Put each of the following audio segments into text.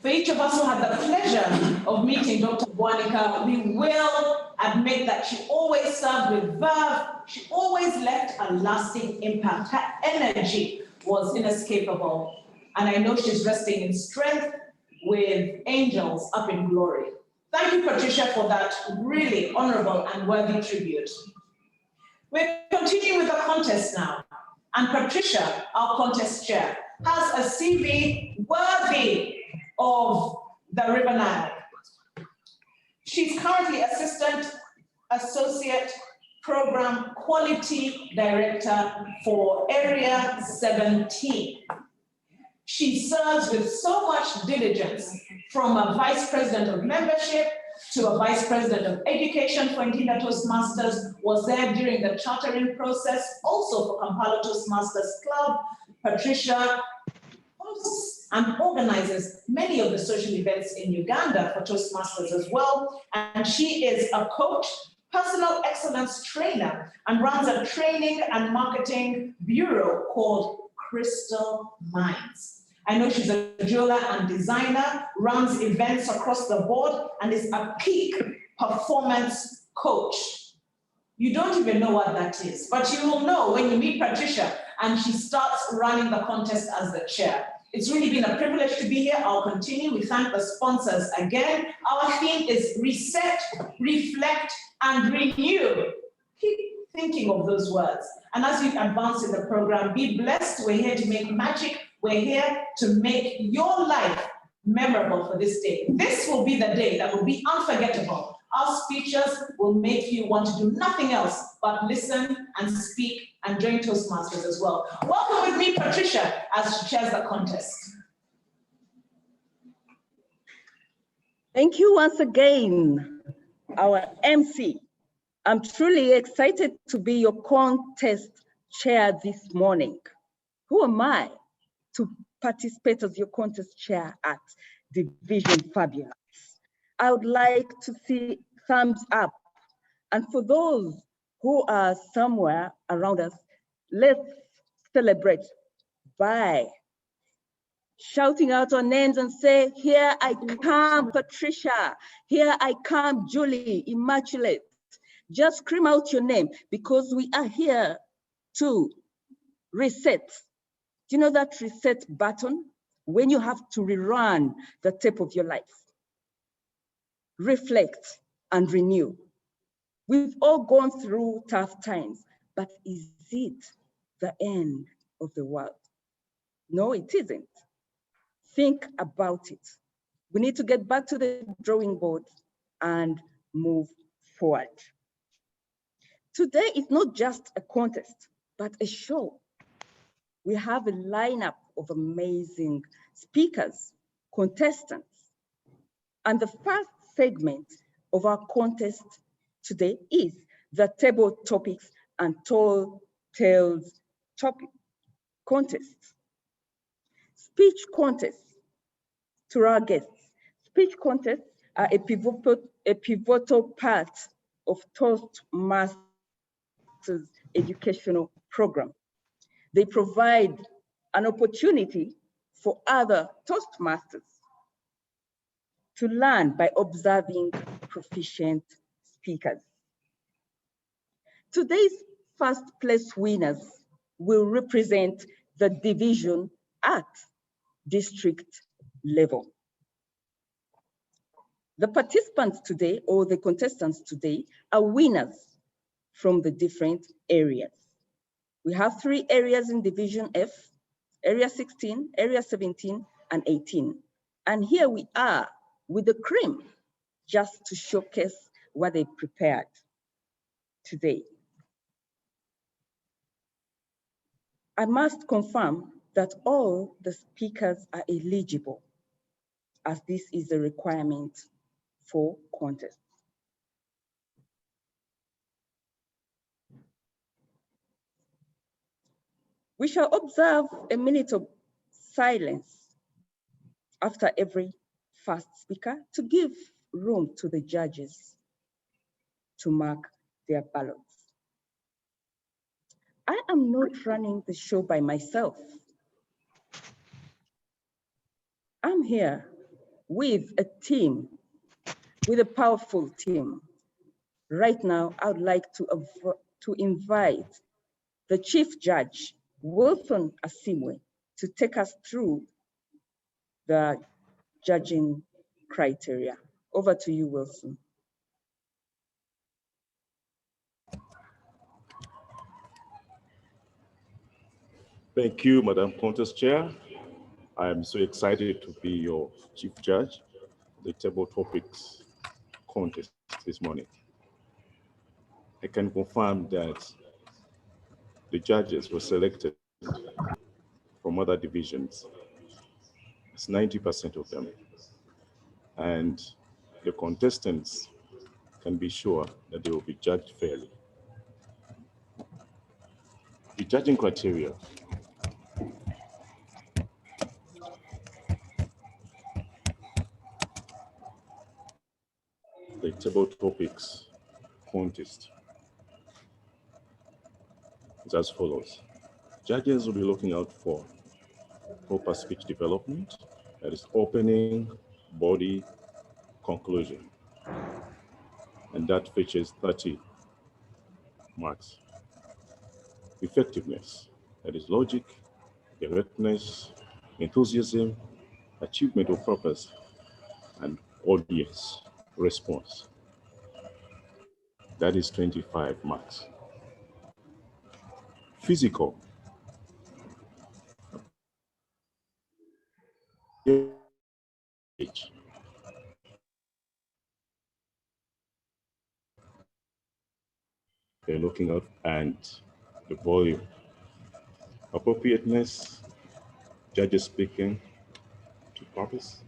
For each of us who had the pleasure of meeting Dr. Bwanika, we will admit that she always served with verve. She always left a lasting impact. Her energy was inescapable. And I know she's resting in strength with angels up in glory. Thank you, Patricia, for that really honorable and worthy tribute. We're continuing with the contest now. And Patricia, our contest chair, has a CV worthy of the River Nile. She's currently Assistant Associate Program Quality Director for Area 17. She serves with so much diligence, from a Vice President of Membership to a Vice President of Education for Intinda Toastmasters, was there during the chartering process, also for Kampala Toastmasters Club. Patricia hosts and organizes many of the social events in Uganda for Toastmasters as well. And she is a coach, personal excellence trainer, and runs a training and marketing bureau called Crystal Minds. I know she's a jeweler and designer, runs events across the board, and is a peak performance coach. You don't even know what that is, but you will know when you meet Patricia and she starts running the contest as the chair. It's really been a privilege to be here. I'll continue. We thank the sponsors again. Our theme is reset, reflect, and renew. Keep thinking of those words. And as we advance in the program, be blessed. We're here to make magic. We're here to make your life memorable for this day. This will be the day that will be unforgettable. Our speeches will make you want to do nothing else but listen and speak and join Toastmasters as well. Welcome with me, Patricia, as she chairs the contest. Thank you once again, our MC. I'm truly excited to be your contest chair this morning. Who am I to participate as your contest chair at Division Fabulous? I would like to see thumbs up. And for those who are somewhere around us, let's celebrate by shouting out our names and say, here I come, Patricia. Here I come, Julie, Immaculate. Just scream out your name, because we are here to reset. Do you know that reset button? When you have to rerun the tape of your life. Reflect and renew. We've all gone through tough times, but is it the end of the world? No, it isn't. Think about it. We need to get back to the drawing board and move forward. Today is not just a contest, but a show. We have a lineup of amazing speakers, contestants. And the first segment of our contest today is the table topics and tall tales topic contest. Speech contests to our guests. Speech contests are a pivotal part of Toastmasters educational program. They provide an opportunity for other Toastmasters to learn by observing proficient speakers. Today's first place winners will represent the division at district level. The participants today, or the contestants today, are winners from the different areas. We have 3 areas in Division F, Area 16, Area 17, and 18. And here we are with the cream, just to showcase what they prepared today. I must confirm that all the speakers are eligible, as this is a requirement for contests. We shall observe a minute of silence after every first speaker to give room to the judges to mark their ballots. I am not running the show by myself. I'm here with a team, with a powerful team. Right now, I would like to invite the Chief Judge, Wilson Asimwe, to take us through the judging criteria. Over to you, Wilson. Thank you, Madam Contest Chair. I am so excited to be your Chief Judge, the Table Topics contest this morning. I can confirm that the judges were selected from other divisions. It's 90% of them. And the contestants can be sure that they will be judged fairly. The judging criteria the Table Topics contest is as follows. Judges will be looking out for proper speech development, that is opening, body, conclusion. And that features 30 marks. Effectiveness, that is logic, directness, enthusiasm, achievement of purpose, and audience response. That is 25 marks. Physical. They're looking out and the volume. Appropriateness, judges speaking to purpose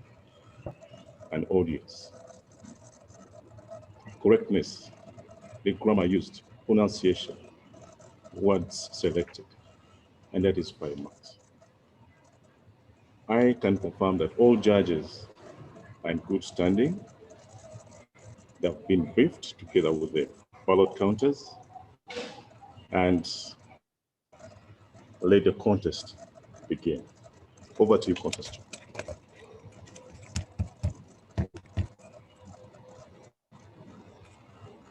and audience. Correctness, the grammar used, pronunciation, words selected, and that is 5 marks. I can confirm that all judges are in good standing. They've been briefed together with the ballot counters and let the contest begin. Over to you, contest.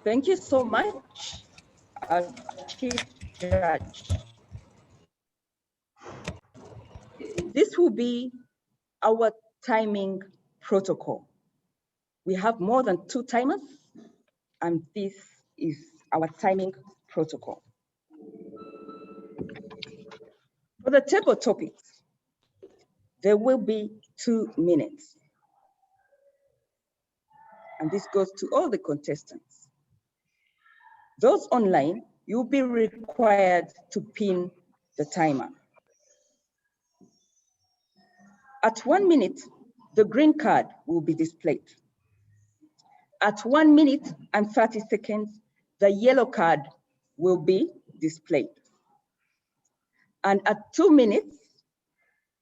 Thank you so much, Chief Judge. This will be our timing protocol. We have more than 2 timers, and this is our timing protocol. For the table topics, there will be 2 minutes. And this goes to all the contestants. Those online, you'll be required to pin the timer. At 1 minute, the green card will be displayed. At 1 minute and 30 seconds, the yellow card will be displayed. And at 2 minutes,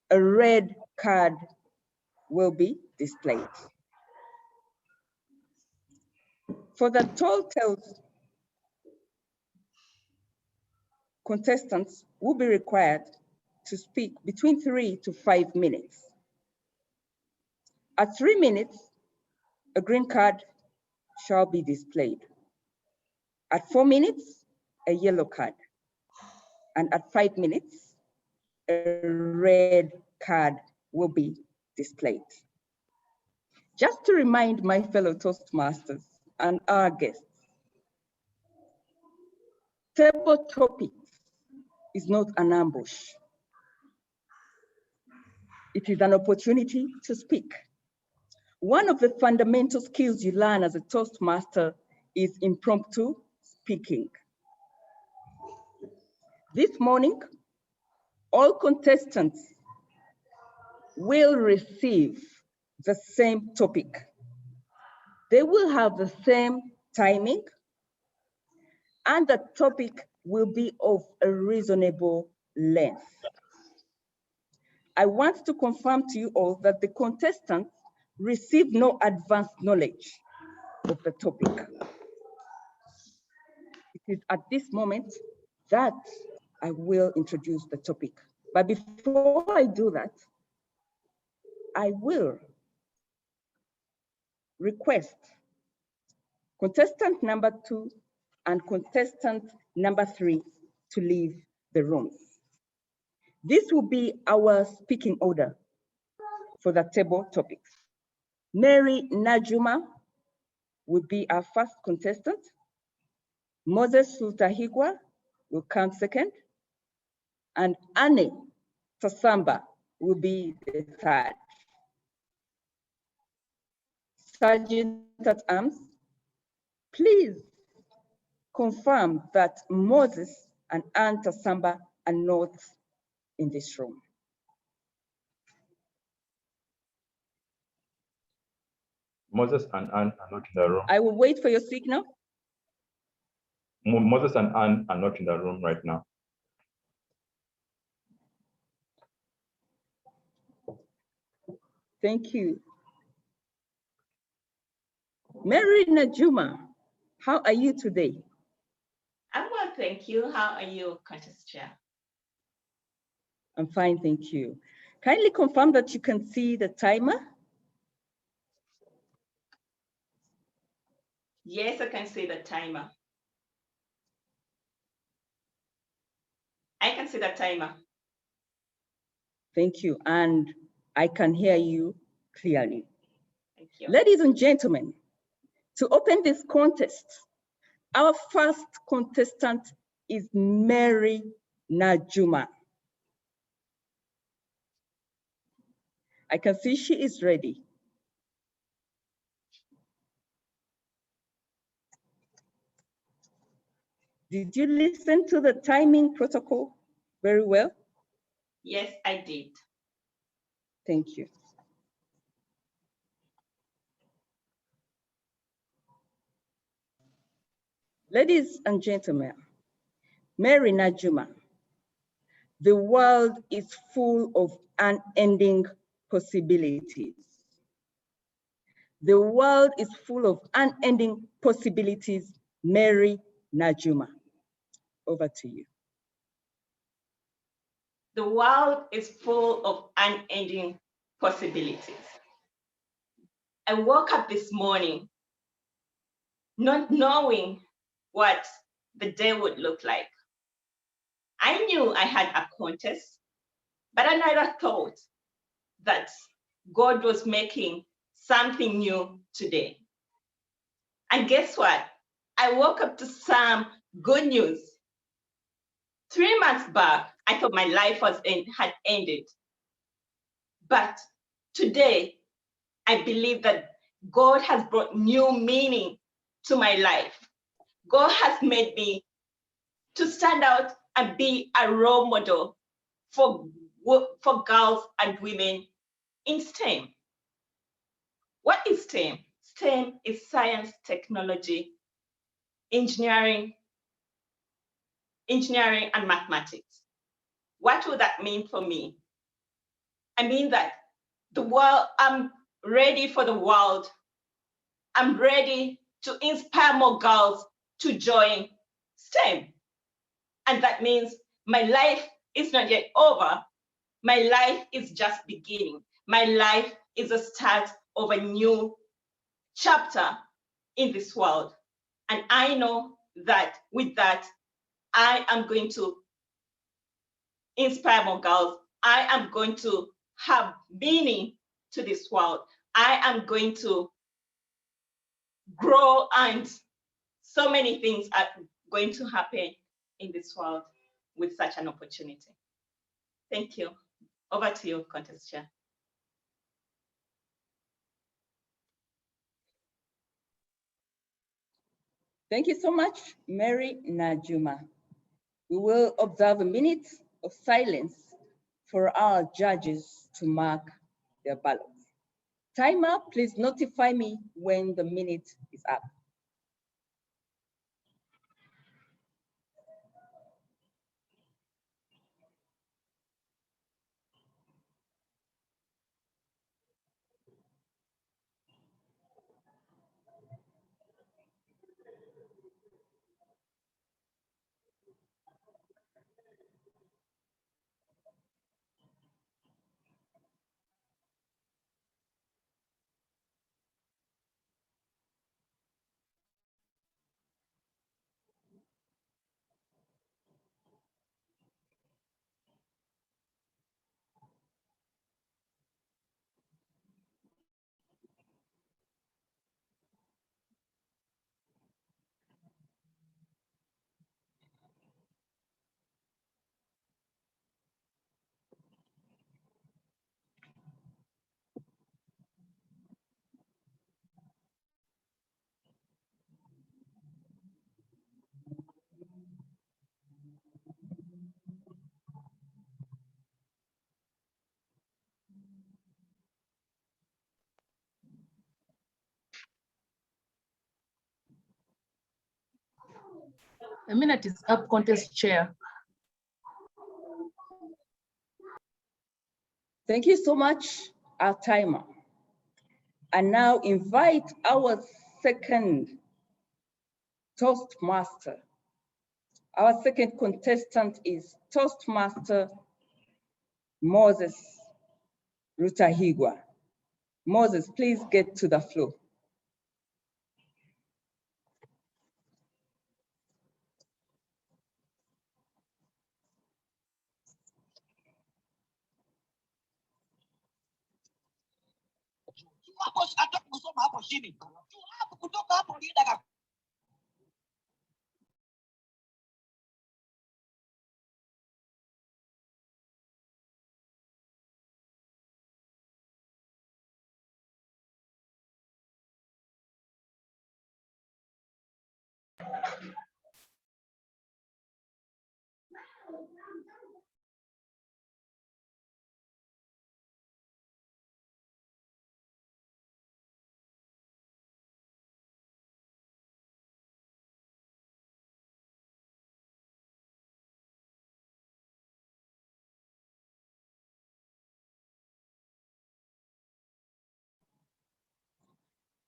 a red card will be displayed. For the tall tales, contestants will be required to speak between 3 to 5 minutes. At 3 minutes, a green card shall be displayed. At 4 minutes, a yellow card. And at 5 minutes, a red card will be displayed. Just to remind my fellow Toastmasters and our guests, table topics is not an ambush. It is an opportunity to speak. One of the fundamental skills you learn as a Toastmaster is impromptu speaking. This morning, all contestants will receive the same topic. They will have the same timing, and the topic will be of a reasonable length. I want to confirm to you all that the contestants receive no advanced knowledge of the topic. It is at this moment that I will introduce the topic. But before I do that, I will request contestant number 2 and contestant number 3 to leave the rooms. This will be our speaking order for the table topics. Mary Najuma will be our first contestant. Moses Sultahigwa will come second. And Anne Tasamba will be the third. Sergeant at Arms, please confirm that Moses and Anne Tasamba are not in this room. Moses and Anne are not in the room. I will wait for your signal. Moses and Anne are not in the room right now. Thank you. Mary Najuma, how are you today? I'm well, thank you. How are you, Contest Chair? I'm fine, thank you. Kindly confirm that you can see the timer. Yes, I can see the timer. I can see the timer. Thank you, and I can hear you clearly. Thank you. Ladies and gentlemen, to open this contest, our first contestant is Mary Najuma. I can see she is ready. Did you listen to the timing protocol very well? Yes, I did. Thank you. Ladies and gentlemen, Mary Najuma, the world is full of unending possibilities. The world is full of unending possibilities. Mary Najuma, over to you. The world is full of unending possibilities. I woke up this morning not knowing what the day would look like. I knew I had a contest, but I never thought that God was making something new today. And guess what? I woke up to some good news. 3 months back, I thought my life had ended. But today, I believe that God has brought new meaning to my life. God has made me to stand out and be a role model for girls and women in STEM. What is STEM? STEM is science, technology, engineering, and mathematics. What would that mean for me? I mean that I'm ready for the world. I'm ready to inspire more girls to join STEM. And that means my life is not yet over. My life is just beginning. My life is a start of a new chapter in this world. And I know that with that, I am going to inspire more girls. I am going to have meaning to this world. I am going to grow, and so many things are going to happen in this world with such an opportunity. Thank you. Over to you, Contest Chair. Thank you so much, Mary Najuma. We will observe a minute of silence for our judges to mark their ballots. Timer, please notify me when the minute is up. A minute is up, contest chair. Thank you so much, our timer. I now invite our second Toastmaster. Our second contestant is Toastmaster Moses Rutahigwa. Moses, please get to the floor.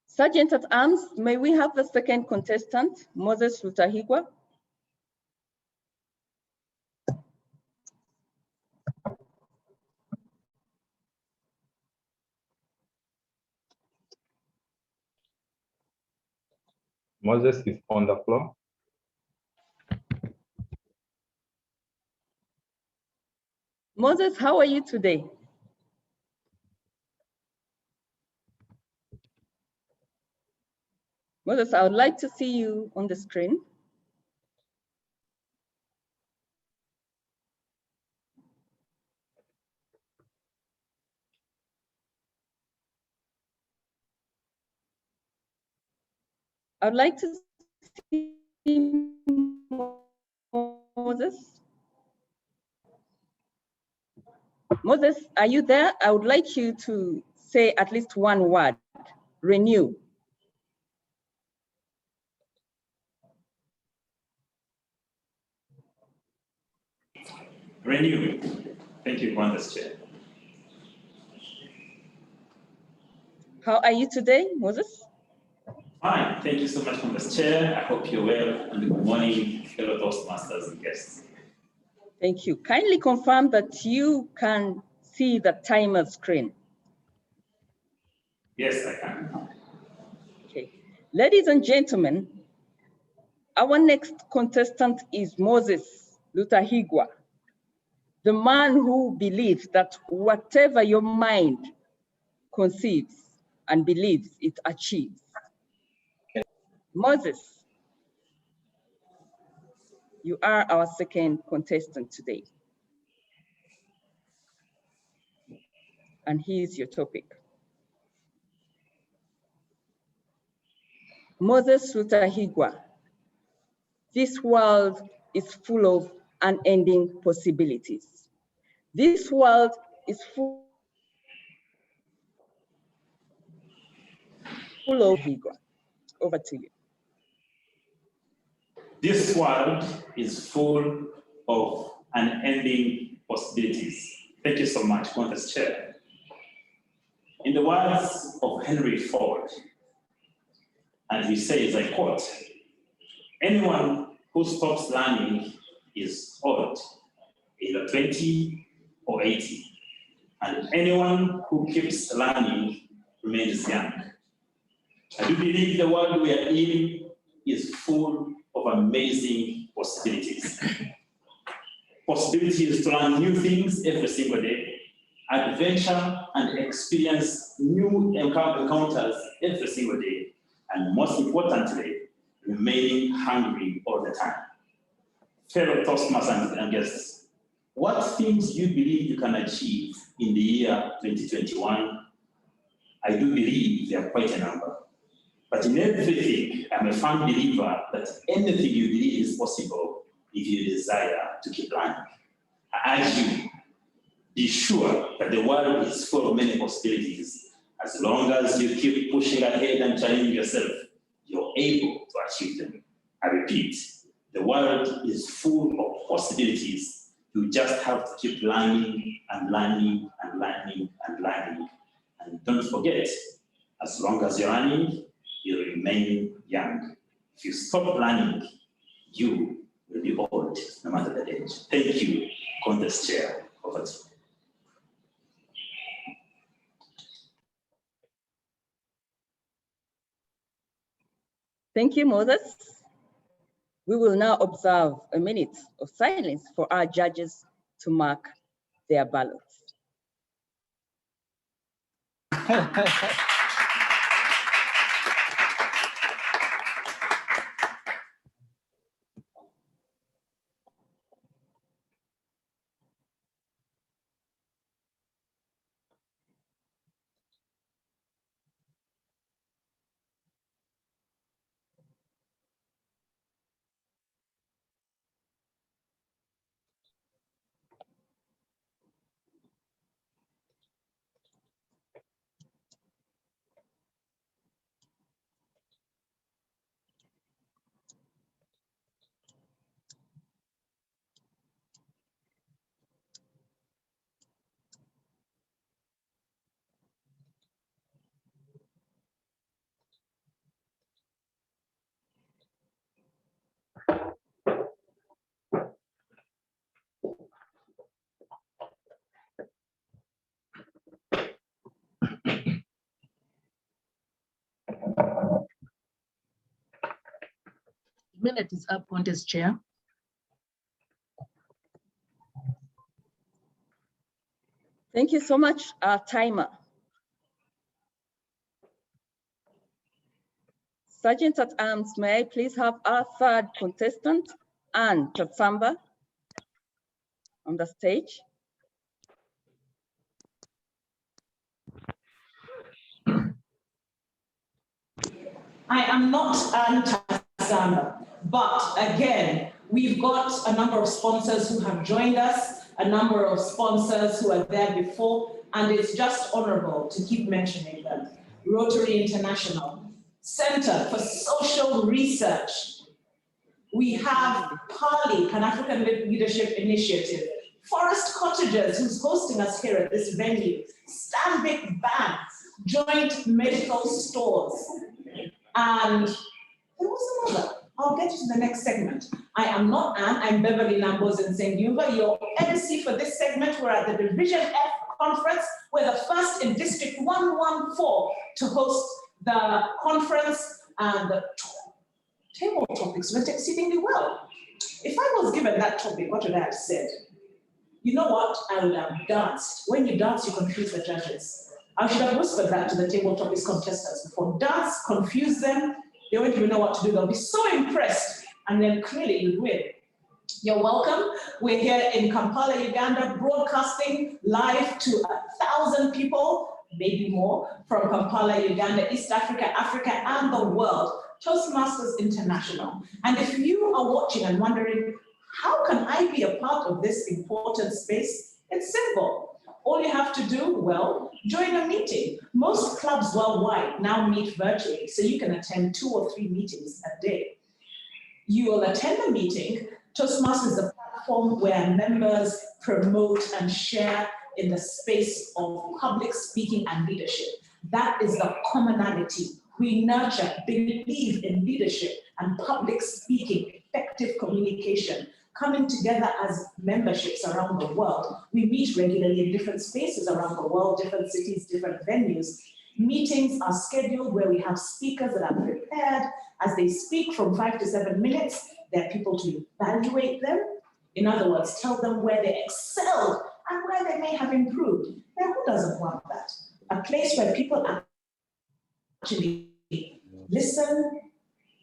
Sergeant at Arms, may we have the second contestant, Moses Rutahigwa? Moses is on the floor. Moses, how are you today? Moses, I would like to see you on the screen. I would like to see Moses. Moses, are you there? I would like you to say at least one word, renew. Renew. Thank you, Contest Chair. How are you today, Moses? Fine, thank you so much, Contest Chair. I hope you're well, and good morning, fellow Toastmasters and guests. Thank you. Kindly confirm that you can see the timer screen. Yes, I can. Okay. Ladies and gentlemen, our next contestant is Moses Rutahigwa, the man who believes that whatever your mind conceives and believes, it achieves. Moses, you are our second contestant today. And here's your topic. Moses Rutahigwa, this world is full of unending possibilities. This world is full of vigor. Over to you. This world is full of unending possibilities. Thank you so much, Contest Chair. In the words of Henry Ford, and he says, I quote, anyone who stops learning is old, either 20 or 80. And anyone who keeps learning remains young. I do believe the world we are in is full of amazing possibilities. Possibilities to learn new things every single day, adventure and experience new encounters every single day, and most importantly, remaining hungry all the time. Fellow Toastmasters and guests, what things do you believe you can achieve in the year 2021? I do believe there are quite a number. But in everything, I'm a firm believer that anything you believe is possible if you desire to keep learning. I urge you, be sure that the world is full of many possibilities. As long as you keep pushing ahead and challenging yourself, you're able to achieve them. I repeat, the world is full of possibilities. You just have to keep learning and learning and learning and learning. And don't forget, as long as you're learning, you remain young. If you stop learning, you will be old, no matter the age. Thank you, Contest Chair. Over to you. Thank you, Moses. We will now observe a minute of silence for our judges to mark their ballots. Minute is up, Contest Chair. Thank you so much, our timer. Sergeant at Arms, may I please have our third contestant, Anne Tatsamba, on the stage. I am not anti-Zamba, but again, we've got a number of sponsors who have joined us, a number of sponsors who are there before, and it's just honorable to keep mentioning them. Rotary International, Center for Social Research. We have PALI, Pan-African Leadership Initiative, Forest Cottages, who's hosting us here at this venue, Stanbic Bank, Joint Medical Stores, and there was another. I'll get to the next segment. I am not Anne, I'm Beverly Lambos in Sengyumba, your MC for this segment. We're at the Division F conference. We're the first in District 114 to host the conference, and the table topics went exceedingly well. If I was given that topic, what would I have said? You know what? I would have danced. When you dance, you confuse the judges. I should have whispered that to the table topics contestants before. Dance, confuse them. They won't even know what to do. They'll be so impressed, and then clearly you win. You're welcome. We're here in Kampala, Uganda, broadcasting live to 1,000 people, maybe more, from Kampala, Uganda, East Africa, Africa, and the world. Toastmasters International. And if you are watching and wondering, how can I be a part of this important space? It's simple. All you have to do, well, join a meeting. Most clubs worldwide now meet virtually, so you can attend 2 or 3 meetings a day. You will attend a meeting. Toastmasters is a platform where members promote and share in the space of public speaking and leadership. That is the commonality. We nurture, believe in leadership and public speaking, effective communication, coming together as memberships around the world. We meet regularly in different spaces around the world, different cities, different venues. Meetings are scheduled where we have speakers that are prepared. As they speak from 5 to 7 minutes, there are people to evaluate them. In other words, tell them where they excelled and where they may have improved. Now, who doesn't want that? A place where people actually listen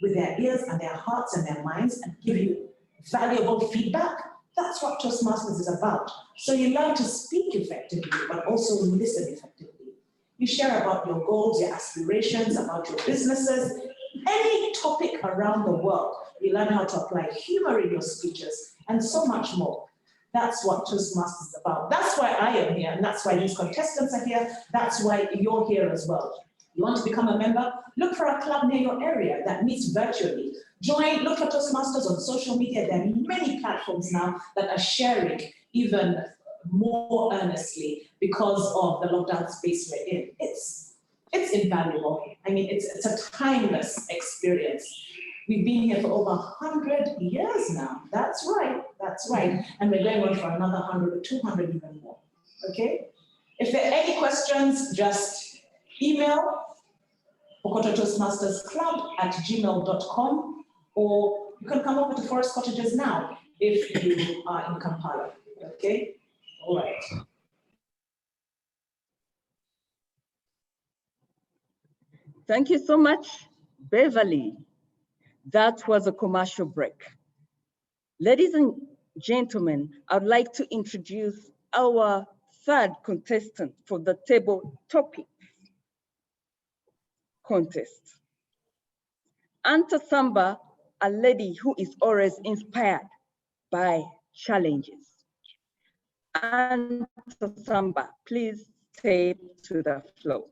with their ears and their hearts and their minds and give you valuable feedback. That's what Toastmasters is about. So you learn to speak effectively, but also listen effectively. You share about your goals, your aspirations, about your businesses, any topic around the world. You learn how to apply humor in your speeches and so much more. That's what Toastmasters is about. That's why I am here, and that's why these contestants are here. That's why you're here as well. You want to become a member? Look for a club near your area that meets virtually. Join, look at Toastmasters on social media. There are many platforms now that are sharing even more earnestly because of the lockdown space we're in. It's invaluable. I mean, it's a timeless experience. We've been here for over 100 years now. That's right, that's right. And we're going on for another 100 or 200 even more, okay? If there are any questions, just email okototoastmastersclub@gmail.com, or you can come over to Forest Cottages now if you are in Kampala, okay? All right. Thank you so much, Beverly. That was a commercial break. Ladies and gentlemen, I'd like to introduce our third contestant for the table topic contest. Anta Samba, a lady who is always inspired by challenges. Anta Samba, please step to the floor.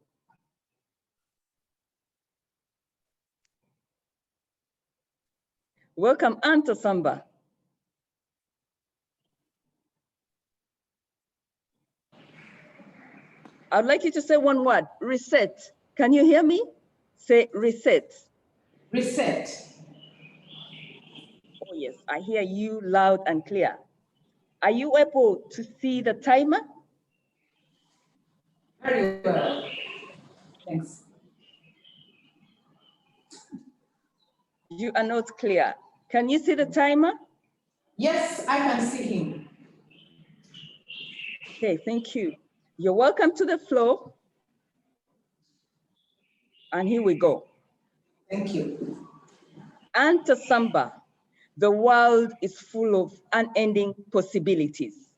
Welcome, Anta Samba. I'd like you to say one word, reset. Can you hear me? Say reset. Reset. Oh yes, I hear you loud and clear. Are you able to see the timer? Very well. Thanks. You are not clear. Can you see the timer? Yes, I can see him. Okay, thank you. You're welcome to the floor. And here we go. Thank you. Anta Samba, the world is full of unending possibilities.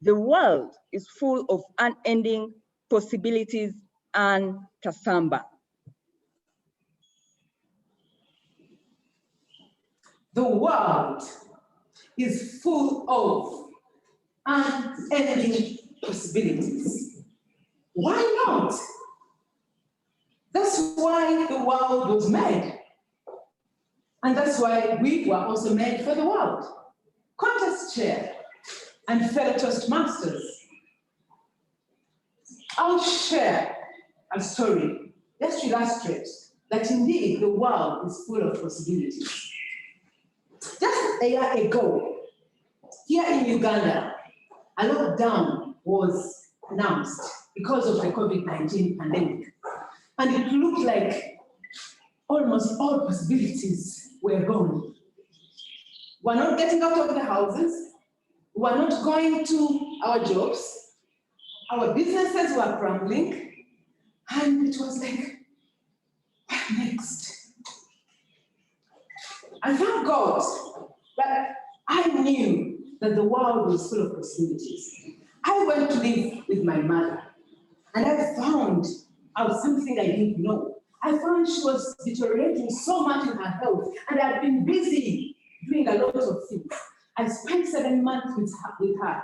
The world is full of unending possibilities, Anta Samba. The world is full of unending possibilities. Why not? That's why the world was made. And that's why we were also made for the world. Contest chair and fellow Toastmasters, I'll share a story just to illustrate that indeed the world is full of possibilities. Just a year ago, here in Uganda, a lockdown was announced because of the COVID-19 pandemic. And it looked like almost all possibilities were gone. We're not getting out of the houses. We're not going to our jobs. Our businesses were crumbling. And it was like, what next? I thank God that I knew that the world was full of possibilities. I went to live with my mother, and I found out something I didn't know. I found she was deteriorating so much in her health, and I'd been busy doing a lot of things. I spent 7 months with her,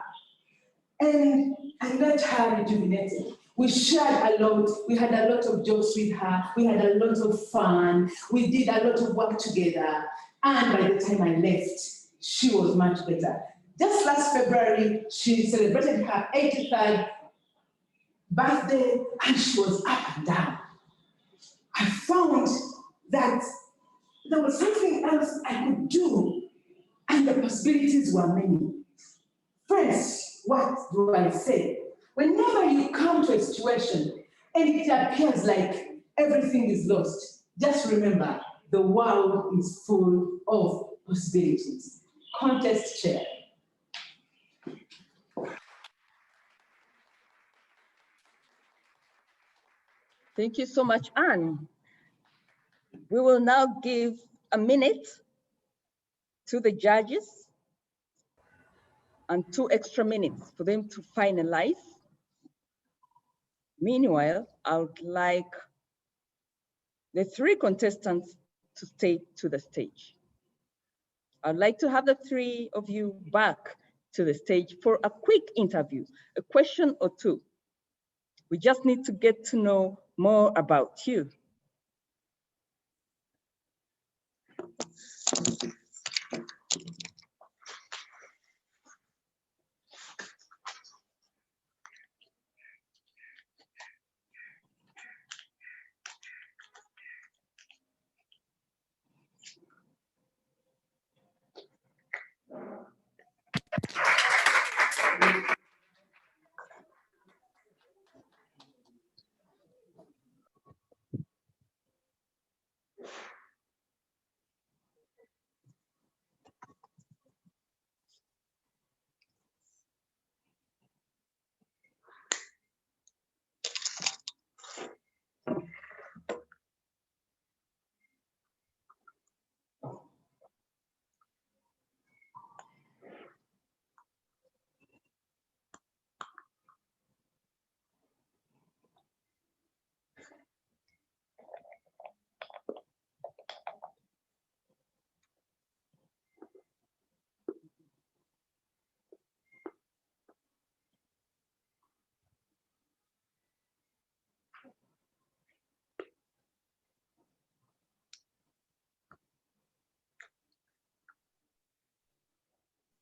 and I let her rejuvenated. We shared a lot. We had a lot of jokes with her. We had a lot of fun. We did a lot of work together. And by the time I left, she was much better. Just last February, she celebrated her 83rd birthday, and she was up and down. I found that there was something else I could do, and the possibilities were many. Friends, what do I say? Whenever you come to a situation and it appears like everything is lost, just remember the world is full of possibilities. Contest chair. Thank you so much, Anne. We will now give a minute to the judges and 2 extra minutes for them to finalize. Meanwhile, I would like the 3 contestants to stay to the stage. I'd like to have the 3 of you back to the stage for a quick interview, a question or 2. We just need to get to know more about you.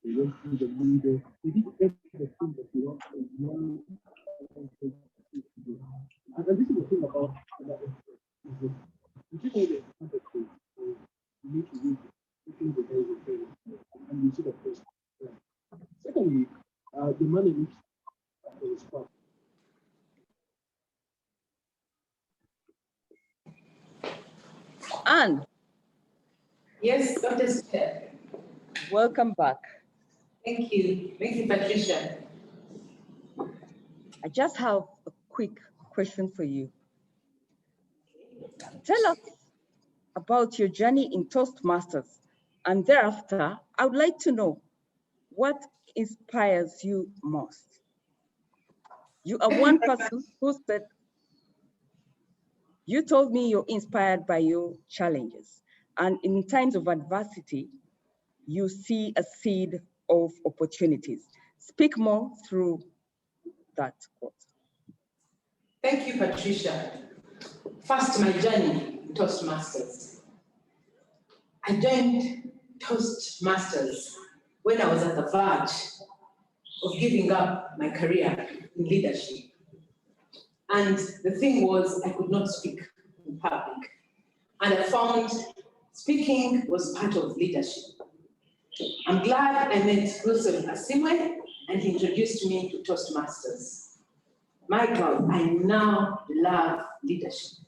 We went through the leader. We did everything that we want to know. And this is the thing about you just need to understand. You need to read the things that they will say, and you see the first. Secondly, the money needs to respond. Anne, Yes, Dr. Chair. welcome back. Thank you. Thank you, Patricia. I just have a quick question for you. Tell us about your journey in Toastmasters, and thereafter, I would like to know what inspires you most. You are one person who said, you told me you're inspired by your challenges, and in times of adversity, you see a seed of opportunities. Speak more through that quote. Thank you, Patricia. First, my journey in Toastmasters. I joined Toastmasters when I was at the verge of giving up my career in leadership. And the thing was, I could not speak in public. And I found speaking was part of leadership. I'm glad I met Wilson Asimwe, and he introduced me to Toastmasters. My God, I now love leadership.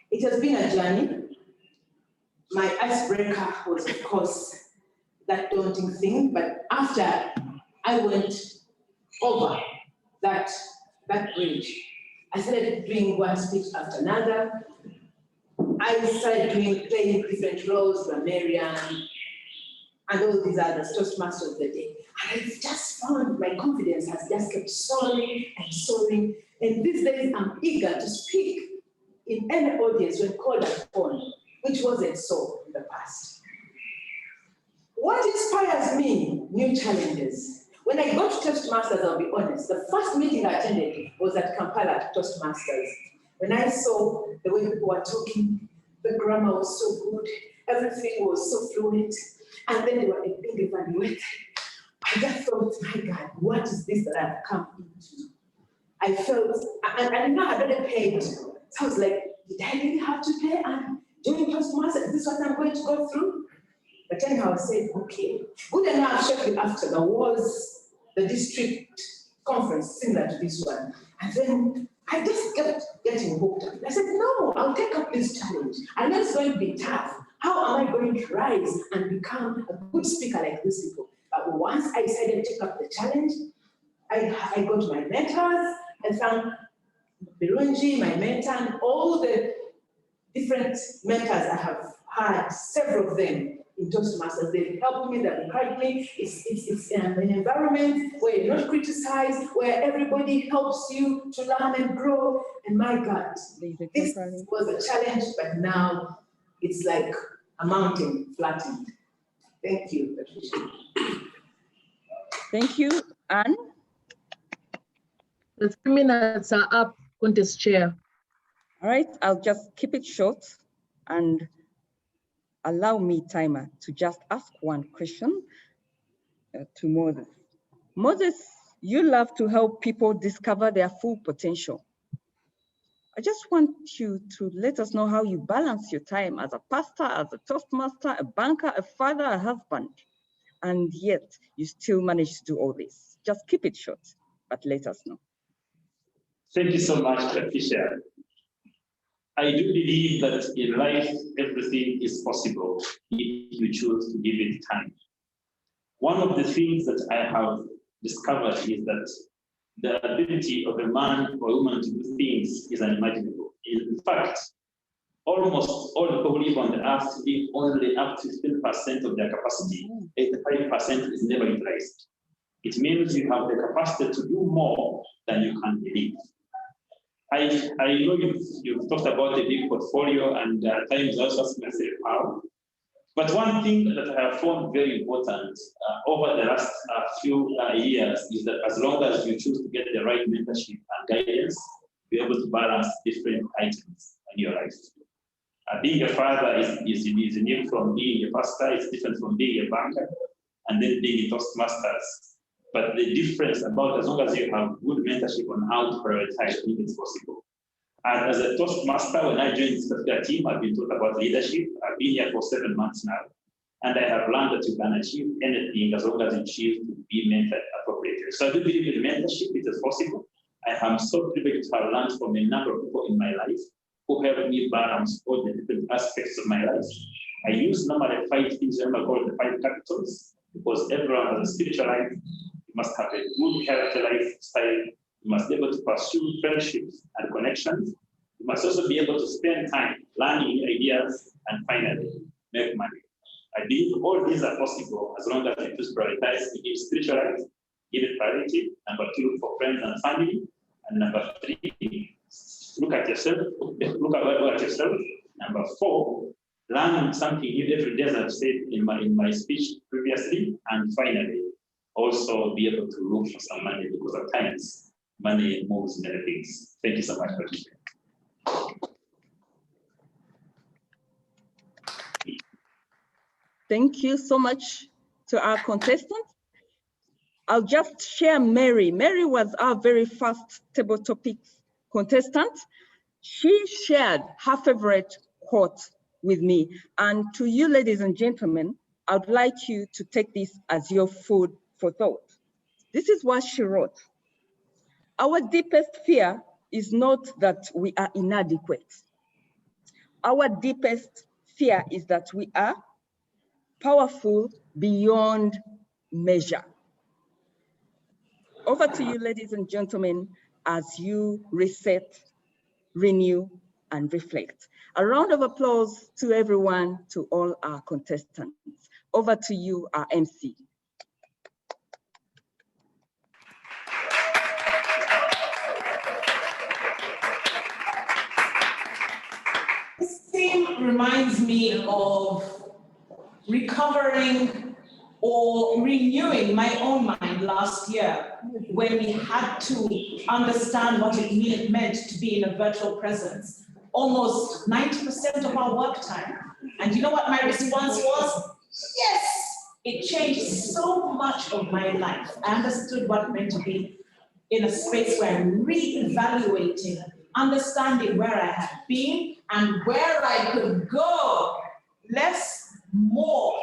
It has been a journey. My icebreaker was, of course, that daunting thing, but after I went over that bridge, I started doing one speech after another. I started playing different roles, grammarian, and all these others, Toastmasters of the day. And I just found my confidence has just kept soaring and soaring. And these days, I'm eager to speak in any audience when called upon, which wasn't so in the past. What inspires me? New challenges. When I got to Toastmasters, I'll be honest, the first meeting I attended was at Kampala Toastmasters. When I saw the way people were talking, the grammar was so good, everything was so fluent, and then they were being evaluated. I just thought, my God, what is this that I've come into? I felt, and I know I'd already paid, so I was like, did I really have to pay? And doing Toastmasters, is this what I'm going to go through? But then I said, okay. Good enough, shortly after, there was the district conference similar to this one. And then I just kept getting hooked up. I said, no, I'll take up this challenge. I know it's going to be tough. How am I going to rise and become a good speaker like these people? But once I decided to take up the challenge, I got my mentors. I found Birunji, my mentor, and all the different mentors I have had, several of them in Toastmasters. They've helped me, they've encouraged me. It's an environment where you're not criticized, where everybody helps you to learn and grow. And my God, this was a challenge, but now it's like a mountain flattened. Thank you, Patricia. Thank you, Anne. The 3 minutes are up, Contest Chair. All right, I'll just keep it short and allow me, timer, to just ask one question to Moses. Moses, you love to help people discover their full potential. I just want you to let us know how you balance your time as a pastor, as a Toastmaster, a banker, a father, a husband, and yet you still manage to do all this. Just keep it short, but let us know. Thank you so much, Patricia. I do believe that in life, everything is possible if you choose to give it time. One of the things that I have discovered is that the ability of a man or woman to do things is unimaginable. In fact, almost all the people who live on the earth live only up to 15% of their capacity. 85% is never utilized. It means you have the capacity to do more than you can believe. I know you've talked about a big portfolio and times also ask myself how. But one thing that I have found very important over the last few years is that as long as you choose to get the right mentorship and guidance, be able to balance different items in your life. Being a father is unique from being a pastor, it's different from being a banker, and then being a Toastmasters. But the difference about as long as you have good mentorship on how to prioritize, I think it's possible. And as a Toastmaster, when I joined this particular team, I've been taught about leadership. I've been here for 7 months now. And I have learned that you can achieve anything as long as you choose to be mentored appropriately. So I do believe in mentorship, it is possible. I am so privileged to have learned from a number of people in my life who helped me balance all the different aspects of my life. I use normally 5 things that are called the 5 capitals, because everyone has a spiritual life. You must have a good character lifestyle. You must be able to pursue friendships and connections. You must also be able to spend time learning new ideas and finally make money. I believe all these are possible as long as you choose to prioritize, give spiritual life, give it priority. Number 2, for friends and family. And number 3, look at yourself, look at yourself. Number 4, learn something new every day, as I've said in my speech previously. And finally, also be able to look for some money, because at times money moves many things. Thank you so much, Patricia. Thank you so much to our contestants. I'll just share Mary. Mary was our very first table topics contestant. She shared her favorite quote with me. And to you, ladies and gentlemen, I'd like you to take this as your food for thought. This is what she wrote. Our deepest fear is not that we are inadequate. Our deepest fear is that we are powerful beyond measure. Over to you, ladies and gentlemen, as you reset, renew, and reflect. A round of applause to everyone, to all our contestants. Over to you, our MC. This theme reminds me of recovering or renewing my own mind last year when we had to understand what it meant to be in a virtual presence. Almost 90% of our work time. And you know what my response was? Yes! It changed so much of my life. I understood what it meant to be in a space where I'm re-evaluating, understanding where I had been and where I could go. Less, more.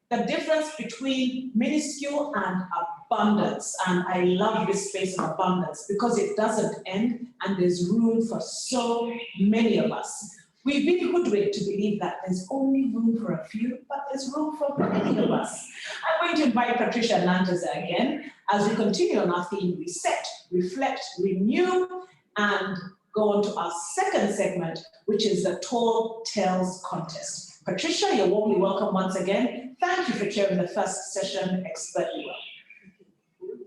The difference between minuscule and abundance. And I love this space of abundance because it doesn't end and there's room for so many of us. We've been hoodwinked to believe that there's only room for a few, but there's room for many of us. I'm going to invite Patricia Nantes again as we continue on our theme, reset, reflect, renew, and go on to our second segment, which is the Tall Tales Contest. Patricia, you're warmly welcome once again. Thank you for chairing the first session expertly well.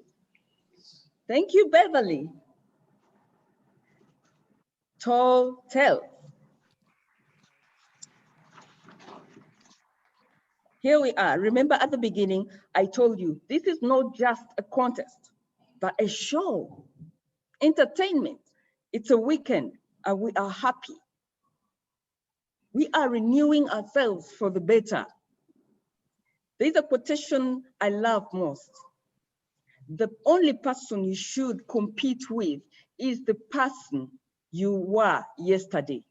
Thank you, Beverly. Tall Tales. Here we are. Remember at the beginning, I told you, this is not just a contest, but a show, entertainment. It's a weekend and we are happy. We are renewing ourselves for the better. There's a quotation I love most. The only person you should compete with is the person you were yesterday.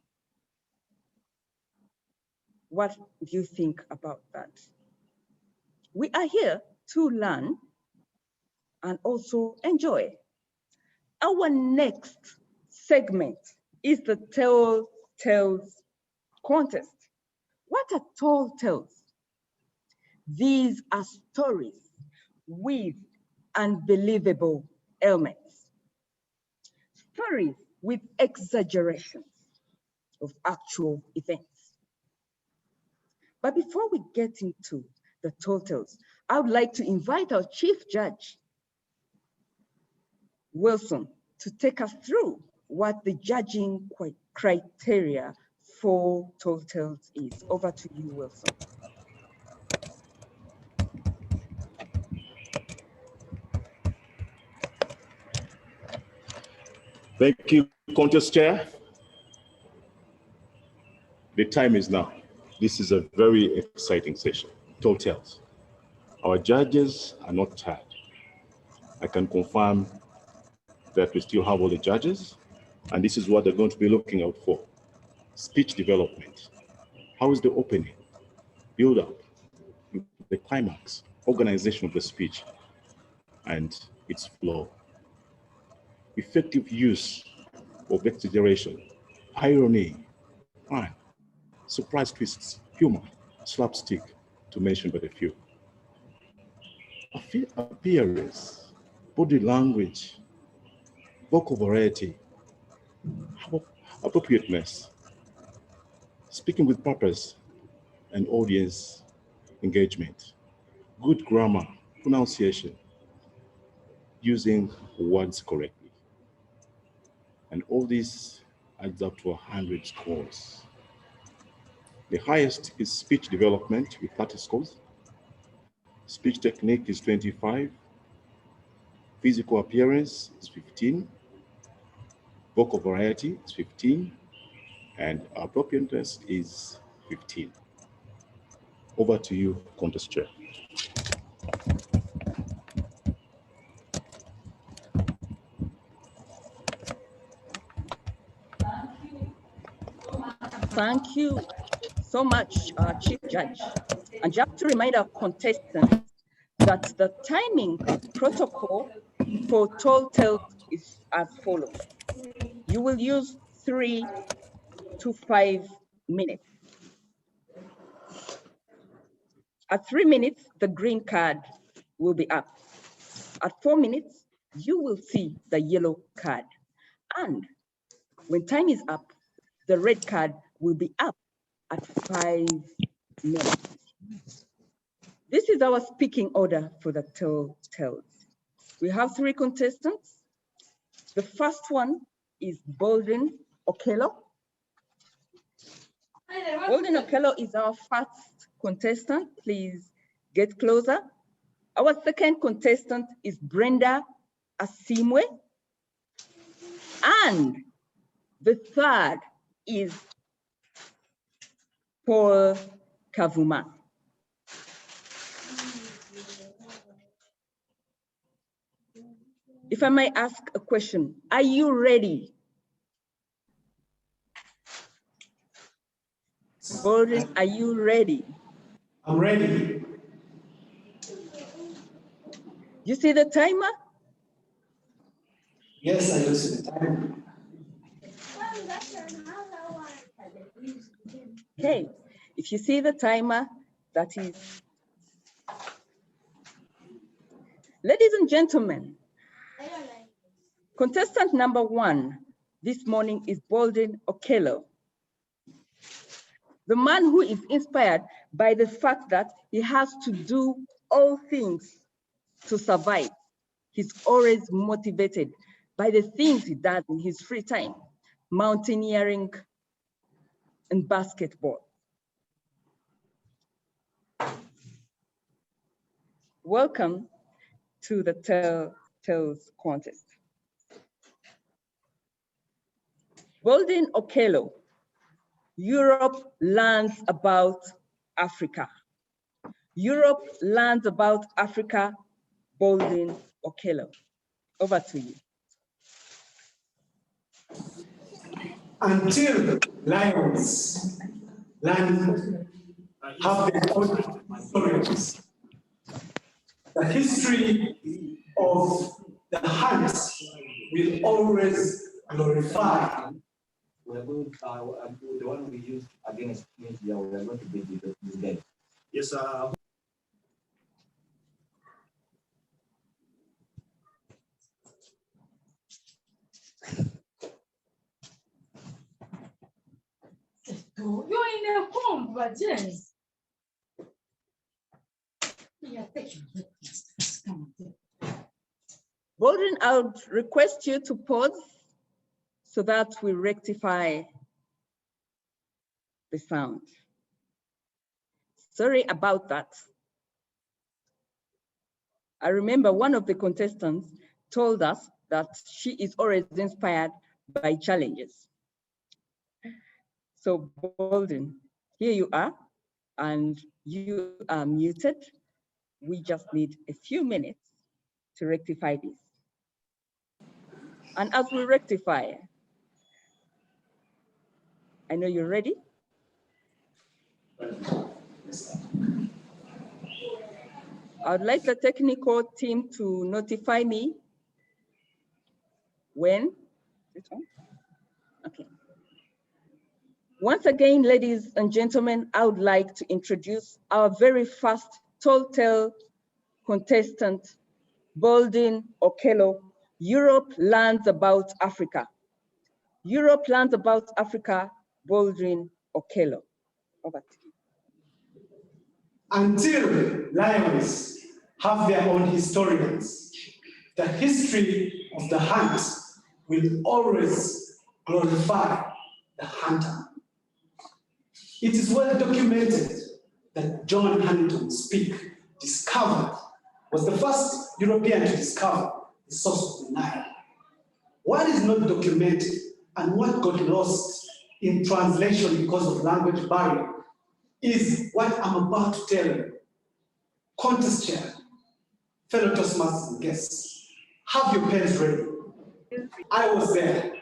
What do you think about that? We are here to learn and also enjoy. Our next segment is the Tall Tales contest. What are tall tales? These are stories with unbelievable elements. Stories with exaggerations of actual events. But before we get into the tall tales, I would like to invite our Chief Judge, Wilson, to take us through what the judging criteria for tall tales is. Over to you, Wilson. Thank you, Contest Chair. The time is now. This is a very exciting session. Tall tales. Our judges are not tired. I can confirm that we still have all the judges, and this is what they're going to be looking out for. Speech development. How is the opening, build up, the climax, organization of the speech, and its flow. Effective use of exaggeration, irony, fun, surprise twists, humor, slapstick, to mention but a few. Appearance, body language, vocal variety, appropriateness, speaking with purpose, and audience engagement, good grammar, pronunciation, using words correctly. And all this adds up to 100 scores. The highest is speech development with 30 scores. Speech technique is 25. Physical appearance is 15. Vocal variety is 15. And appropriateness is 15. Over to you, Contest Chair. Thank you so much, Chief Judge. And just to remind our contestants that the timing protocol for tall tales is as follows. You will use 3 to 5 minutes. At 3 minutes, the green card will be up. At 4 minutes, you will see the yellow card. And when time is up, the red card will be up at 5 minutes. This is our speaking order for the tall tales. We have 3 contestants. The first one is Bolden Okello. Bolden Okello is our first contestant. Please get closer. Our second contestant is Brenda Asimwe. And the third is Paul Kavuma. If I may ask a question, are you ready? Bolden, are you ready? I'm ready. You see the timer? Yes, I do see the timer. Okay, if you see the timer, that is. Ladies and gentlemen, contestant number 1 this morning is Bolden Okello. The man who is inspired by the fact that he has to do all things to survive. He's always motivated by the things he does in his free time, mountaineering and basketball. Welcome to the Tales contest. Bolden Okello, Europe learns about Africa. Europe learns about Africa, Baldwin Okello. Over to you. Until lions learn have their own stories, the history of the hunt will always glorify. We're going the one we use against Tunisia, we are going to be dead. Yes, sir. You're in a home, but James. Baldwin, I would request you to pause so that we rectify the sound. Sorry about that. I remember one of the contestants told us that she is always inspired by challenges. So Baldwin, here you are, and you are muted. We just need a few minutes to rectify this. And as we rectify, I know you're ready. I would like the technical team to notify me when. This one? Okay. Once again, ladies and gentlemen, I would like to introduce our very first tall tale contestant, Baldwin Okello. Europe learns about Africa. Europe learns about Africa, Baldwin Okello. Over to you. Until lions have their own historians, the history of the hunt will always glorify the hunter. It is well documented that John Huntington Speke was the first European to discover the source of the Nile. What is not documented and what got lost in translation because of language barrier is what I'm about to tell you. Contest chair, fellow Toastmasters and guests, have your pens ready. I was there,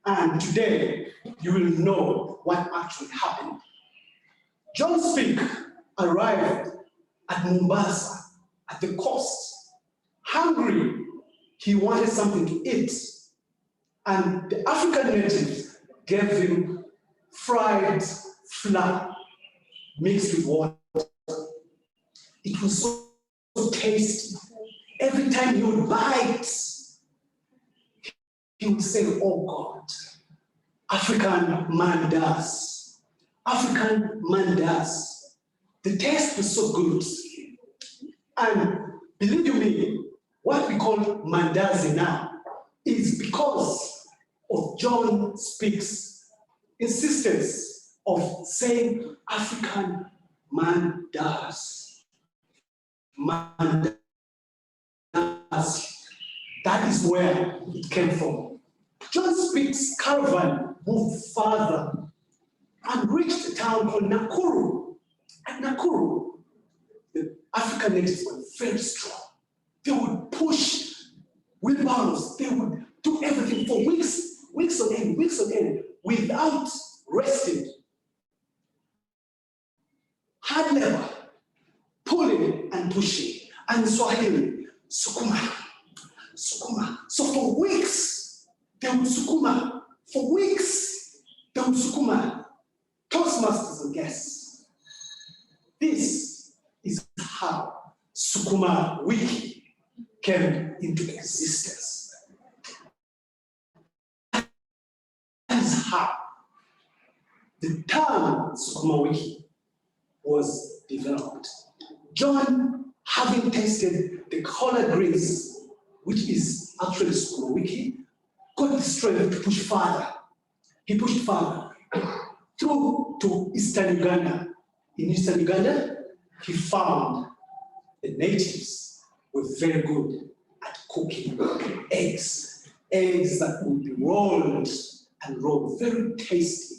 and today you will know what actually happened. John Speke arrived at Mombasa, at the coast. Hungry, he wanted something to eat. And the African natives gave him fried flour mixed with water. It was so tasty. Every time he would bite, he would say, "Oh God, African man does. African man does." The taste was so good. And believe you me, what we call mandazi now is because of John Speke's insistence of saying African man does. Man does. That is where it came from. John Speke's caravan moved further and reached a town called Nakuru. At Nakuru, the African natives were very strong. They would push wheelbarrows, they would do everything for weeks on end, without resting. Hard labor, pulling and pushing, and Swahili, sukuma, sukuma. So for weeks, they would sukuma. For weeks, they would sukuma. Toastmasters and guests. This is how Sukuma Wiki came into existence. That is how the term Sukuma Wiki was developed. John, having tasted the collard greens, which is actually Sukuma Wiki, got the strength to push further. He pushed further through to Eastern Uganda. In Eastern Uganda, he found the natives were very good at cooking eggs that would be rolled and rolled, very tasty.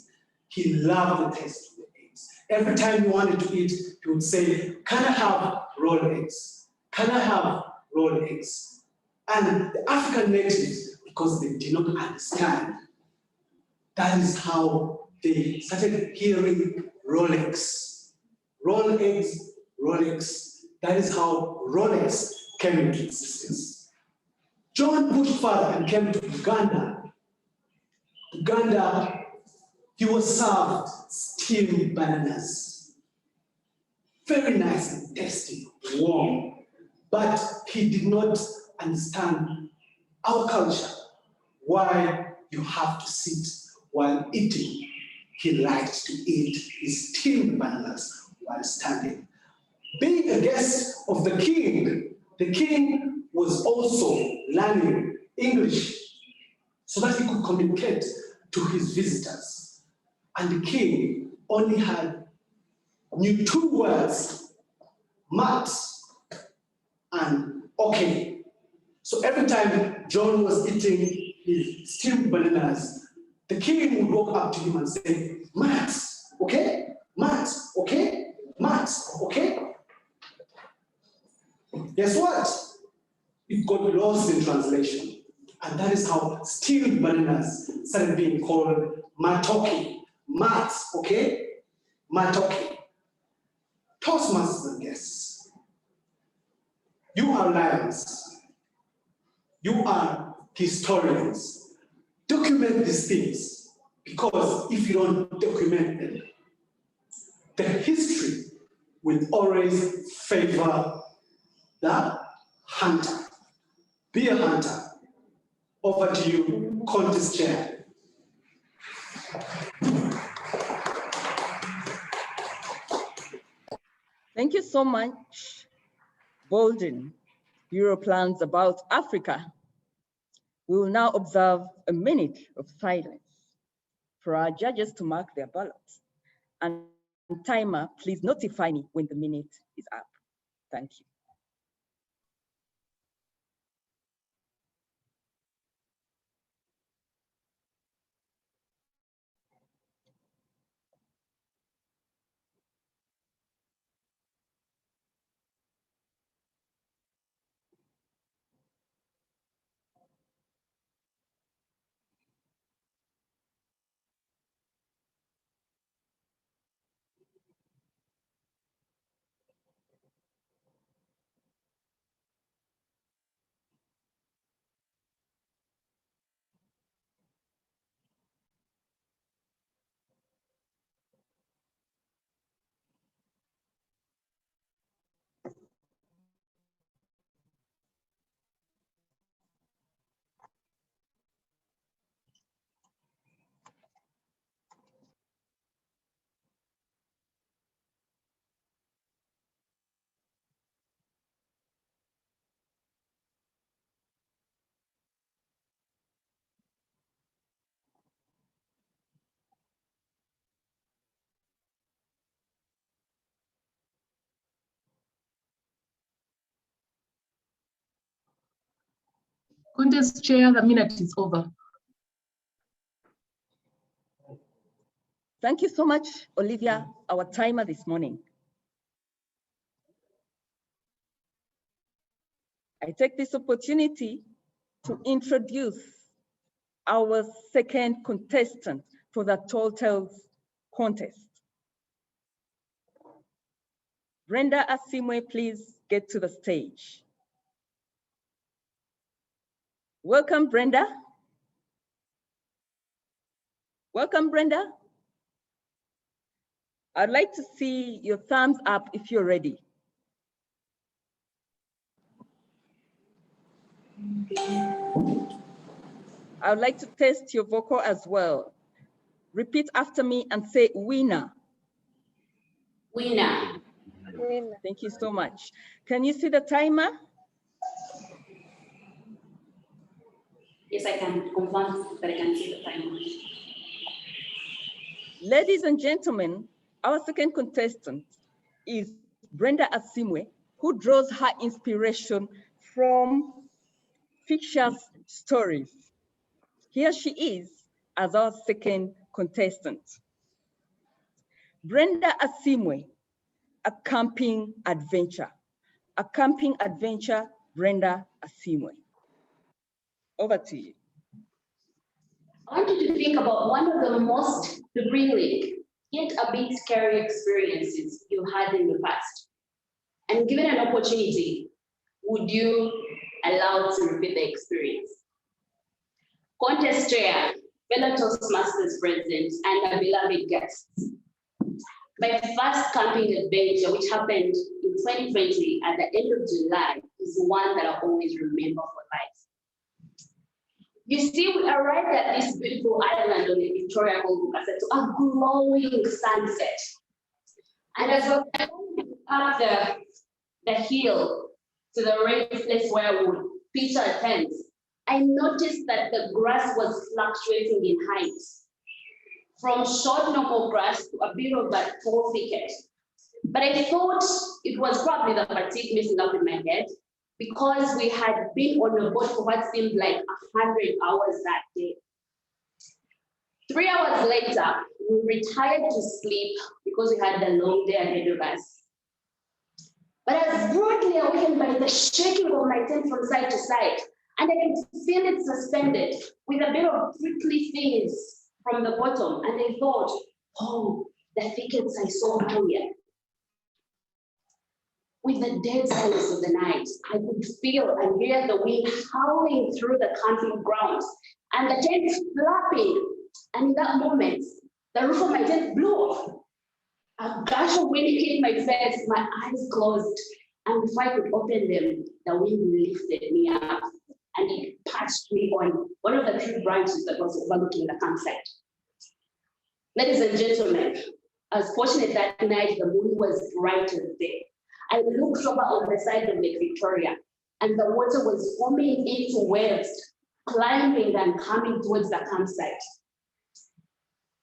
He loved the taste of the eggs. Every time he wanted to eat, he would say, "Can I have rolled eggs? Can I have rolled eggs?" And the African natives, because they did not understand, that is how they started hearing Rolex. Roll eggs, Rolex. That is how Rolex came into existence. John pushed further and came to Uganda. Uganda, he was served steamed bananas. Very nice and tasty, warm. But he did not understand our culture, why you have to sit while eating. He liked to eat his steamed bananas while standing. Being a guest of the king was also learning English so that he could communicate to his visitors. And the king only knew two words, mat and okay. So every time John was eating his steamed bananas, the king would walk up to him and say, "Mat, okay? Mat, okay? Mat, okay?" Guess what? It got lost in translation. And that is how steamed bananas started being called matoke. Mat, okay? Matoke. Toastmasters and guests, you are lions. You are historians. Document these things, because if you don't document them, the history will always favor the hunter. Be a hunter. Over to you, contest chair. Thank you so much, Bolden. Bureau plans about Africa. We will now observe a minute of silence for our judges to mark their ballots. And timer, please notify me when the minute is up. Thank you. Contest chair, the minute is over. Thank you so much, Olivia, our timer this morning. I take this opportunity to introduce our second contestant for the Tall Tales contest. Brenda Asimwe, please get to the stage. Welcome, Brenda. Welcome, Brenda. I'd like to see your thumbs up if you're ready. I would like to test your vocal as well. Repeat after me and say winner. Winner. Thank you so much. Can you see the timer? Yes, I can confirm that I can see the timer. Ladies and gentlemen, our second contestant is Brenda Asimwe, who draws her inspiration from fictitious stories. Here she is as our second contestant. Brenda Asimwe, a camping adventure. A camping adventure, Brenda Asimwe. Over to you. I want you to think about one of the most thrilling, yet a bit scary experiences you had in the past. And given an opportunity, would you allow to repeat the experience? Contest chair, fellow Toastmasters president, and our beloved guests. My first camping adventure, which happened in 2020 at the end of July, is one that I always remember for life. You see, we arrived at this beautiful island on the Victoria called Bukasa to a glowing sunset. And as we're going up the hill to the raised place where we would pitch our tents, I noticed that the grass was fluctuating in height, from short normal grass to a bit of a tall thicket. But I thought it was probably the fatigue messing up in my head, because we had been on a boat for what seemed like 100 hours that day. 3 hours later, we retired to sleep because we had the long day ahead of us. But I was broadly awakened by the shaking of my tent from side to side, and I could feel it suspended with a bit of prickly things from the bottom. And I thought, oh, the thickets I saw earlier. With the dead silence of the night, I could feel and hear the wind howling through the camping grounds and the tent flapping. And in that moment, the roof of my tent blew off. A gush of wind hit my face, my eyes closed, and before I could open them, the wind lifted me up and it patched me on one of the tree branches that was overlooking the campsite. Ladies and gentlemen, I was fortunate that night the moon was bright and there. I looked over on the side of Lake Victoria, and the water was forming into waves, climbing and coming towards the campsite.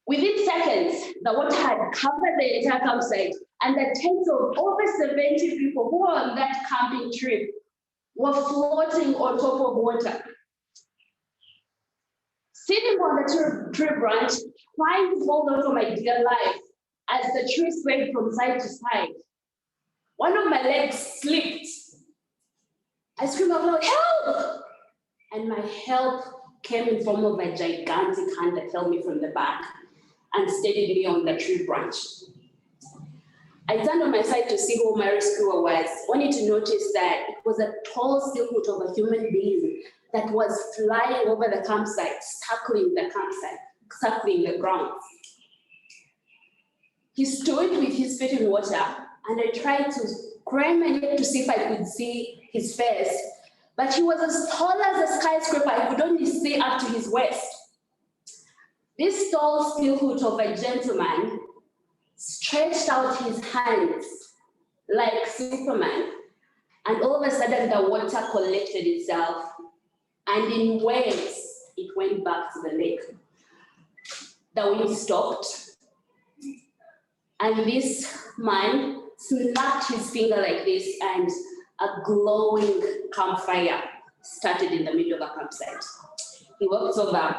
Within seconds, the water had covered the entire campsite, and the tents of over 70 people who were on that camping trip were floating on top of water. Sitting on the tree branch, trying to hold on for my dear life as the tree swayed from side to side, one of my legs slipped. I screamed out loud, help! And my help came in form of a gigantic hand that held me from the back and steadied me on the tree branch. I turned on my side to see who my rescuer was, only to notice that it was a tall silhouette of a human being that was flying over the campsite, circling the ground. He stood with his feet in water, and I tried to grind my neck to see if I could see his face, but he was as tall as a skyscraper. I could only see up to his waist. This tall silhouette of a gentleman stretched out his hands like Superman, and all of a sudden the water collected itself, and in waves, it went back to the lake. The wind stopped, and this man snapped his finger like this, and a glowing campfire started in the middle of the campsite. He walked over,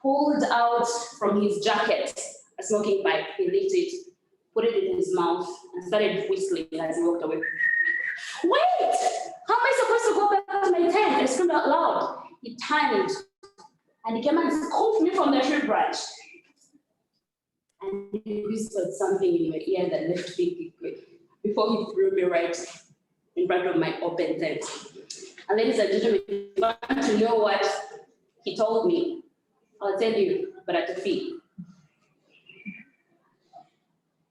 pulled out from his jacket a smoking pipe, he lit it, put it in his mouth, and started whistling as he walked away. Wait! How am I supposed to go back to my tent? I screamed out loud. He turned, and he came and scooped me from the tree branch. And he whispered something in my ear that left me quickly before he threw me right in front of my open tent. And ladies and gentlemen, if you want to know what he told me, I'll tell you, but at a fee.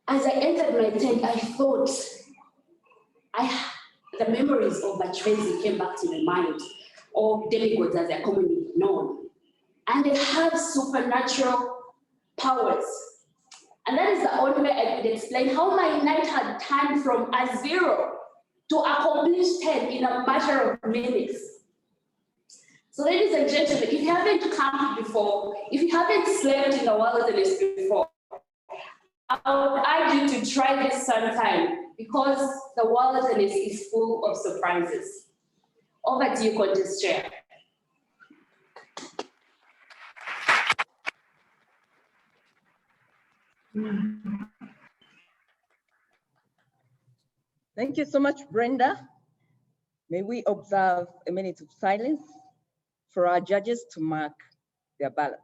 As I entered my tent, I thought, the memories of Batrenzi came back to my mind, or demigods as they're commonly known. And they had supernatural powers. And that is the only way I could explain how my night had turned from a 0 to a complete 10 in a matter of minutes. So ladies and gentlemen, if you haven't camped before, if you haven't slept in the wilderness before, I would urge you to try this sometime, because the wilderness is full of surprises. Over to you, contest chair. Thank you so much, Brenda. May we observe a minute of silence for our judges to mark their ballots.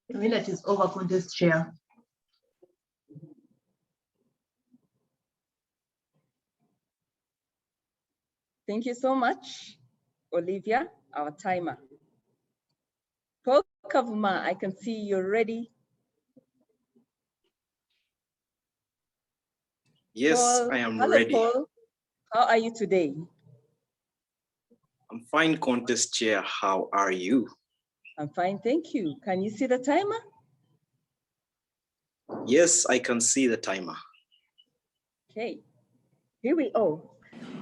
The minute is over, contest chair. Thank you so much, Olivia, our timer. Paul Kavuma, I can see you're ready. Yes, Paul, I am hello, ready. Paul. How are you today? I'm fine, contest chair. How are you? I'm fine, thank you. Can you see the timer? Yes, I can see the timer. Okay, here we go.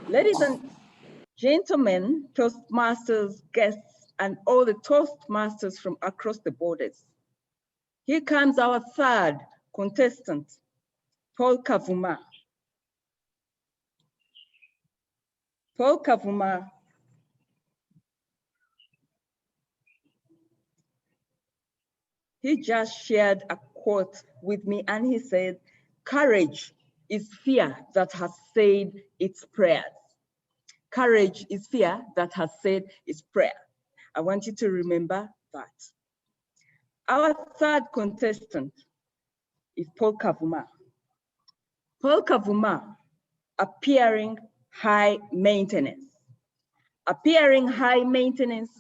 Ladies and gentlemen, Toastmasters, guests, and all the Toastmasters from across the borders. Here comes our third contestant, Paul Kavuma. Paul Kavuma he just shared a quote with me and he said, "Courage is fear that has said its prayers." Courage is fear that has said its prayer. I want you to remember that. Our third contestant is Paul Kavuma. Paul Kavuma, appearing high maintenance. Appearing high maintenance,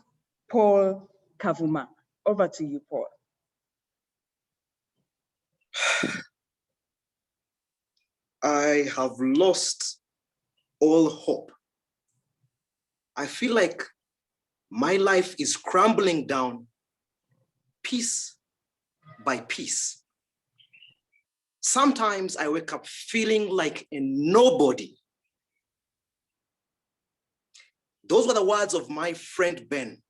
Paul Kavuma. Over to you, Paul. I have lost all hope. I feel like my life is crumbling down piece by piece. Sometimes I wake up feeling like a nobody. Those were the words of my friend Ben,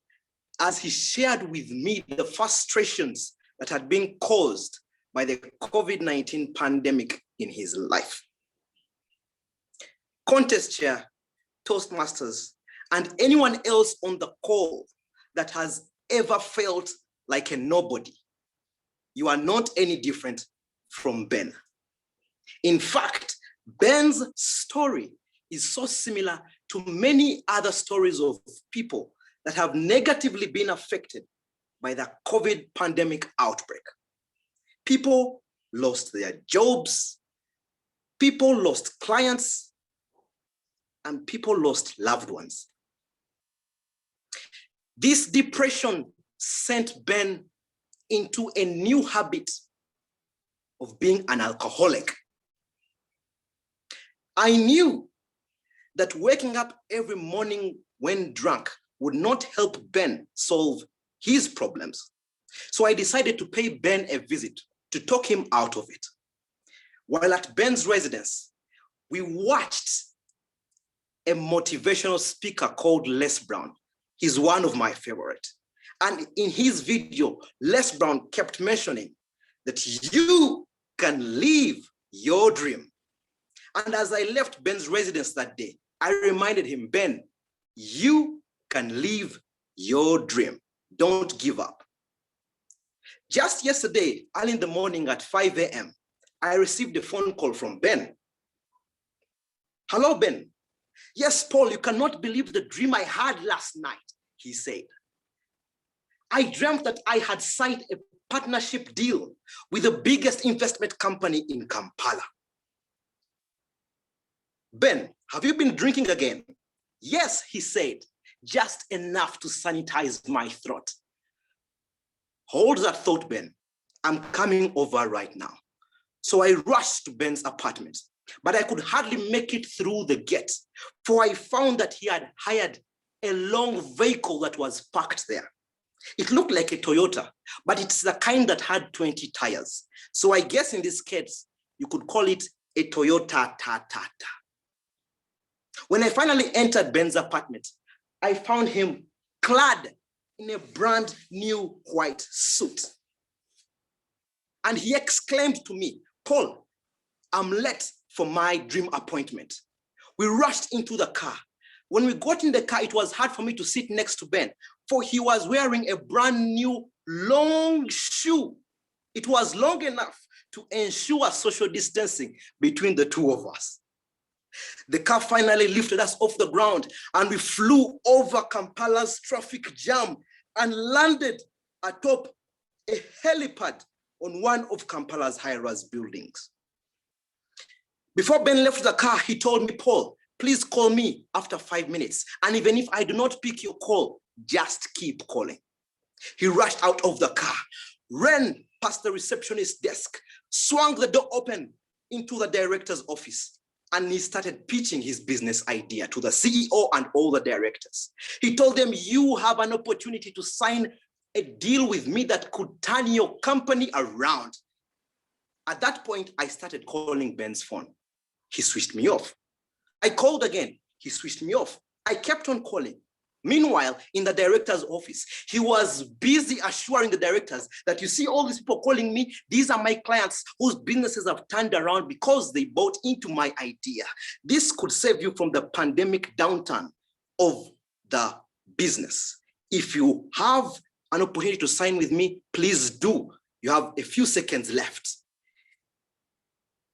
as he shared with me the frustrations that had been caused by the COVID-19 pandemic in his life. Contest chair, Toastmasters, and anyone else on the call that has ever felt like a nobody, you are not any different from Ben. In fact, Ben's story is so similar to many other stories of people that have negatively been affected by the COVID pandemic outbreak. People lost their jobs, people lost clients, and people lost loved ones. This depression sent Ben into a new habit of being an alcoholic. I knew that waking up every morning when drunk would not help Ben solve his problems. So I decided to pay Ben a visit to talk him out of it. While at Ben's residence, we watched a motivational speaker called Les Brown. He's one of my favorite. And in his video, Les Brown kept mentioning that you can live your dream. And as I left Ben's residence that day, I reminded him, Ben, you can live your dream. Don't give up. Just yesterday, early in the morning at 5 a.m., I received a phone call from Ben. Hello, Ben. Yes, Paul, you cannot believe the dream I had last night, he said. I dreamt that I had signed a partnership deal with the biggest investment company in Kampala. Ben, have you been drinking again? Yes, he said, just enough to sanitize my throat. Hold that thought, Ben. I'm coming over right now. So I rushed to Ben's apartment, but I could hardly make it through the gate, for I found that he had hired a long vehicle that was parked there. It looked like a Toyota, but it's the kind that had 20 tires. So I guess in this case, you could call it a Toyota Tata. When I finally entered Ben's apartment, I found him clad in a brand new white suit. And he exclaimed to me, Paul, I'm late for my dream appointment. We rushed into the car. When we got in the car, it was hard for me to sit next to Ben, for he was wearing a brand new long shoe. It was long enough to ensure social distancing between the two of us. The car finally lifted us off the ground and we flew over Kampala's traffic jam and landed atop a helipad on one of Kampala's high-rise buildings. Before Ben left the car, he told me, Paul, please call me after 5 minutes. And even if I do not pick your call, just keep calling. He rushed out of the car, ran past the receptionist's desk, swung the door open into the director's office, and he started pitching his business idea to the CEO and all the directors. He told them, you have an opportunity to sign a deal with me that could turn your company around. At that point, I started calling Ben's phone. He switched me off. I called again. He switched me off. I kept on calling. Meanwhile, in the director's office, he was busy assuring the directors that, you see, all these people calling me, these are my clients whose businesses have turned around because they bought into my idea. This could save you from the pandemic downturn of the business. If you have an opportunity to sign with me, please do. You have a few seconds left.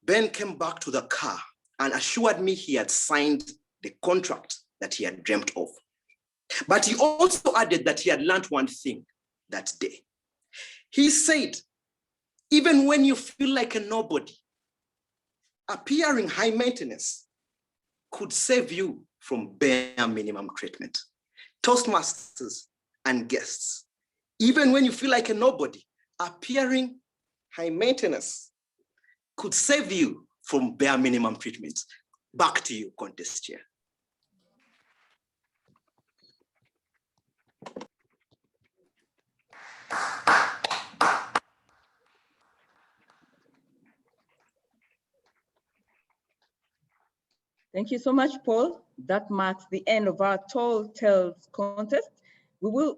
Ben came back to the car and assured me he had signed the contract that he had dreamt of. But he also added that he had learned one thing that day. He said, even when you feel like a nobody, appearing high maintenance could save you from bare minimum treatment. Toastmasters and guests, even when you feel like a nobody, appearing high maintenance could save you from bare minimum treatment. Back to you, contest chair. Thank you so much, Paul. That marks the end of our Tall Tales contest. We will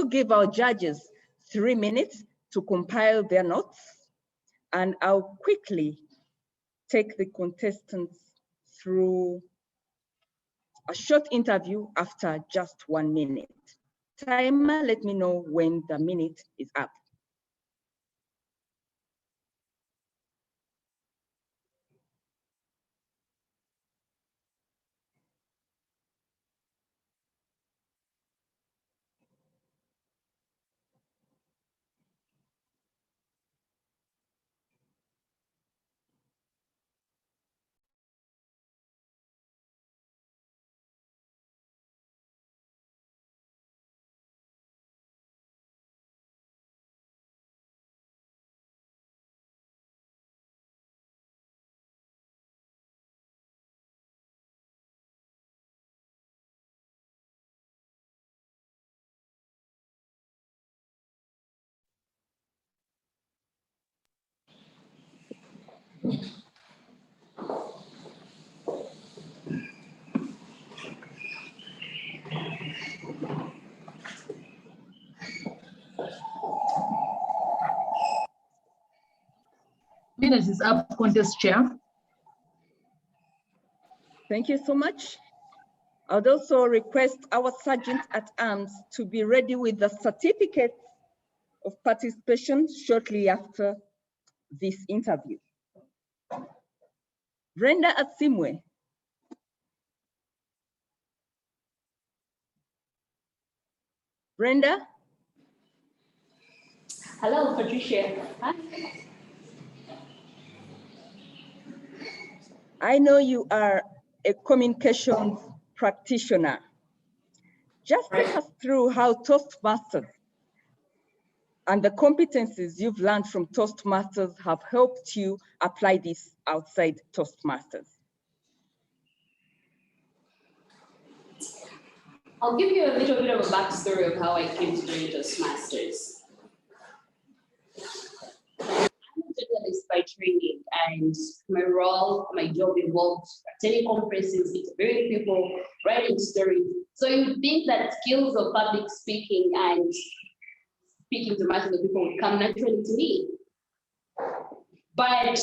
give our judges 3 minutes to compile their notes, and I'll quickly take the contestants through a short interview after just 1 minute. Timer, let me know when the minute is up. Minutes is up, contest chair. Thank you so much. I'd also request our sergeant at arms to be ready with the certificates of participation shortly after this interview. Brenda Asimwe. Brenda? Hello, Patricia. Hi. I know you are a communications practitioner. Just take us through how Toastmasters and the competencies you've learned from Toastmasters have helped you apply this outside Toastmasters. I'll give you a little bit of a backstory of how I came to join Toastmasters. I'm a journalist by training, and my role, my job involved attending conferences, interviewing people, writing stories. So you would think that skills of public speaking and speaking to masses of people would come naturally to me. But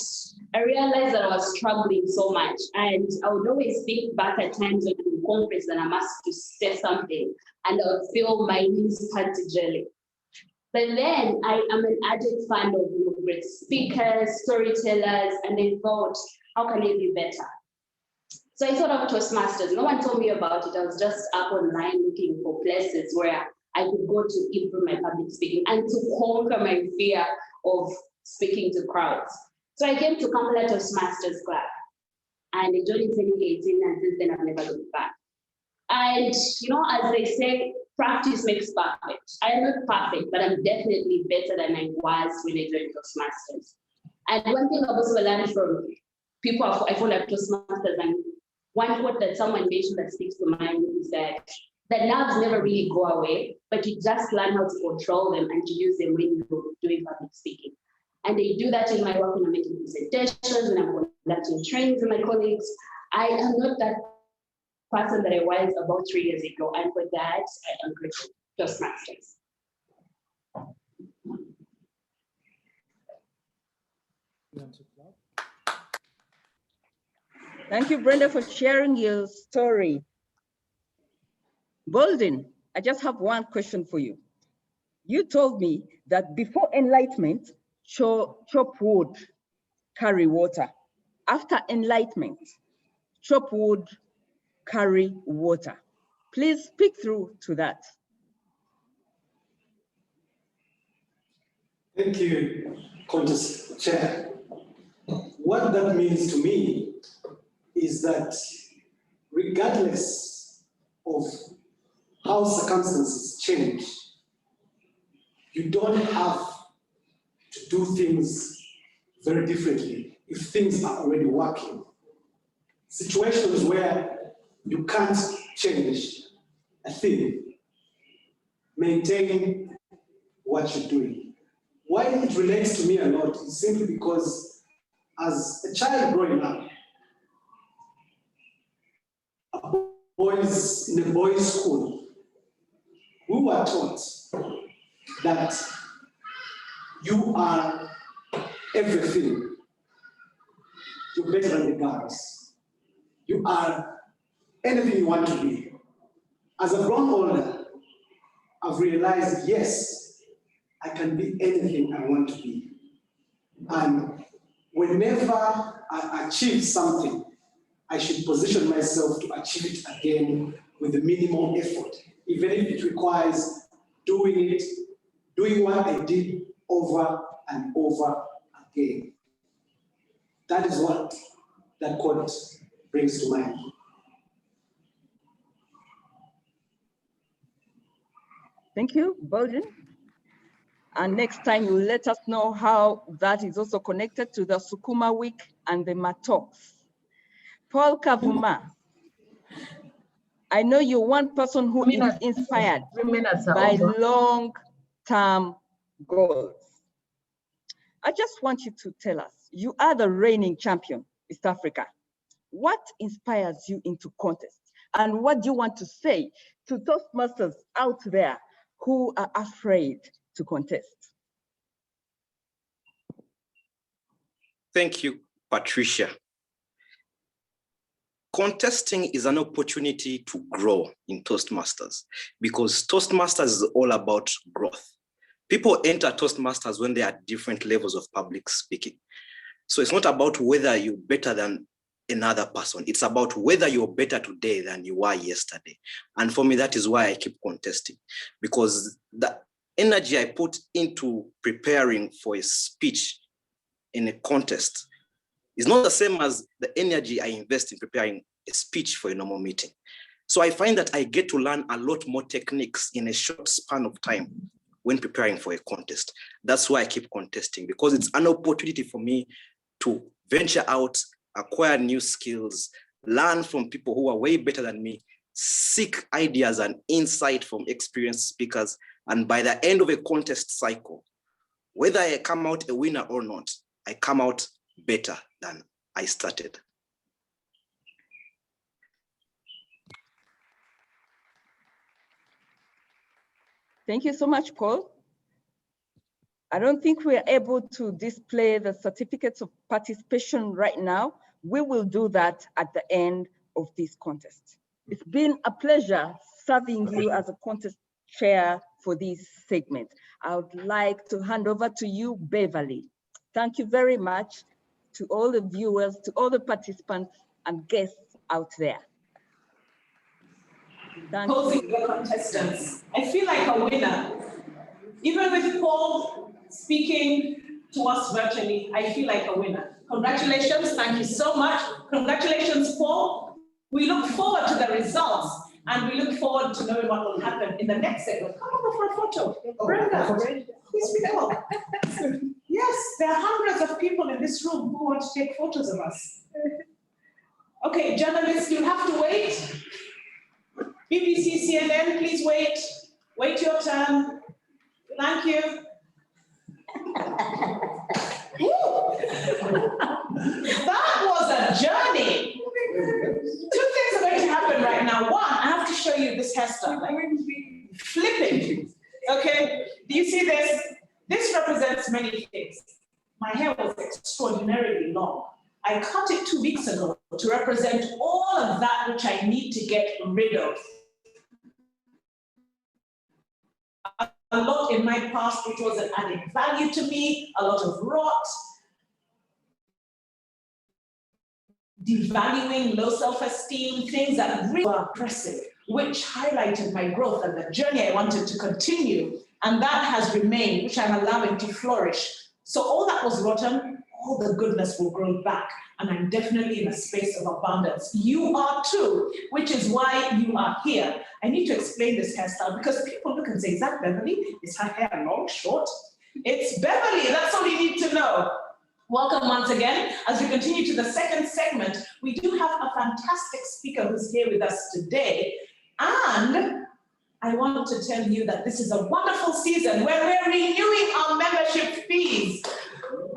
I realized that I was struggling so much, and I would always think back at times when I'm in conference and I'm asked to say something, and I would feel my knees start to jelly. But then I am an added fan of great speakers, storytellers, and I thought, how can I be better? So I thought of Toastmasters. No one told me about it. I was just up online looking for places where I could go to improve my public speaking and to conquer my fear of speaking to crowds. So I came to Kampala Toastmasters Club, and I joined in 2018, and since then I've never looked back. And you know, as they say, practice makes perfect. I am not perfect, but I'm definitely better than I was when I joined Toastmasters. And one thing I've also learned from people I follow at Toastmasters, and one quote that someone mentioned that sticks to mind is that the nerves never really go away, but you just learn how to control them and to use them when you're doing public speaking. And I do that in my work when I'm making presentations, when I'm conducting trainings with my colleagues. I am not that person that I was about 3 years ago, and for that, I am grateful to Toastmasters. Thank you, Brenda, for sharing your story. Bolden, I just have one question for you. You told me that before enlightenment, chop wood, carry water. After enlightenment, chop wood, carry water. Please speak through to that. Thank you, Contest Chair. What that means to me is that regardless of how circumstances change, you don't have to do things very differently if things are already working. Situations where you can't change a thing, maintain what you're doing. Why it relates to me a lot is simply because as a child growing up, in a boys' school, we were taught that you are everything. You're better than the girls. You are anything you want to be. As I've grown older, I've realized, yes, I can be anything I want to be. And whenever I achieve something, I should position myself to achieve it again with the minimum effort, even if it requires doing what I did over and over again. That is what that quote brings to mind. Thank you, Bolden. And next time you will let us know how that is also connected to the Sukuma Week and the Matoks. Paul Kavuma, I know you're one person who is inspired by long-term goals. I just want you to tell us, you are the reigning champion, East Africa. What inspires you into contests? And what do you want to say to Toastmasters out there who are afraid to contest? Thank you, Patricia. Contesting is an opportunity to grow in Toastmasters because Toastmasters is all about growth. People enter Toastmasters when they are at different levels of public speaking. So it's not about whether you're better than another person. It's about whether you're better today than you were yesterday. And for me, that is why I keep contesting, because the energy I put into preparing for a speech in a contest is not the same as the energy I invest in preparing a speech for a normal meeting. So I find that I get to learn a lot more techniques in a short span of time when preparing for a contest. That's why I keep contesting, because it's an opportunity for me to venture out, acquire new skills, learn from people who are way better than me, seek ideas and insight from experienced speakers. And by the end of a contest cycle, whether I come out a winner or not, I come out better than I started. Thank you so much, Paul. I don't think we're able to display the certificates of participation right now. We will do that at the end of this contest. It's been a pleasure serving you as a contest chair for this segment. I would like to hand over to you, Beverly. Thank you very much to all the viewers, to all the participants and guests out there. Thank Posing the contestants. I feel like a winner. Even with Paul speaking to us virtually, I feel like a winner. Congratulations, thank you so much. Congratulations, Paul. We look forward to the results and we look forward to knowing what will happen in the next segment. Come over for a photo. Brenda, please speak up. Yes, there are hundreds of people in this room who want to take photos of us. Okay, journalists, you have to wait. BBC, CNN, please wait. Wait your turn. Thank you. That was a journey. Two things are going to happen right now. One, I have to show you this hairstyle, like flipping. Okay, do you see this? This represents many things. My hair was extraordinarily long. I cut it 2 weeks ago to represent all of that which I need to get rid of. A lot in my past which wasn't adding value to me, a lot of rot, devaluing, low self-esteem, things that really were oppressive, which highlighted my growth and the journey I wanted to continue. And that has remained, which I'm allowing to flourish. So all that was rotten, all the goodness will grow back. And I'm definitely in a space of abundance. You are too, which is why you are here. I need to explain this hairstyle because people look and say, is that Beverly? Is her hair long, short? It's Beverly, that's all you need to know. Welcome once again. As we continue to the second segment, we do have a fantastic speaker who's here with us today. And I want to tell you that this is a wonderful season where we're renewing our membership fees.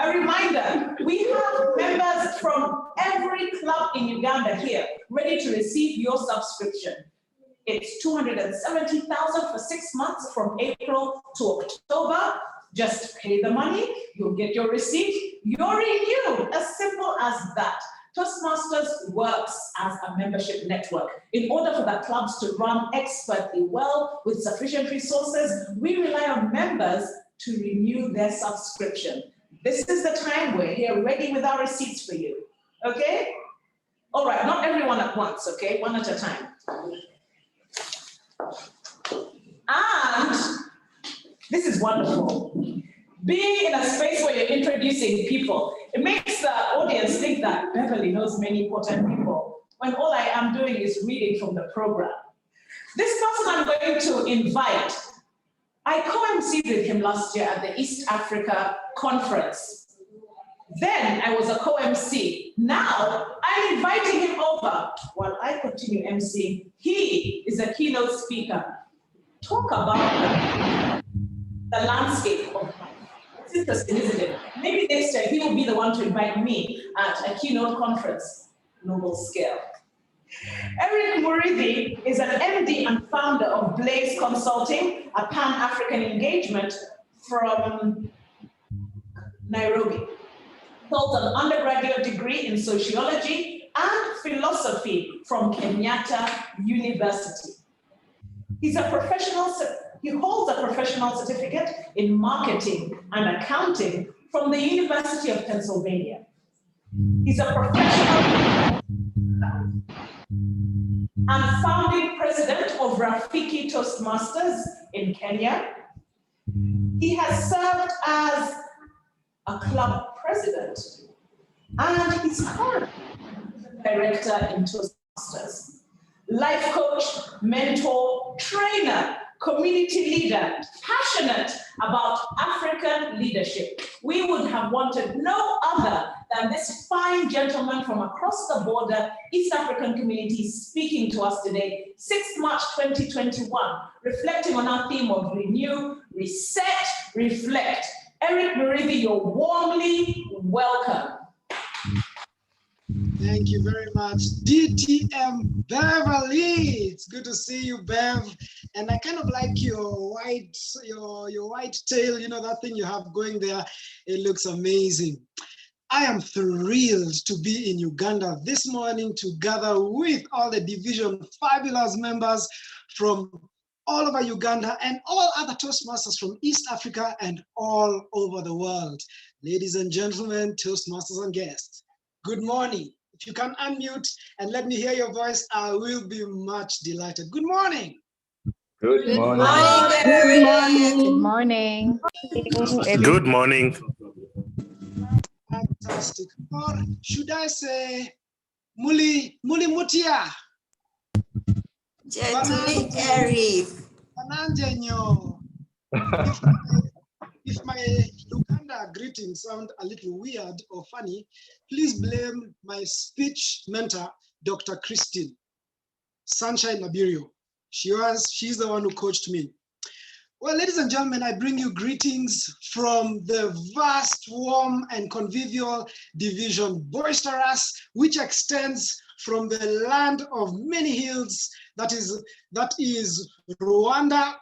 A reminder, we have members from every club in Uganda here ready to receive your subscription. It's 270,000 for 6 months from April to October. Just pay the money, you'll get your receipt, you're renewed, as simple as that. Toastmasters works as a membership network. In order for the clubs to run expertly well with sufficient resources, we rely on members to renew their subscription. This is the time we're here ready with our receipts for you, okay? All right, not everyone at once, okay? One at a time. And this is wonderful. Being in a space where you're introducing people, it makes the audience think that Beverly knows many important people, when all I am doing is reading from the program. This person I'm going to invite, I co-emceed with him last year at the East Africa Conference. Then I was a co-MC. Now I'm inviting him over while I continue emceeing. He is a keynote speaker. Talk about the landscape of life. It's interesting, isn't it? Maybe next time he will be the one to invite me at a keynote conference, global scale. Eric Murithi is an MD and founder of Blaze Consulting, a Pan-African engagement from Nairobi. He holds an undergraduate degree in sociology and philosophy from Kenyatta University. He's a professional He holds a professional certificate in marketing and accounting from the University of Pennsylvania. He's a professional and founding president of Rafiki Toastmasters in Kenya. He has served as a club president and he's currently director in Toastmasters. Life coach, mentor, trainer, community leader, passionate about African leadership. We would have wanted no other than this fine gentleman from across the border, East African community, speaking to us today, 6th March 2021, reflecting on our theme of renew, reset, reflect. Eric Murithi, you're warmly welcome. Thank you very much. DTM Beverly, it's good to see you, Bev. And I kind of like your white tail, you know, that thing you have going there. It looks amazing. I am thrilled to be in Uganda this morning to gather with all the division fabulous members from all over Uganda and all other Toastmasters from East Africa and all over the world. Ladies and gentlemen, Toastmasters and guests, good morning. If you can unmute and let me hear your voice, I will be much delighted. Good morning. Good morning. Good morning. Good morning. Fantastic. Or should I say, Muli Mutia? If my Uganda greetings sound a little weird or funny, please blame my speech mentor, Dr. Christine Sunshine Nabirio. She's the one who coached me. Well, ladies and gentlemen, I bring you greetings from the vast, warm, and convivial division Boisterous, which extends from the land of many hills, that is Rwanda,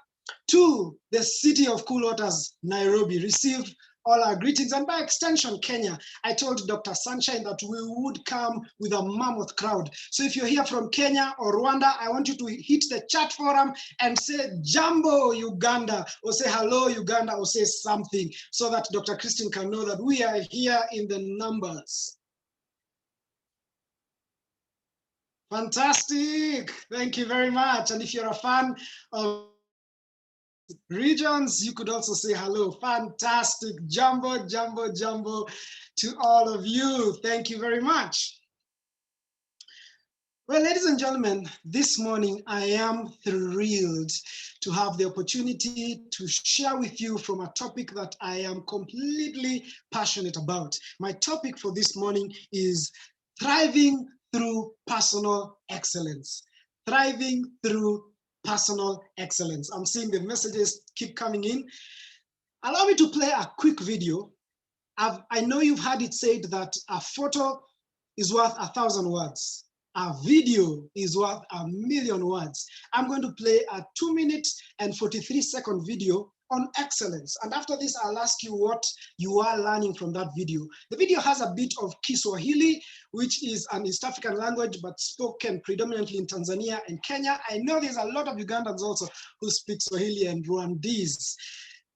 to the city of cool waters, Nairobi. Receive all our greetings, and by extension, Kenya. I told Dr. Sunshine that we would come with a mammoth crowd. So if you're here from Kenya or Rwanda, I want you to hit the chat forum and say Jambo Uganda, or say hello Uganda, or say something, so that Dr. Christine can know that we are here in the numbers. Fantastic, thank you very much. And if you're a fan of regions, you could also say hello. Fantastic, Jumbo, Jumbo, Jumbo to all of you. Thank you very much. Well, ladies and gentlemen, this morning I am thrilled to have the opportunity to share with you from a topic that I am completely passionate about. My topic for this morning is thriving through personal excellence. Thriving through personal excellence. I'm seeing the messages keep coming in. Allow me to play a quick video. I know you've heard it said that a photo is worth 1,000 words. A video is worth 1,000,000 words. I'm going to play a 2-minute and 43-second video on excellence. And after this, I'll ask you what you are learning from that video. The video has a bit of Kiswahili, which is an East African language, but spoken predominantly in Tanzania and Kenya. I know there's a lot of Ugandans also who speak Swahili and Rwandese.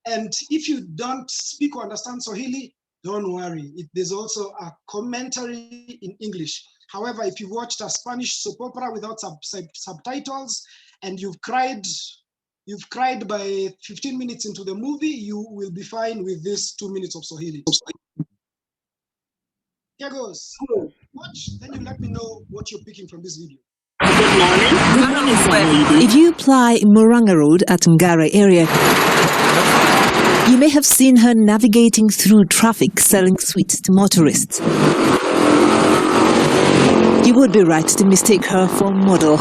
And if you don't speak or understand Swahili, don't worry. There's also a commentary in English. However, if you've watched a Spanish soap opera without subtitles and you've cried by 15 minutes into the movie, you will be fine with this 2 minutes of Swahili. Here goes. Watch, then you let me know what you're picking from this video. Good morning, sir. If you apply Murang'a Road at Ngara area, you may have seen her navigating through traffic selling sweets to motorists. You would be right to mistake her for a model.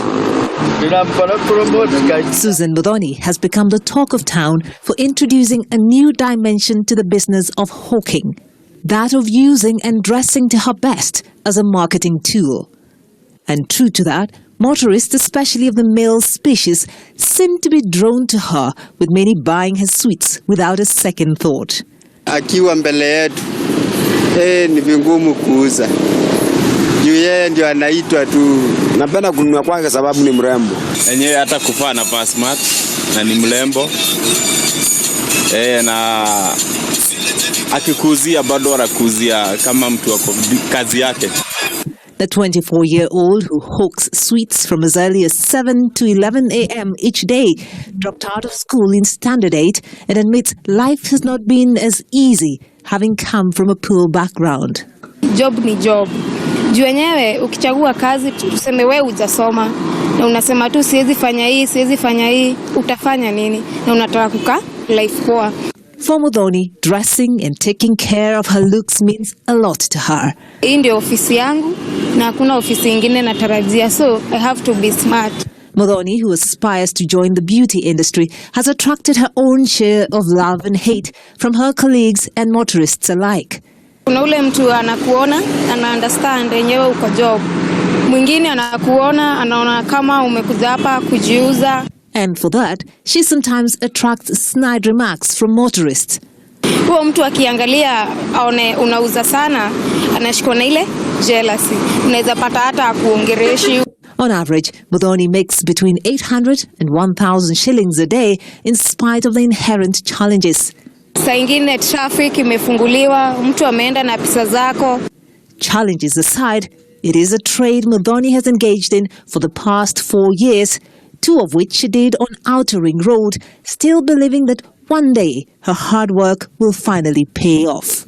Susan Modoni has become the talk of town for introducing a new dimension to the business of hawking, that of using and dressing to her best as a marketing tool. And true to that, motorists, especially of the male species, seem to be drawn to her, with many buying her sweets without a second thought. Akiwa mbele yetu, ni vingumu kuuza. juu yeye ndio anaitwa tu. Napenda kununua kwake sababu ni mrembo. Enyewe hata kufaa na pass smart na ni mrembo. Na akikuzia bado anakuzia kama mtu wako kazi yake. The 24-year-old who hawks sweets from as early as 7 to 11 a.m. each day dropped out of school in Standard 8 and admits life has not been as easy, having come from a poor background. Job ni job. Juu wenyewe ukichagua kazi tuseme wewe hujasoma na unasema tu siwezi fanya hii, utafanya nini? Na unataka kukaa life poa. For Muthoni, dressing and taking care of her looks means a lot to her. Hii ndio ofisi yangu na hakuna ofisi ingine natarajia, so I have to be smart. Muthoni, who aspires to join the beauty industry, has attracted her own share of love and hate from her colleagues and motorists alike. Kuna ule mtu anakuona, ana understand yenyewe uko job. Mwingine anakuona, anaona kama umekuja hapa kujiuza. And for that, she sometimes attracts snide remarks from motorists. Huo mtu akiangalia aone unauza sana, anashikwa na ile jealousy. Unaweza pata hata akuongereshi. On average, Muthoni makes between 800 and 1,000 shillings a day in spite of the inherent challenges. Saa ingine traffic imefunguliwa, mtu ameenda na pesa zako. Challenges aside, it is a trade Muthoni has engaged in for the past 4 years, 2 of which she did on Outer Ring Road, still believing that one day her hard work will finally pay off.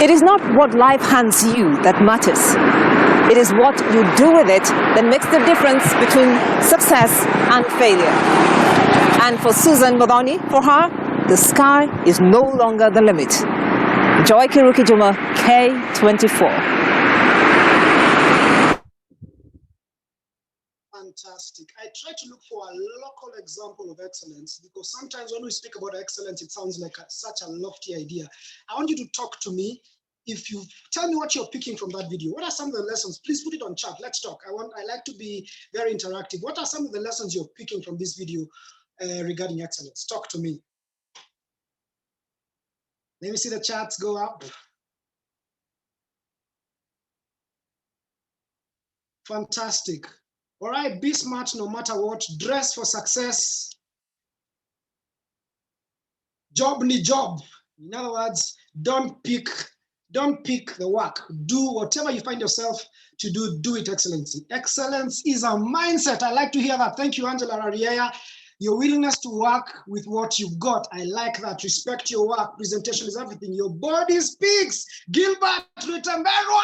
It is not what life hands you that matters. It is what you do with it that makes the difference between success and failure. And for Susan Muthoni, for her, the sky is no longer the limit. Joy Kirukijuma, K24. Fantastic. I try to look for a local example of excellence because sometimes when we speak about excellence, it sounds like such a lofty idea. I want you to talk to me. If you tell me what you're picking from that video, what are some of the lessons? Please put it on chat. Let's talk. I like to be very interactive. What are some of the lessons you're picking from this video regarding excellence? Talk to me. Let me see the chats go up. Fantastic. All right, be smart no matter what. Dress for success. Job ni job. In other words, don't pick the work. Do whatever you find yourself to do it excellently. Excellence is a mindset. I like to hear that. Thank you, Angela Rariea. Your willingness to work with what you've got. I like that. Respect your work. Presentation is everything. Your body speaks. Gilbert Rutemberwa.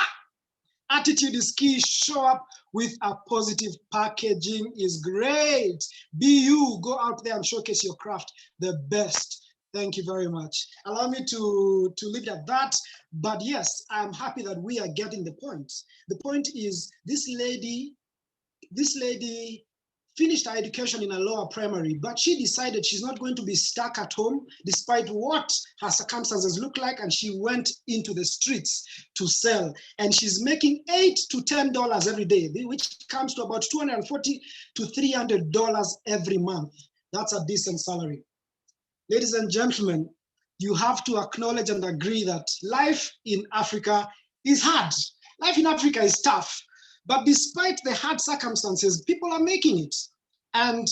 Attitude is key. Show up with a positive packaging is great. Be you. Go out there and showcase your craft the best. Thank you very much. Allow me to leave it at that. But yes, I'm happy that we are getting the point. The point is this lady finished her education in a lower primary, but she decided she's not going to be stuck at home despite what her circumstances look like, and she went into the streets to sell. And she's making $8 to $10 every day, which comes to about $240 to $300 every month. That's a decent salary. Ladies and gentlemen, you have to acknowledge and agree that life in Africa is hard. Life in Africa is tough. But despite the hard circumstances, people are making it. And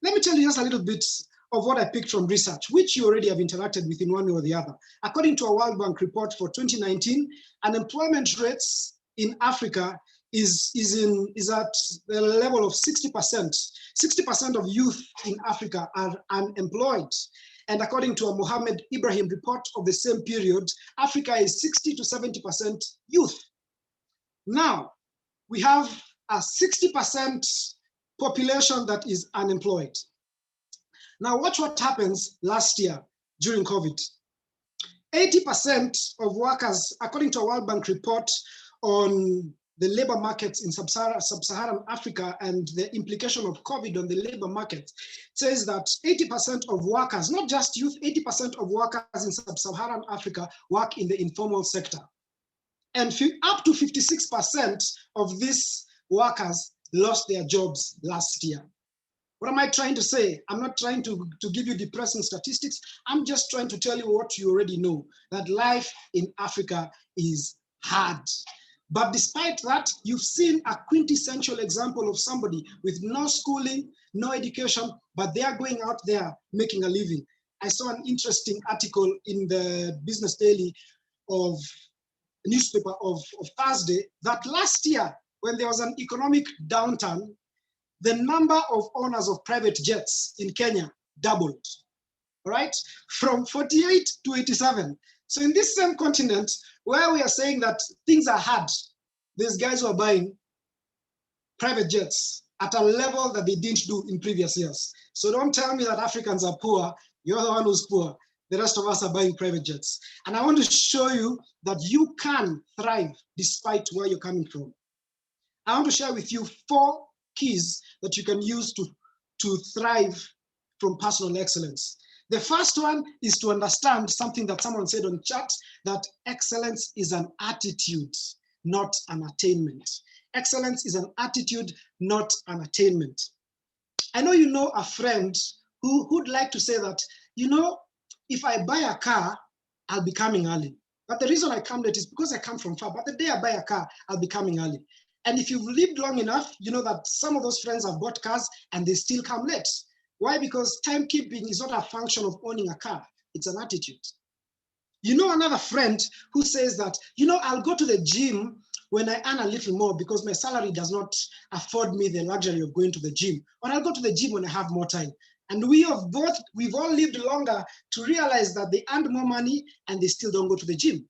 let me tell you just a little bit of what I picked from research, which you already have interacted with in one way or the other. According to a World Bank report for 2019, unemployment rates in Africa is at the level of 60%. 60% of youth in Africa are unemployed. And according to a Mohammed Ibrahim report of the same period, Africa is 60 to 70% youth. Now, we have a 60% population that is unemployed. Now, watch what happens last year during COVID. 80% of workers, according to a World Bank report on the labor markets in sub-Saharan Africa and the implication of COVID on the labor market, says that 80% of workers, not just youth, 80% of workers in sub-Saharan Africa work in the informal sector. And up to 56% of these workers lost their jobs last year. What am I trying to say? I'm not trying to give you depressing statistics. I'm just trying to tell you what you already know, that life in Africa is hard. But despite that, you've seen a quintessential example of somebody with no schooling, no education, but they are going out there making a living. I saw an interesting article in the Business Daily of newspaper of Thursday that last year, when there was an economic downturn, the number of owners of private jets in Kenya doubled, right? From 48 to 87. So in this same continent, where we are saying that things are hard, these guys were buying private jets at a level that they didn't do in previous years. So don't tell me that Africans are poor. You're the one who's poor. The rest of us are buying private jets. And I want to show you that you can thrive despite where you're coming from. I want to share with you 4 keys that you can use to thrive from personal excellence. The first one is to understand something that someone said on chat, that excellence is an attitude, not an attainment. Excellence is an attitude, not an attainment. I know you know a friend who'd like to say that, you know, if I buy a car, I'll be coming early. But the reason I come late is because I come from far. But the day I buy a car, I'll be coming early. And if you've lived long enough, you know that some of those friends have bought cars and they still come late. Why? Because timekeeping is not a function of owning a car. It's an attitude. You know another friend who says that, you know, I'll go to the gym when I earn a little more because my salary does not afford me the luxury of going to the gym. Or I'll go to the gym when I have more time. And we've all lived longer to realize that they earned more money and they still don't go to the gym.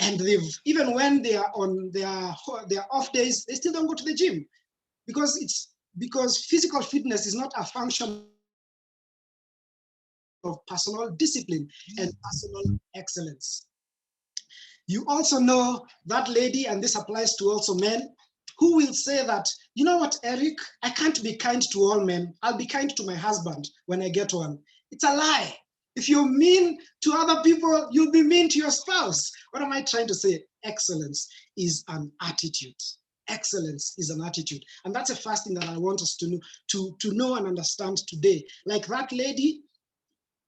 And even when they are on their off days, they still don't go to the gym because physical fitness is not a function of personal discipline and personal excellence. You also know that lady, and this applies to also men, who will say that, you know what, Eric, I can't be kind to all men. I'll be kind to my husband when I get one. It's a lie. If you're mean to other people, you'll be mean to your spouse. What am I trying to say? Excellence is an attitude. Excellence is an attitude. And that's the first thing that I want us to know and understand today. Like that lady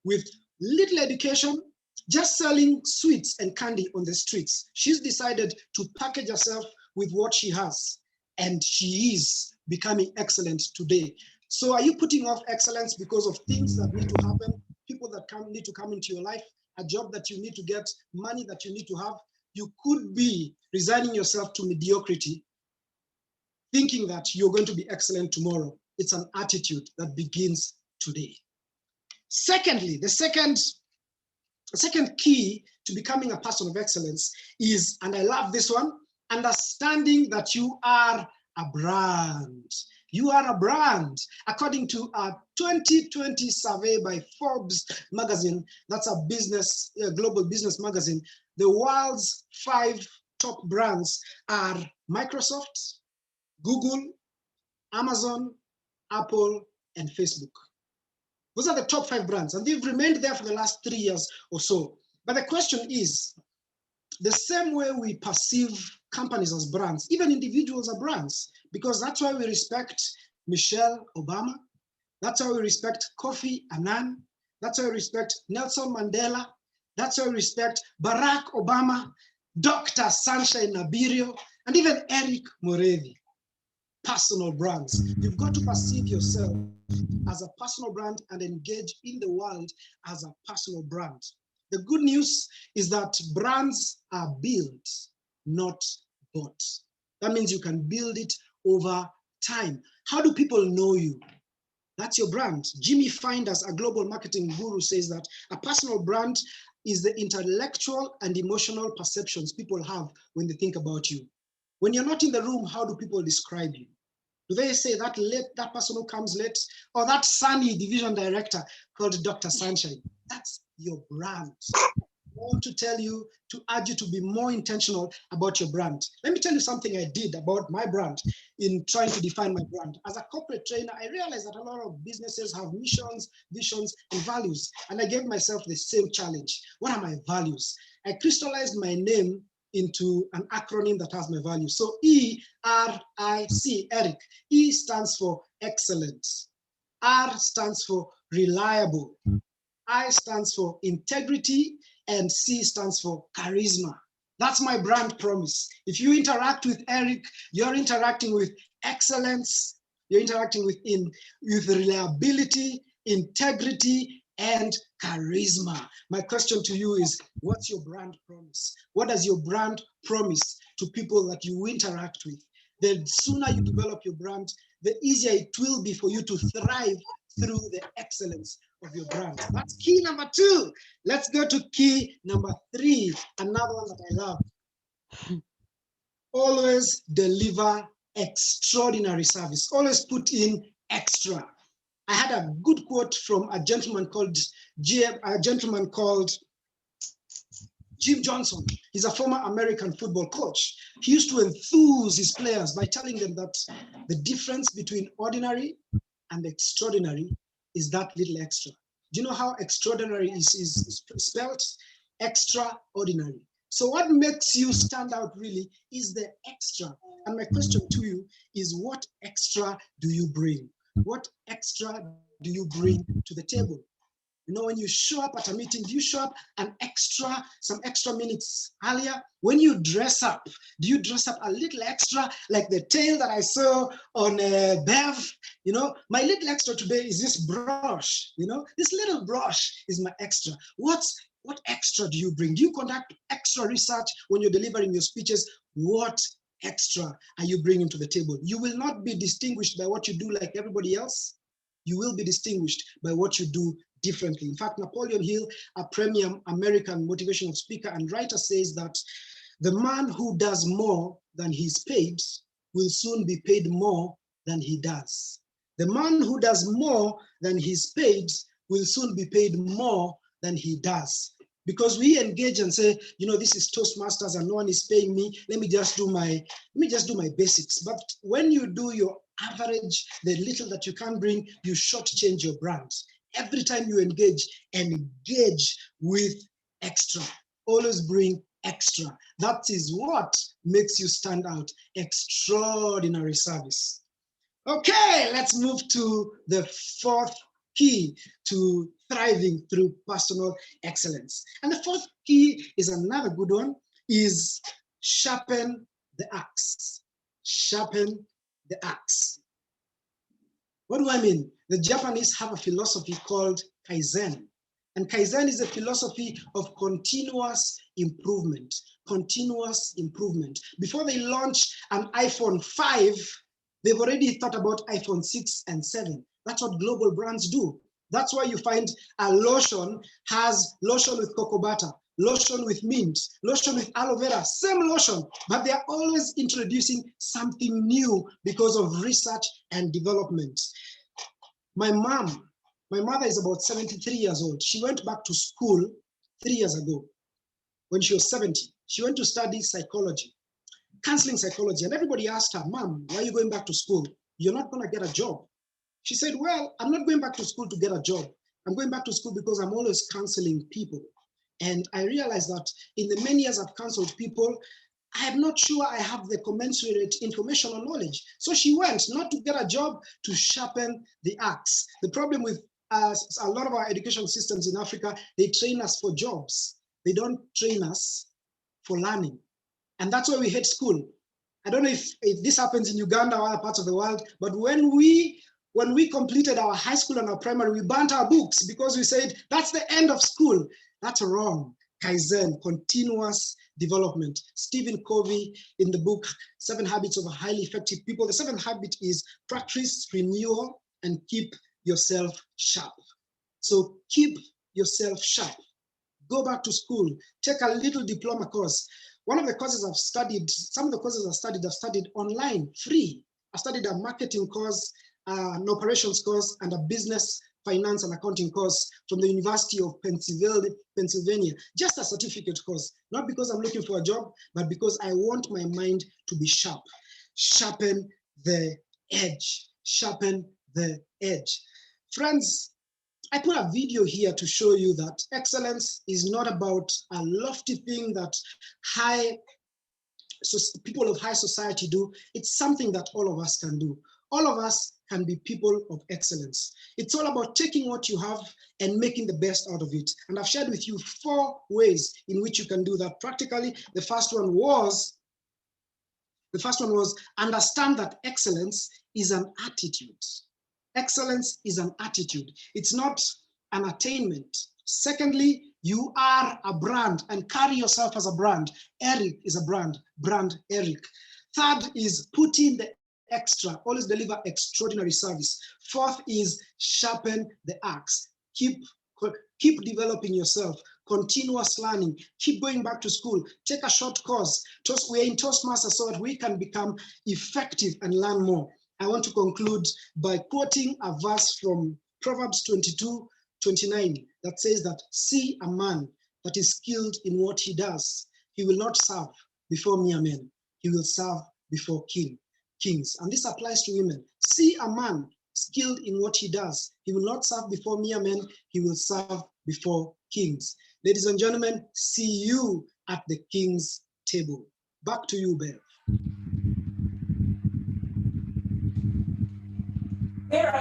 with little education, just selling sweets and candy on the streets. She's decided to package herself with what she has, and she is becoming excellent today. So are you putting off excellence because of things that need to happen, people that need to come into your life, a job that you need to get, money that you need to have? You could be resigning yourself to mediocrity, thinking that you're going to be excellent tomorrow. It's an attitude that begins today. Secondly, the second key to becoming a person of excellence is, and I love this one, understanding that you are a brand. You are a brand. According to a 2020 survey by Forbes magazine, that's a global business magazine, the world's 5 top brands are Microsoft, Google, Amazon, Apple, and Facebook. Those are the top 5 brands, and they've remained there for the last 3 years or so. But the question is, the same way we perceive companies as brands, even individuals are brands, because that's why we respect Michelle Obama. That's why we respect Kofi Annan. That's why we respect Nelson Mandela. That's why we respect Barack Obama, Dr. Sunshine Nabirio, and even Eric Morevi. Personal brands. You've got to perceive yourself as a personal brand and engage in the world as a personal brand. The good news is that brands are built, not bought. That means you can build it over time. How do people know you? That's your brand. Jimmy Finders, a global marketing guru, says that a personal brand is the intellectual and emotional perceptions people have when they think about you. When you're not in the room, how do people describe you? Do they say that person who comes late, or that sunny division director called Dr. Sunshine? That's your brand. I want to tell you, to urge you to be more intentional about your brand. Let me tell you something I did about my brand in trying to define my brand. As a corporate trainer, I realized that a lot of businesses have missions, visions, and values. And I gave myself the same challenge. What are my values? I crystallized my name into an acronym that has my values. So E-R-I-C, Eric. E stands for excellence. R stands for reliable. I stands for integrity, and C stands for charisma. That's my brand promise. If you interact with Eric, you're interacting with excellence, you're interacting with reliability, integrity, and charisma. My question to you is, what's your brand promise? What does your brand promise to people that you interact with? The sooner you develop your brand, the easier it will be for you to thrive through the excellence of your brand. That's key number 2. Let's go to key number 3, another one that I love. Always deliver extraordinary service. Always put in extra. I had a good quote from a gentleman called Jim Johnson. He's a former American football coach. He used to enthuse his players by telling them that the difference between ordinary and extraordinary is that little extra. Do you know how extraordinary is spelled? Extraordinary. So what makes you stand out really is the extra. And my question to you is, what extra do you bring? What extra do you bring to the table? You know, when you show up at a meeting, do you show up some extra minutes earlier? When you dress up, do you dress up a little extra, like the tail that I saw on Bev? You know, my little extra today is this brush. You know, this little brush is my extra. What extra do you bring? Do you conduct extra research when you're delivering your speeches? What extra are you bringing to the table? You will not be distinguished by what you do like everybody else. You will be distinguished by what you do differently. In fact, Napoleon Hill, a premier American motivational speaker and writer, says that the man who does more than he's paid will soon be paid more than he does. The man who does more than he's paid will soon be paid more than he does. Because we engage and say, you know, this is Toastmasters and no one is paying me. Let me just do my basics. But when you do your average, the little that you can bring, you shortchange your brand. Every time you engage with extra. Always bring extra. That is what makes you stand out. Extraordinary service. Okay, let's move to the 4th key to thriving through personal excellence. And the 4th key is another good one, is sharpen the axe. Sharpen the axe. What do I mean? The Japanese have a philosophy called Kaizen. And Kaizen is a philosophy of continuous improvement. Continuous improvement. Before they launch an iPhone 5, they've already thought about iPhone 6 and 7. That's what global brands do. That's why you find a lotion has lotion with cocoa butter, lotion with mint, lotion with aloe vera, same lotion, but they are always introducing something new because of research and development. My mother is about 73 years old. She went back to school 3 years ago when she was 70. She went to study psychology, counseling psychology, and everybody asked her, "Mom, why are you going back to school? You're not going to get a job." She said, "Well, I'm not going back to school to get a job. I'm going back to school because I'm always counseling people. And I realized that in the many years I've counseled people, I'm not sure I have the commensurate information or knowledge." So she went not to get a job, to sharpen the axe. The problem with a lot of our education systems in Africa, they train us for jobs. They don't train us for learning. And that's why we hate school. I don't know if this happens in Uganda or other parts of the world, but when we completed our high school and our primary, we burnt our books because we said, that's the end of school. That's wrong. Kaizen, continuous development. Stephen Covey, in the book, 7 Habits of Highly Effective People, the 7th habit is practice renewal and keep yourself sharp. So keep yourself sharp. Go back to school, take a little diploma course. One of the courses I've studied, some of the courses I've studied online, free. I studied a marketing course, an operations course, and a business finance and accounting course from the University of Pennsylvania, just a certificate course, not because I'm looking for a job, but because I want my mind to be sharp. Sharpen the edge, sharpen the edge. Friends, I put a video here to show you that excellence is not about a lofty thing that people of high society do. It's something that all of us can do. All of us can be people of excellence. It's all about taking what you have and making the best out of it. And I've shared with you 4 ways in which you can do that practically. The first one was understand that excellence is an attitude. Excellence is an attitude. It's not an attainment. Secondly, you are a brand and carry yourself as a brand. Eric is a brand Eric. Third is put in the extra, always deliver extraordinary service. Fourth is sharpen the axe. Keep developing yourself, continuous learning, keep going back to school, take a short course. We're in Toastmasters so that we can become effective and learn more. I want to conclude by quoting a verse from Proverbs 22:29 that says that, see a man that is skilled in what he does. He will not serve before mere men. He will serve before kings. And this applies to women. See a man skilled in what he does. He will not serve before mere men. He will serve before kings. Ladies and gentlemen, see you at the king's table. Back to you, Bev. Here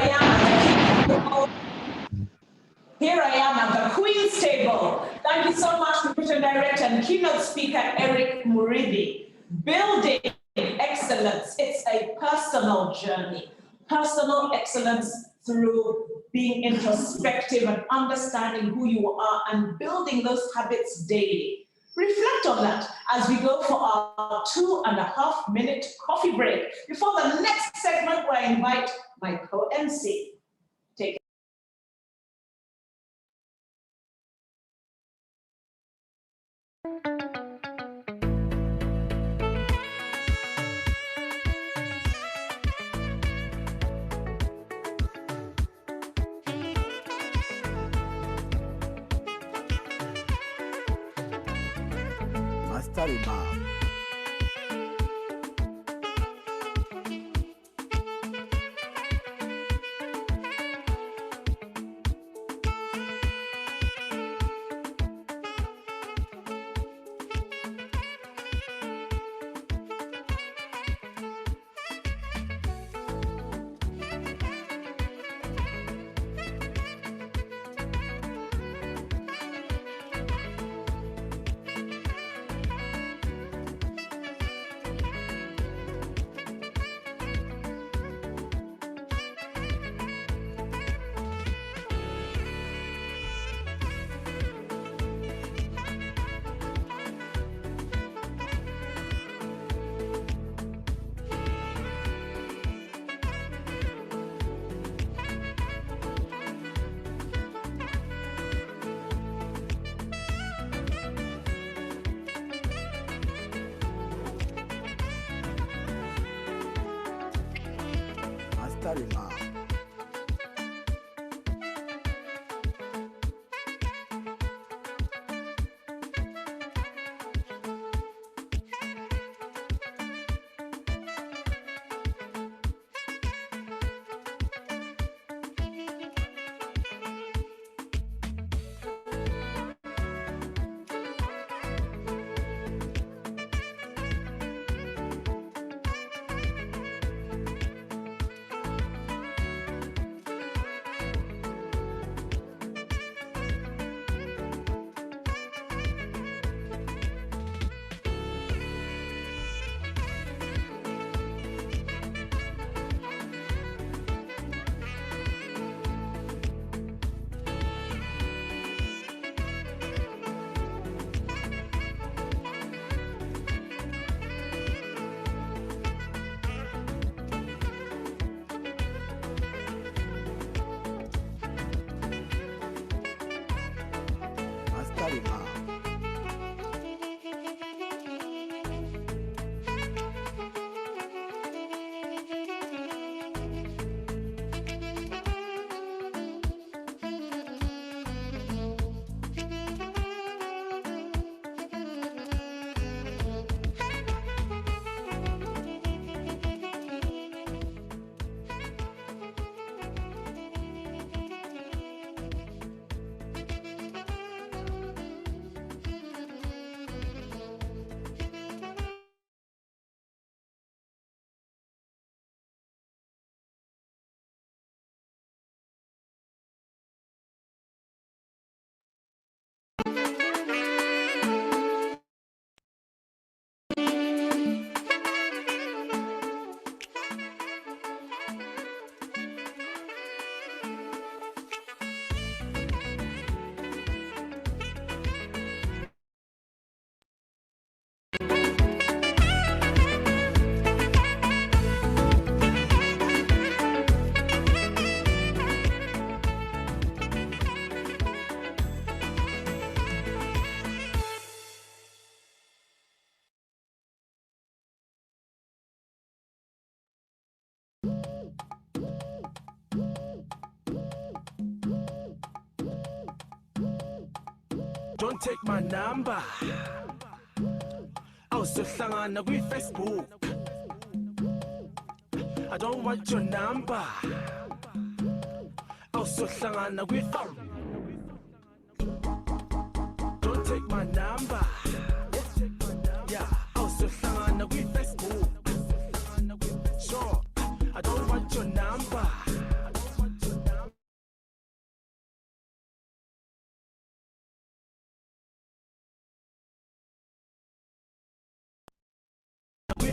I am at the Queen's table. Thank you so much, Deputy Director and Keynote Speaker Eric Murithi. Building excellence, it's a personal journey. Personal excellence through being introspective and understanding who you are and building those habits daily. Reflect on that as we go for our 2.5-minute coffee break before the next segment where I invite my co-MC. Take it. Don't take my number. Awusohlangana kwi-Facebook. I don't want your number. Awusohlangana kwi-phone. Don't take my number. Yeah, awusohlangana kwi-Facebook. Sure, I don't want your number.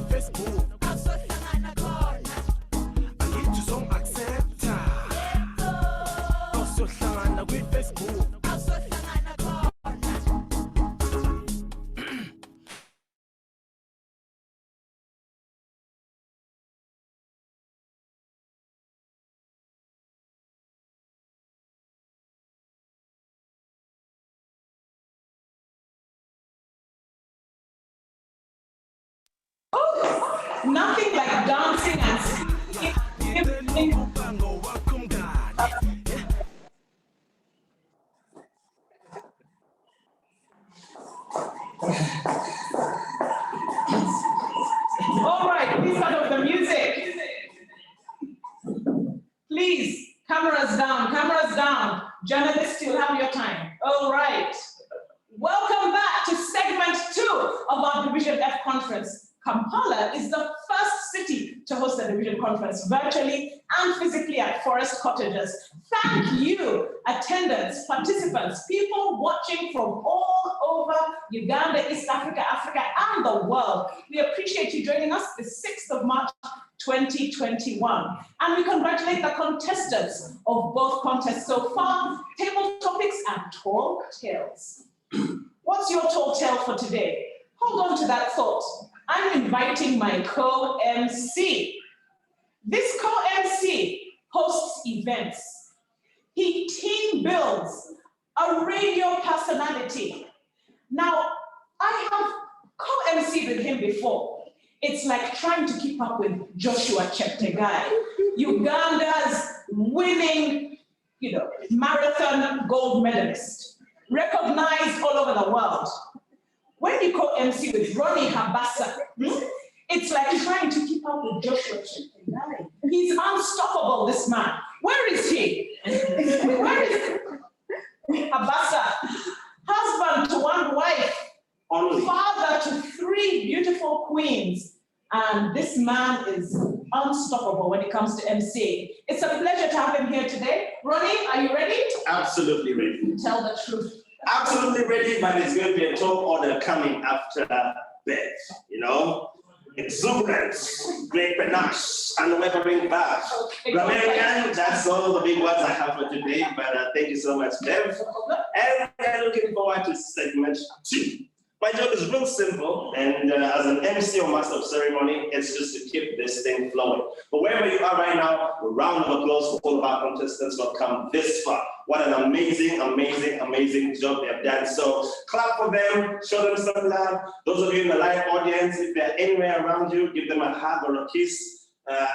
Facebook. Angithi uzongi-accepta. Awusohlangana kwi-Facebook. Nothing like dancing and singing. All right, please start off the music. Please, cameras down, cameras down. Journalists, you'll have your time. All right. Welcome back to segment 2 of our Division F conference. Kampala is the first city to host a division conference virtually and physically at Forest Cottages. Thank you, attendants, participants, people watching from all over Uganda, East Africa, Africa, and the world. We appreciate you joining us the 6th of March, 2021. And we congratulate the contestants of both contests so far, table topics and tall tales. What's your tall tale for today? Hold on to that thought. I'm inviting my co-MC. This co-MC hosts events. He team builds a radio personality. Now, I have co-MC'd with him before. It's like trying to keep up with Joshua Cheptegei, Uganda's winning, marathon gold medalist, recognized all over the world. When you co-MC with Ronnie Habassa, it's like trying to keep up with Joshua Cheptegei. He's unstoppable, this man. Where is he? Where is Habassa? Husband to one wife, father to 3 beautiful queens. And this man is unstoppable when it comes to MC. It's a pleasure to have him here today. Ronnie, are you ready? Absolutely ready. Tell the truth. Absolutely ready, but it's going to be a tall order coming after Beth, Exuberance, great panache, unwavering back. Grammarian, that's all the big words I have for today, but thank you so much, Bev. And we're looking forward to segment 2. My job is real simple, and as an MC or master of ceremony, it's just to keep this thing flowing. But wherever you are right now, a round of applause for all of our contestants who have come this far. What an amazing, amazing, amazing job they have done. So clap for them, show them some love. Those of you in the live audience, if they're anywhere around you, give them a hug or a kiss,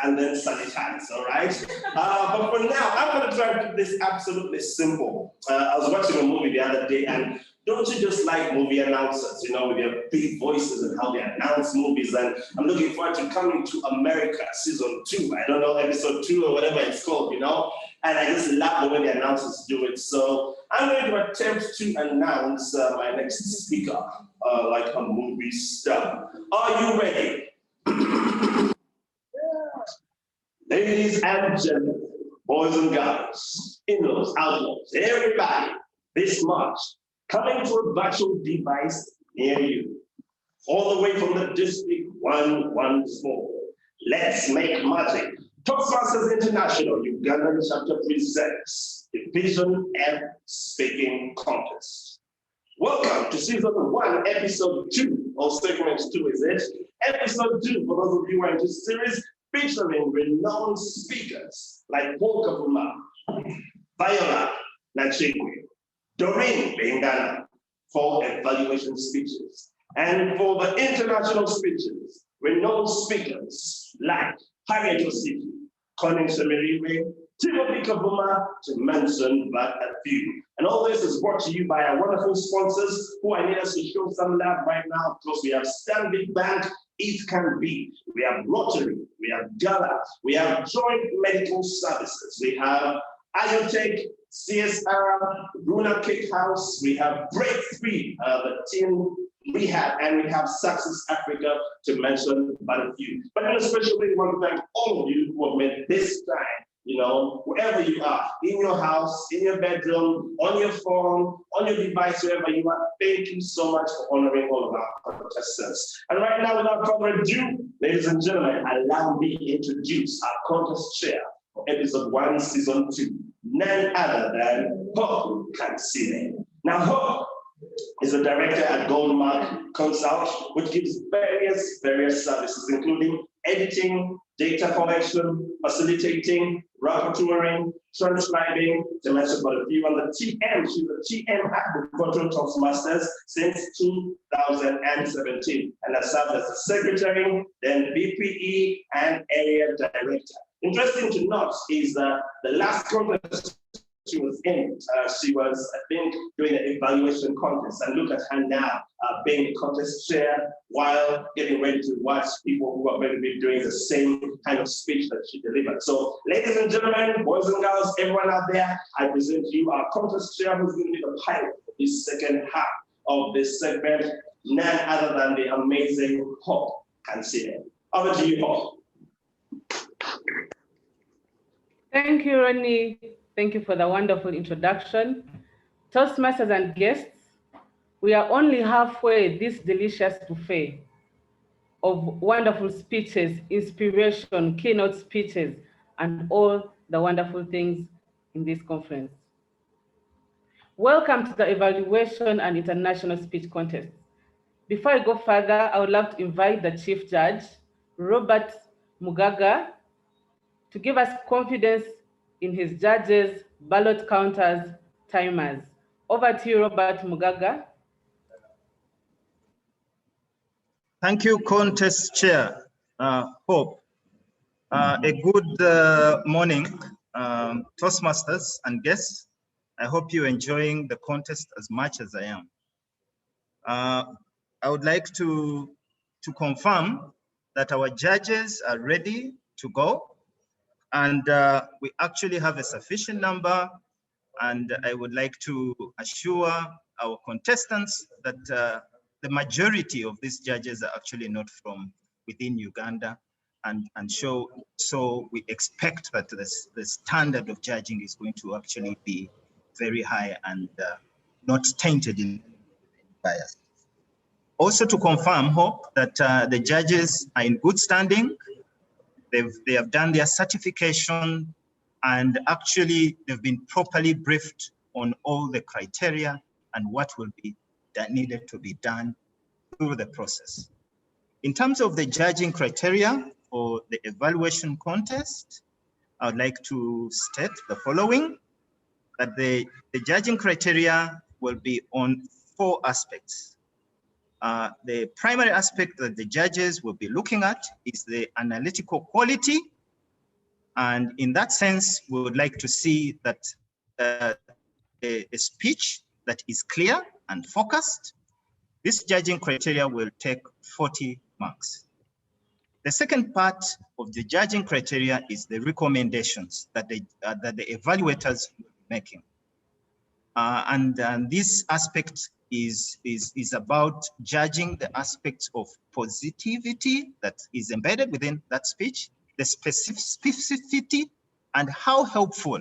and then sanitize, all right? But for now, I'm going to try to keep this absolutely simple. I was watching a movie the other day, and don't you just like movie announcers, with their big voices and how they announce movies? And I'm looking forward to Coming to America season 2. I don't know, episode 2 or whatever it's called, And I just love the way the announcers do it. So I'm going to attempt to announce my next speaker like a movie star. Are you ready? Ladies and gentlemen, boys and girls, in-laws, outlaws, everybody, this March, coming to a virtual device near you, all the way from the District 114. Let's make magic. Toastmasters International Ugandan chapter presents Division F Speaking Contest. Welcome to season 1, episode 2, or segment 2 is it? Episode 2, for those of you who are into series, featuring renowned speakers like Paul Kavuma, Viola Nachigwe, Doreen Bengana for evaluation speeches. And for the international speeches, renowned speakers like Harriet Osiki, Colin Semiriwe, Timothy Kavuma, to mention but a few. And all this is brought to you by our wonderful sponsors who I need us to show some love right now. Of course, we have Stanbic Bank, It Can Be, we have Rotary, we have Gala, we have Joint Medical Services, we have Iotech, CSR, Runa Cake House, we have Breakthrough, the team Rehab, and we have Success Africa, to mention but a few. But in a special way, we want to thank all of you who have made this time, you know, wherever you are, in your house, in your bedroom, on your phone, on your device, wherever you are. Thank you so much for honoring all of our contestants. And right now, without further ado, ladies and gentlemen, allow me to introduce our contest chair for episode 1, season 2, none other than Hope Kansile. Now, Hope is a director at Goldmark Consult, which gives various services, including editing, data collection, facilitating, rapporteuring, transcribing, to mention but a few. On the TM, she's the TM Agricultural Toastmasters since 2017, and has served as the secretary, then BPE, and area director. Interesting to note is that the last contest she was in, she was, I think, doing an evaluation contest, and look at her now, being the contest chair while getting ready to watch people who are going to be doing the same kind of speech that she delivered. So, ladies and gentlemen, boys and girls, everyone out there, I present to you our contest chair, who's going to be the pilot of this second half of this segment, none other than the amazing Hope Kansile. Over to you, Hope. Thank you, Ronnie. Thank you for the wonderful introduction. Toastmasters and guests, we are only halfway this delicious buffet of wonderful speeches, inspiration, keynote speeches, and all the wonderful things in this conference. Welcome to the Evaluation and International Speech Contest. Before I go further, I would love to invite the Chief Judge, Robert Mugaga, to give us confidence in his judges, ballot counters, timers. Over to you, Robert Mugaga. Thank you, Contest Chair. Hope. A good morning, Toastmasters and guests. I hope you're enjoying the contest as much as I am. I would like to confirm that our judges are ready to go, and we actually have a sufficient number, and I would like to assure our contestants that the majority of these judges are actually not from within Uganda, and so we expect that the standard of judging is going to actually be very high and not tainted in bias. Also to confirm, Hope, that the judges are in good standing. They have done their certification, and actually they've been properly briefed on all the criteria and what will be needed to be done through the process. In terms of the judging criteria for the evaluation contest, I would like to state the following, that the judging criteria will be on 4 aspects. The primary aspect that the judges will be looking at is the analytical quality. And in that sense, we would like to see that a speech that is clear and focused. This judging criteria will take 40 marks. The second part of the judging criteria is the recommendations that the evaluators will be making. And this aspect is about judging the aspects of positivity that is embedded within that speech, the specificity, and how helpful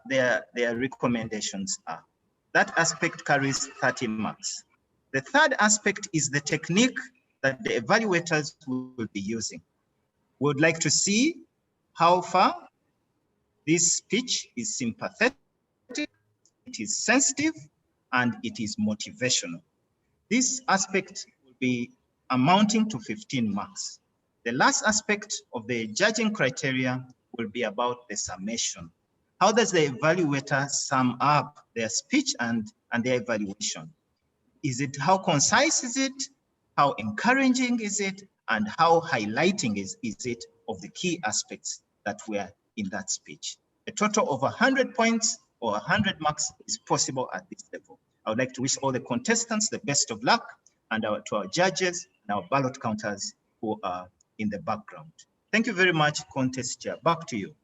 their recommendations are. That aspect carries 30 marks. The third aspect is the technique that the evaluators will be using. We would like to see how far this speech is sympathetic, it is sensitive, and it is motivational. This aspect will be amounting to 15 marks. The last aspect of the judging criteria will be about the summation. How does the evaluator sum up their speech and their evaluation? Is it, how concise is it? How encouraging is it? And how highlighting is it of the key aspects that were in that speech. A total of 100 points or 100 marks is possible at this level. I would like to wish all the contestants the best of luck, and to our judges and our ballot counters who are in the background. Thank you very much, Contest Chair. Back to you.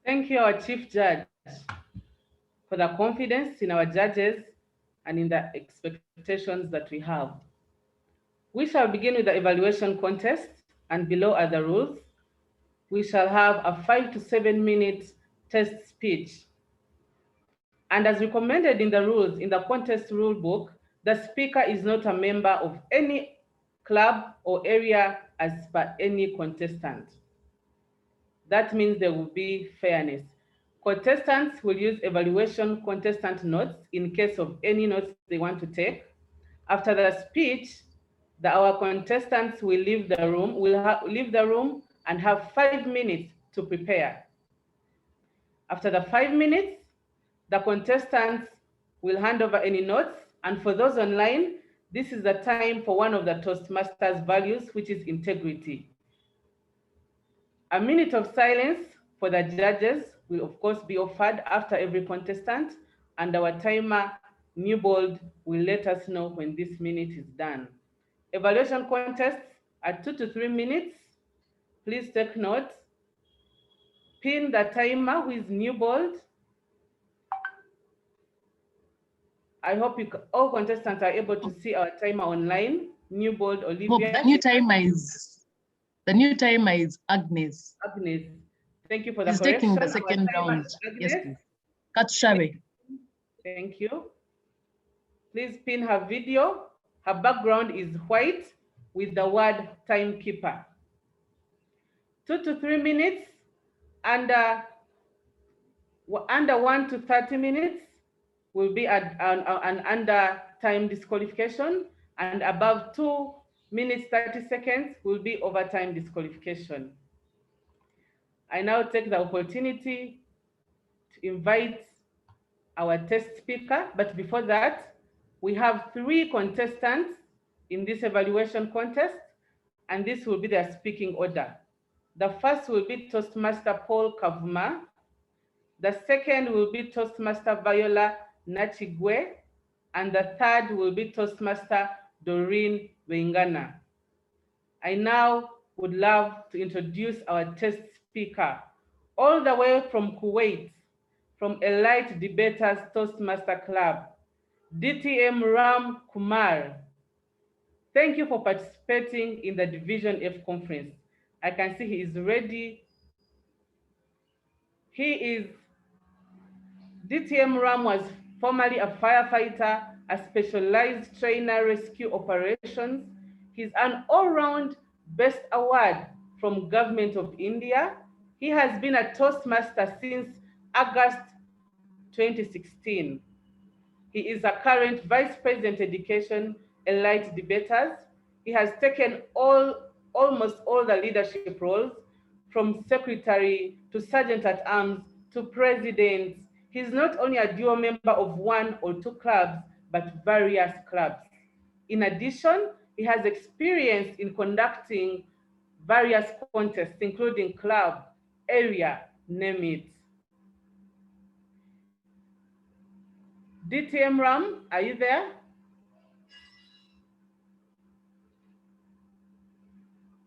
Thank you, our Chief Judge, for the confidence in our judges and in the expectations that we have. We shall begin with the evaluation contest, and below are the rules. We shall have a 5 to 7 minute test speech. And as recommended in the rules, in the contest rule book, the speaker is not a member of any club or area as per any contestant. That means there will be fairness. Contestants will use evaluation contestant notes in case of any notes they want to take. After the speech, our contestants will leave the room, and have 5 minutes to prepare. After the 5 minutes, the contestants will hand over any notes, and for those online, this is the time for one of the Toastmasters values, which is integrity. A minute of silence for the judges will of course be offered after every contestant, and our timer, Newbold, will let us know when this minute is done. Evaluation contests are 2 to 3 minutes. Please take note. Pin the timer with Newbold. I hope all contestants are able to see our timer online. Newbold, Olivia. The new timer is Agnes. Agnes. Thank you for the He's correction. taking the second round. Yes, please. Katshabe. Thank you. Please pin her video. Her background is white with the word timekeeper. 2 to 3 minutes, under 1 to 30 minutes will be an under time disqualification, and above 2 minutes 30 seconds will be overtime disqualification. I now take the opportunity to invite our test speaker, but before that, we have 3 contestants in this evaluation contest, and this will be their speaking order. The first will be Toastmaster Paul Kavuma. The second will be Toastmaster Viola Nachigwe, and the third will be Toastmaster Doreen Weingana. I now would love to introduce our test speaker, all the way from Kuwait, from Elite Debaters Toastmaster Club, DTM Ram Kumar. Thank you for participating in the Division F conference. I can see he is ready. DTM Ram was formerly a firefighter, a specialized trainer rescue operations. He's an all-round best award from Government of India. He has been a Toastmaster since August 2016. He is a current Vice President Education, Elite Debaters. He has taken almost all the leadership roles, from secretary to sergeant at arms to president. He's not only a dual member of 1 or 2 clubs, but various clubs. In addition, he has experience in conducting various contests, including club, area, name it. DTM Ram, are you there?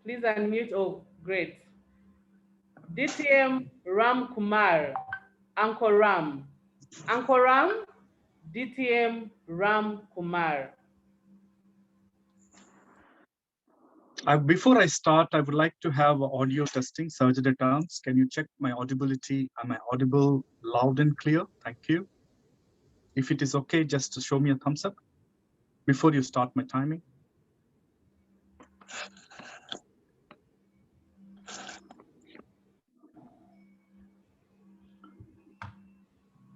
Please unmute. Oh, great. DTM Ram Kumar, Uncle Ram. Uncle Ram, DTM Ram Kumar. Before I start, I would like to have audio testing, surgery terms. Can you check my audibility? Am I audible loud and clear? Thank you. If it is okay, just to show me a thumbs up before you start my timing.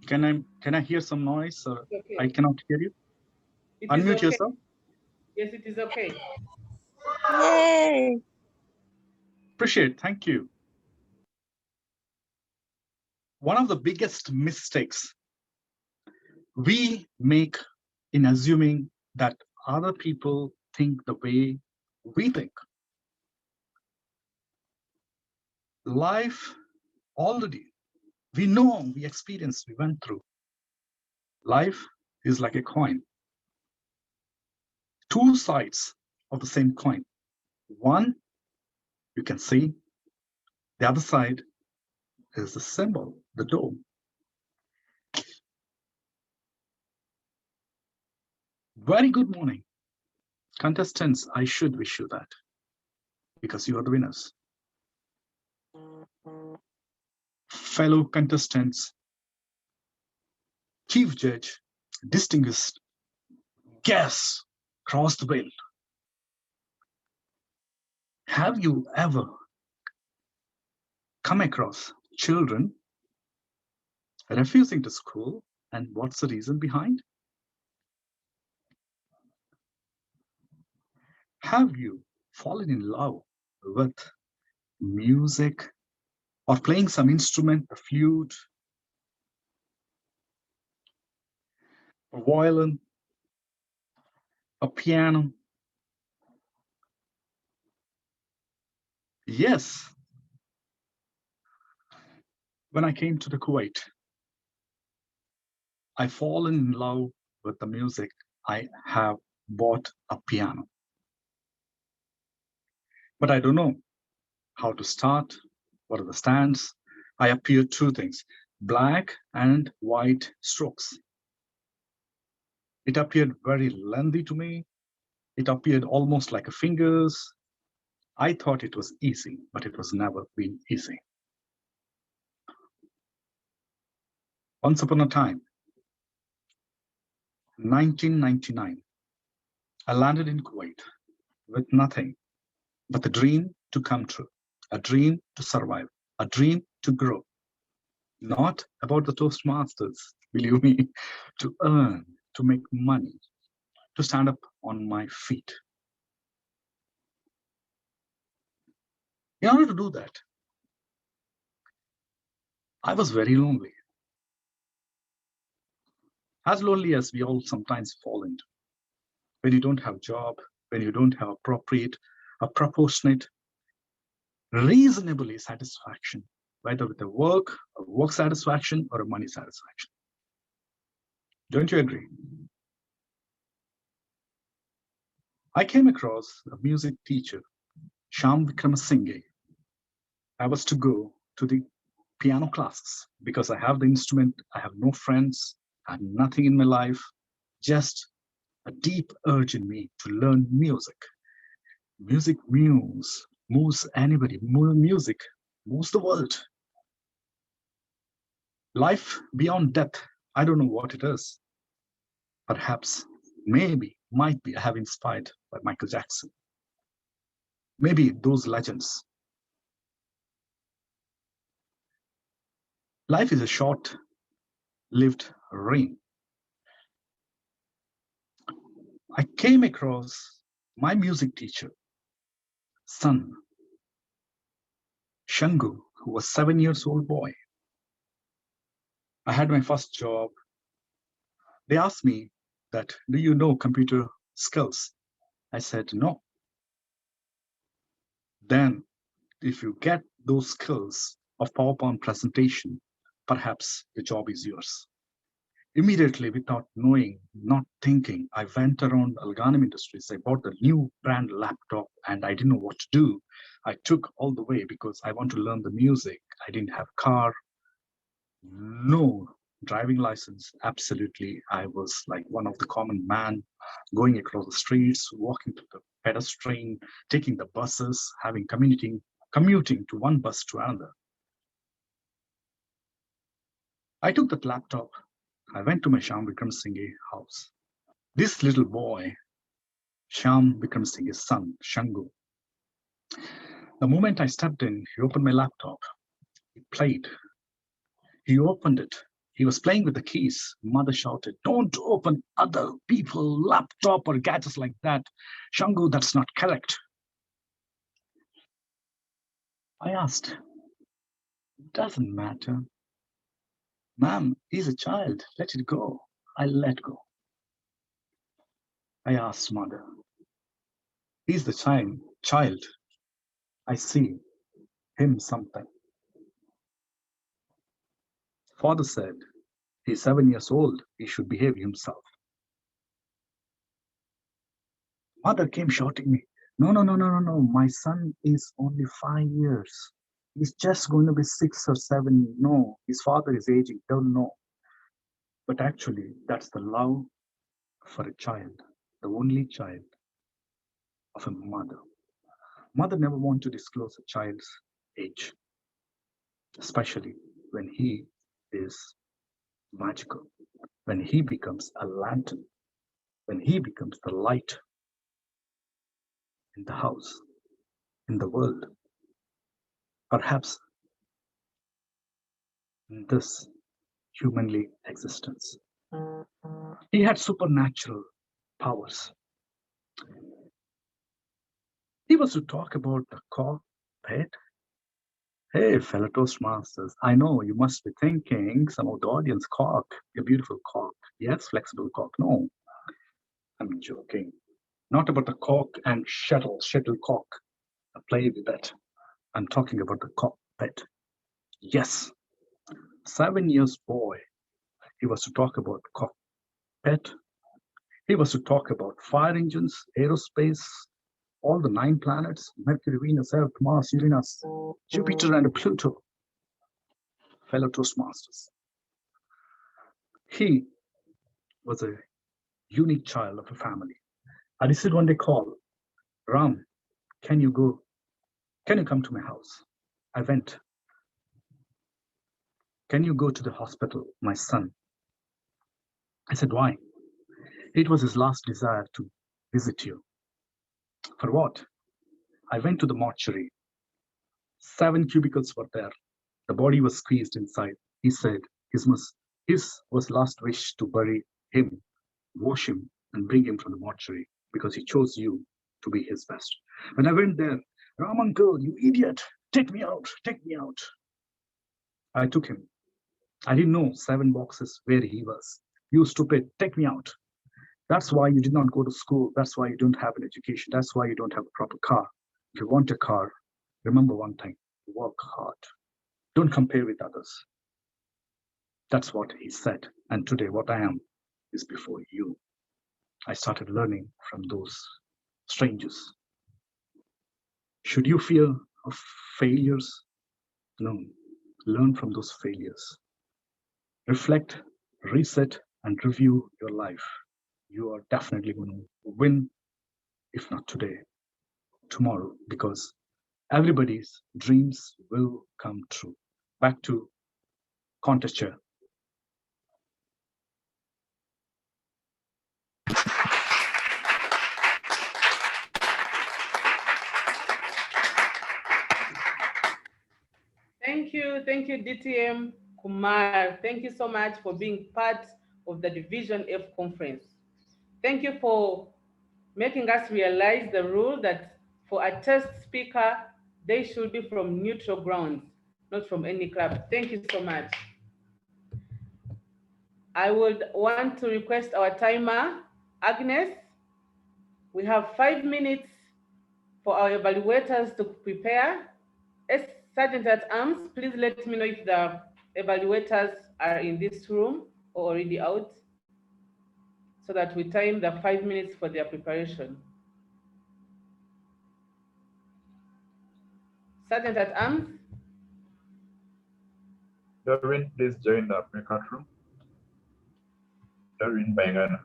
Can I hear some noise? Or Okay. I cannot hear you. Unmute Okay. yourself. Yes, it is okay. Yay! Appreciate, thank you. One of the biggest mistakes we make in assuming that other people think the way we think. Life already. We know, we experienced, we went through. Life is like a coin. Two sides of the same coin. One, you can see. The other side is the symbol, the dome. Very good morning. Contestants, I should wish you that because you are the winners. Fellow contestants, Chief Judge, distinguished guests across the world. Have you ever come across children refusing to school, and what's the reason behind? Have you fallen in love with music or playing some instrument, a flute, a violin, a piano? Yes. When I came to the Kuwait, I fallen in love with the music. I have bought a piano. But I don't know how to start, what are the stands. I appeared two things, black and white strokes. It appeared very lengthy to me. It appeared almost like a fingers. I thought it was easy, but it was never been easy. Once upon a time, 1999, I landed in Kuwait with nothing but the dream to come true, a dream to survive, a dream to grow. Not about the Toastmasters, believe me, to earn, to make money, to stand up on my feet. In order to do that, I was very lonely. As lonely as we all sometimes fall into. When you don't have a job, when you don't have appropriate, a proportionate, reasonably satisfaction, whether with a work satisfaction, or a money satisfaction. Don't you agree? I came across a music teacher, Sham Vikramasinghe. I was to go to the piano classes because I have the instrument, I have no friends, I have nothing in my life, just a deep urge in me to learn music. Music moves anybody. Music moves the world. Life beyond death, I don't know what it is. Perhaps, maybe, might be, I have inspired by Michael Jackson. Maybe those legends. Life is a short-lived reign. I came across my music teacher, son, Shangu, who was 7 years old boy. I had my first job. They asked me that, do you know computer skills? I said, no. Then if you get those skills of PowerPoint presentation, perhaps the job is yours. Immediately, without knowing, not thinking, I went around Alganim Industries. I bought a new brand laptop and I didn't know what to do. I took all the way because I want to learn the music. I didn't have a car, no driving license. Absolutely, I was like one of the common man going across the streets, walking to the pedestrian, taking the buses, commuting to one bus to another. I took that laptop. I went to my Sham Vikramasinghe house. This little boy, Sham Vikramasinghe's son, Shangu. The moment I stepped in, he opened my laptop. He played. He opened it. He was playing with the keys. Mother shouted, "Don't open other people's laptop or gadgets like that. Shangu, that's not correct." I asked, "Doesn't matter. Ma'am, he's a child. Let it go." I let go. I asked mother, "He's the child. I see him something." Father said, he's 7 years old, he should behave himself. Mother came shouting me, no, no, no, no, no, no, my son is only 5 years. He's just going to be 6 or 7. No, his father is aging, don't know. But actually, that's the love for a child, the only child of a mother. Mother never wants to disclose a child's age, especially when he is magical, when he becomes a lantern, when he becomes the light in the house, in the world, perhaps in this humanly existence. He had supernatural powers. He was to talk about the cockpit. Hey, fellow Toastmasters, I know you must be thinking some of the audience, cock, a beautiful cock. Yes, flexible cock. No, I'm joking. Not about the cock and shuttlecock, play with that. I'm talking about the cockpit. Yes, 7 years boy, he was to talk about cockpit. He was to talk about fire engines, aerospace, all the 9 planets, Mercury, Venus, Earth, Mars, Uranus, Jupiter, and Pluto. Fellow Toastmasters. He was a unique child of a family. I received one day call, Ram, can you come to my house? I went. Can you go to the hospital, my son? I said, why? It was his last desire to visit you. For what? I went to the mortuary. 7 cubicles were there. The body was squeezed inside. He said his was last wish to bury him, wash him, and bring him from the mortuary because he chose you to be his best. When I went there, Ram uncle, you idiot, take me out, take me out. I took him. I didn't know 7 boxes where he was. You stupid, take me out. That's why you did not go to school. That's why you don't have an education. That's why you don't have a proper car. If you want a car, remember one thing, work hard. Don't compare with others. That's what he said. And today what I am is before you. I started learning from those strangers. Should you fear of failures? No, learn from those failures. Reflect, reset, and review your life. You are definitely going to win, if not today, tomorrow, because everybody's dreams will come true. Back to contest chair. Thank you, DTM Kumar. Thank you so much for being part of the Division F conference. Thank you for making us realize the rule that for a test speaker, they should be from neutral grounds, not from any club. Thank you so much. I would want to request our timer, Agnes. We have 5 minutes for our evaluators to prepare. As Sergeant at Arms, please let me know if the evaluators are in this room or already out, so that we time the 5 minutes for their preparation. Sergeant at Arms. Doreen, please join the breakout room. Doreen Bangana.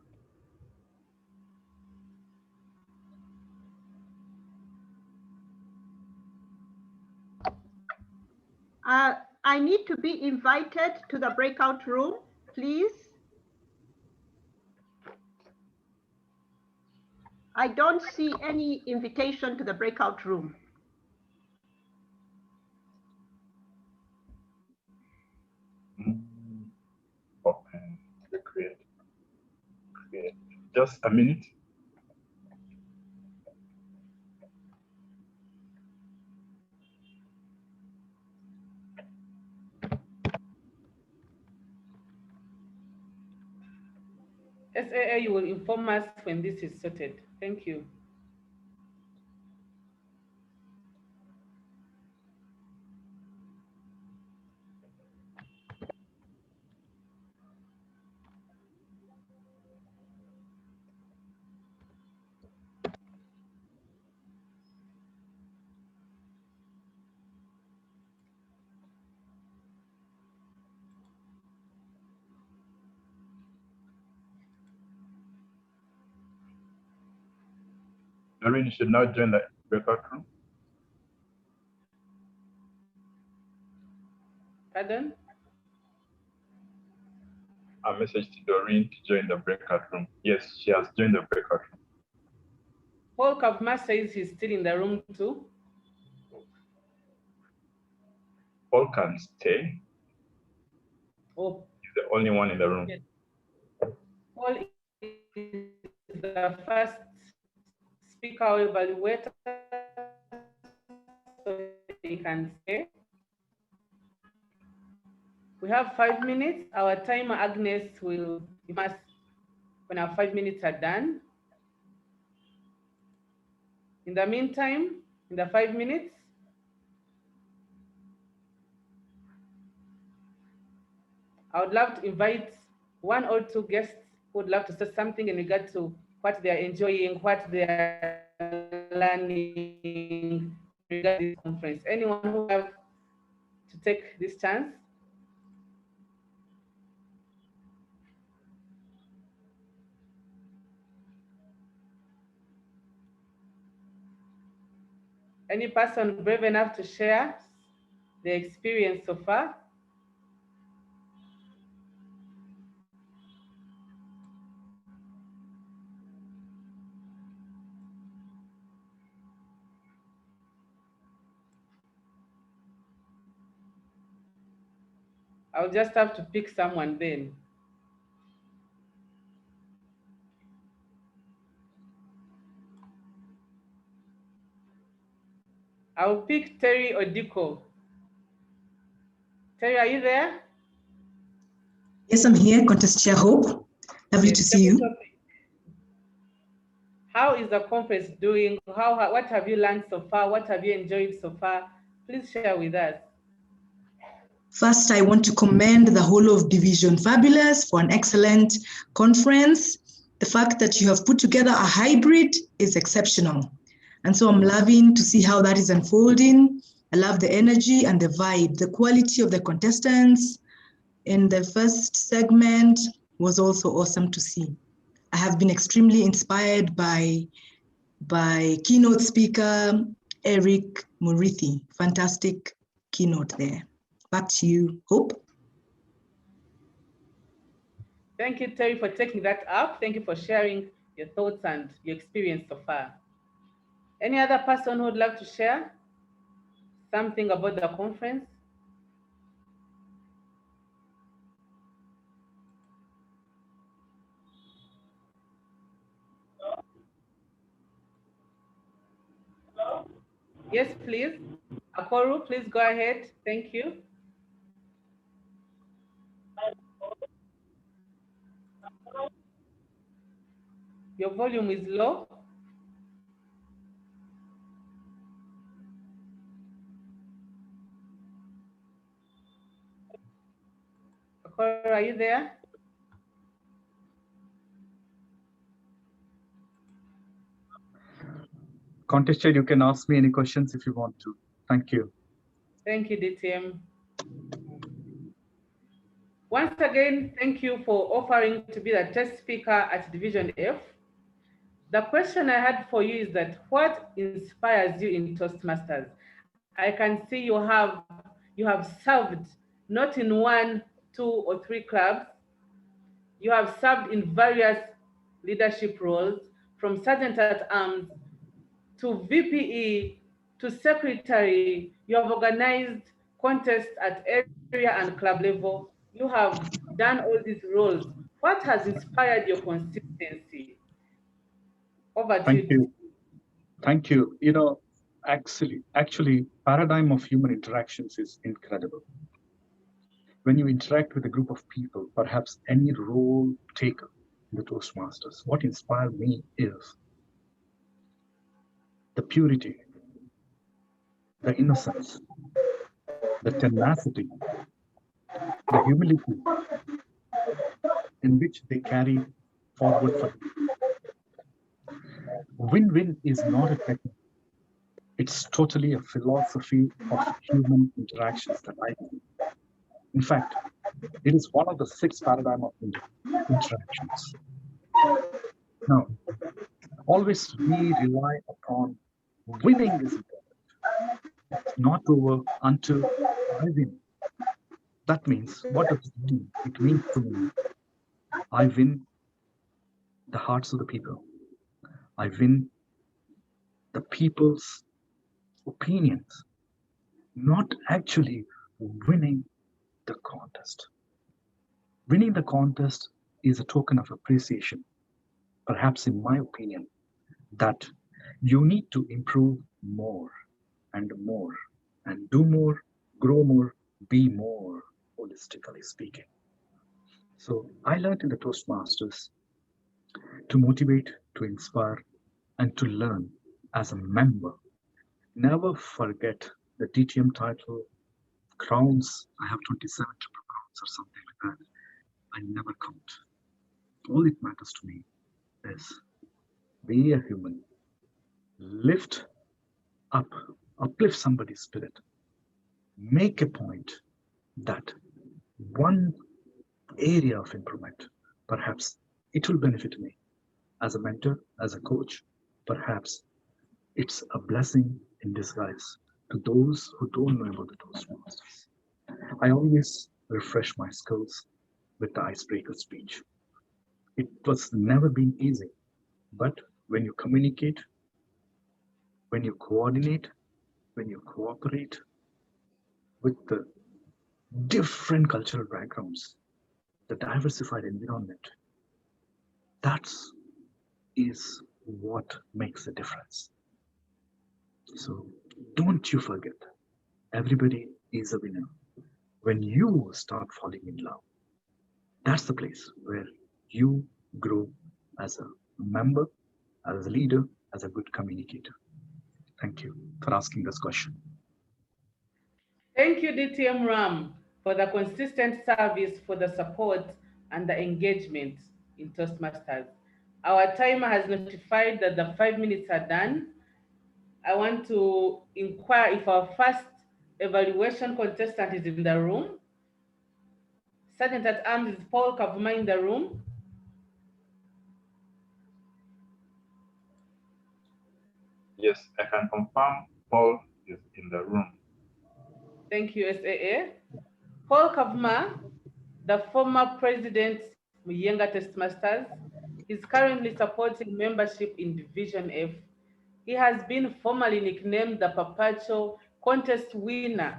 I need to be invited to the breakout room, please. I don't see any invitation to the breakout room. Okay, create. Just a minute. SAA, you will inform us when this is sorted. Thank you. Doreen should now join the breakout room. Pardon? A message to Doreen to join the breakout room. Yes, she has joined the breakout room. Paul Kapma says he's still in the room too. Paul can stay. Oh. He's the only one in the room. Yes. Paul is the first speaker or evaluator, so he can stay. We have 5 minutes. Our timer, Agnes, will give us when our 5 minutes are done. In the meantime, in the 5 minutes, I would love to invite 1 or 2 guests who would love to say something in regard to what they are enjoying, what they are learning regarding this conference. Anyone who have to take this chance? Any person brave enough to share their experience so far? I'll just have to pick someone then. I'll pick Terry Odiko. Terry, are you there? Yes, I'm here, Contest Chair Hope. Lovely to see you. How is the conference doing? What have you learned so far? What have you enjoyed so far? Please share with us. First, I want to commend the whole of Division Fabulous for an excellent conference. The fact that you have put together a hybrid is exceptional. And so I'm loving to see how that is unfolding. I love the energy and the vibe, the quality of the contestants in the first segment was also awesome to see. I have been extremely inspired by keynote speaker Eric Murithi. Fantastic keynote there. Back to you, Hope. Thank you, Terry, for taking that up. Thank you for sharing your thoughts and your experience so far. Any other person who would like to share something about the conference? Yes, please. Akoru, please go ahead. Thank you. Your volume is low. Akoru, are you there? Contest Chair, you can ask me any questions if you want to. Thank you. Thank you, DTM. Once again, thank you for offering to be the test speaker at Division F. The question I had for you is that what inspires you in Toastmasters? I can see you have served not in 1, 2, or 3 clubs. You have served in various leadership roles, from Sergeant at Arms to VPE to Secretary. You have organized contests at area and club level. You have done all these roles. What has inspired your consistency? Over to you. Thank you. You know, actually, paradigm of human interactions is incredible. When you interact with a group of people, perhaps any role taker in the Toastmasters, what inspired me is the purity, the innocence, the tenacity, the humility in which they carry forward for win-win is not a technique. It's totally a philosophy of human interactions that I think. In fact, it is one of the 6 paradigms of interactions. Now, always we rely Winning is important. It's not over until I win. That means, what does it mean? It means to me, I win the hearts of the people. I win the people's opinions, not actually winning the contest. Winning the contest is a token of appreciation, perhaps in my opinion, that you need to improve more and more and do more, grow more, be more, holistically speaking. So I learned in the Toastmasters to motivate, to inspire, and to learn as a member. Never forget the DTM title, crowns. I have 27 triple crowns or something like that. I never count. All it matters to me is be a human, lift up, uplift somebody's spirit, make a point that one area of improvement, perhaps it will benefit me as a mentor, as a coach, perhaps it's a blessing in disguise to those who don't know about the Toastmasters. I always refresh my skills with the icebreaker speech. It was never been easy, but when you communicate, when you coordinate, when you cooperate with the different cultural backgrounds, the diversified environment, that is what makes a difference. So don't you forget, everybody is a winner. When you start falling in love, that's the place where you grow as a member, as a leader, as a good communicator. Thank you for asking this question. Thank you, DTM Ram, for the consistent service, for the support and the engagement in Toastmasters. Our timer has notified that the 5 minutes are done. I want to inquire if our first evaluation contestant is in the room. Sergeant at Arms, is Paul Kavuma in the room? Yes, I can confirm Paul is in the room. Thank you, SAA. Paul Kavuma, the former president, Muyenga Toastmasters, is currently supporting membership in Division F. He has been formally nicknamed the Perpetual Contest Winner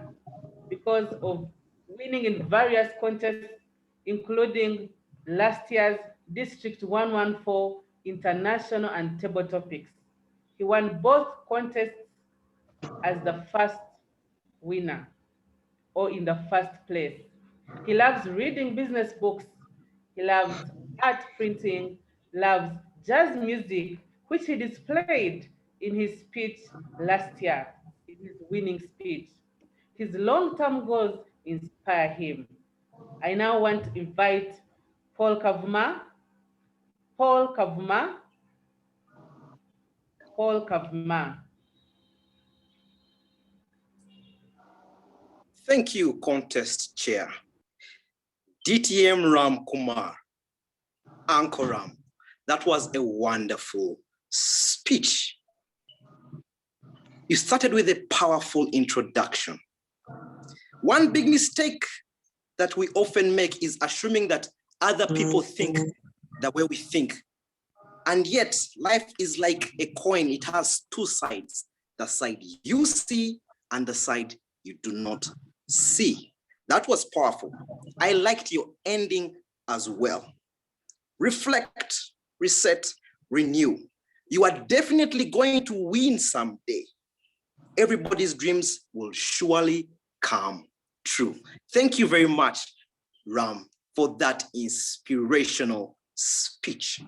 because of winning in various contests, including last year's District 114 International and Table Topics. He won both contests as the first winner or in the first place. He loves reading business books. He loves art printing, loves jazz music, which he displayed in his speech last year, in his winning speech. His long-term goals inspire him. I now want to invite Paul Kavuma. Paul Kavuma. Paul Kavuma. Thank you, contest chair. DTM Ram Kumar, Uncle Ram. That was a wonderful speech. You started with a powerful introduction. One big mistake that we often make is assuming that other people think the way we think. And yet, life is like a coin. It has two sides, the side you see and the side you do not see. That was powerful. I liked your ending as well. Reflect, reset, renew. You are definitely going to win someday. Everybody's dreams will surely come true. Thank you very much, Ram, for that inspirational speech.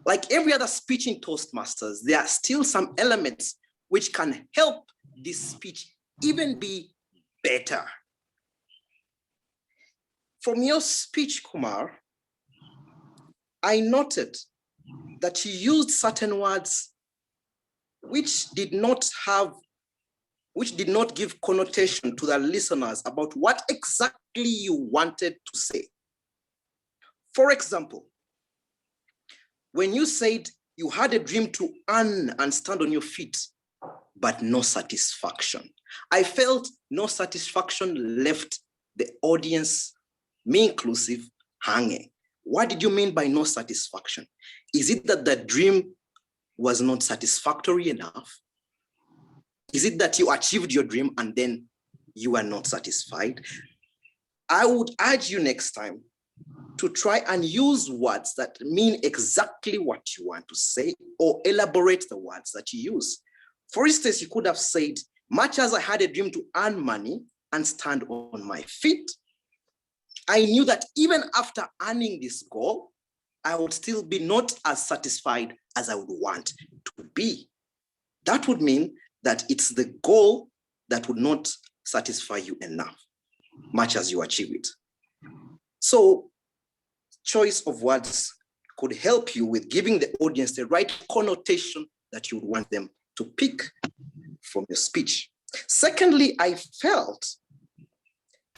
Like every other speech in Toastmasters, there are still some elements which can help this speech even be better. From your speech, Kumar, I noted that you used certain words which did not give connotation to the listeners about what exactly you wanted to say. For example, when you said You had a dream to earn and stand on your feet, but no satisfaction. I felt no satisfaction left the audience, me inclusive, hanging. What did you mean by no satisfaction? Is it that the dream was not satisfactory enough? Is it that you achieved your dream and then you are not satisfied? I would urge you next time to try and use words that mean exactly what you want to say, or elaborate the words that you use. For instance, you could have said, much as I had a dream to earn money and stand on my feet, I knew that even after earning this goal, I would still be not as satisfied as I would want to be. That would mean that it's the goal that would not satisfy you enough, much as you achieve it. So, choice of words could help you with giving the audience the right connotation that you would want them to pick from your speech. Secondly, I felt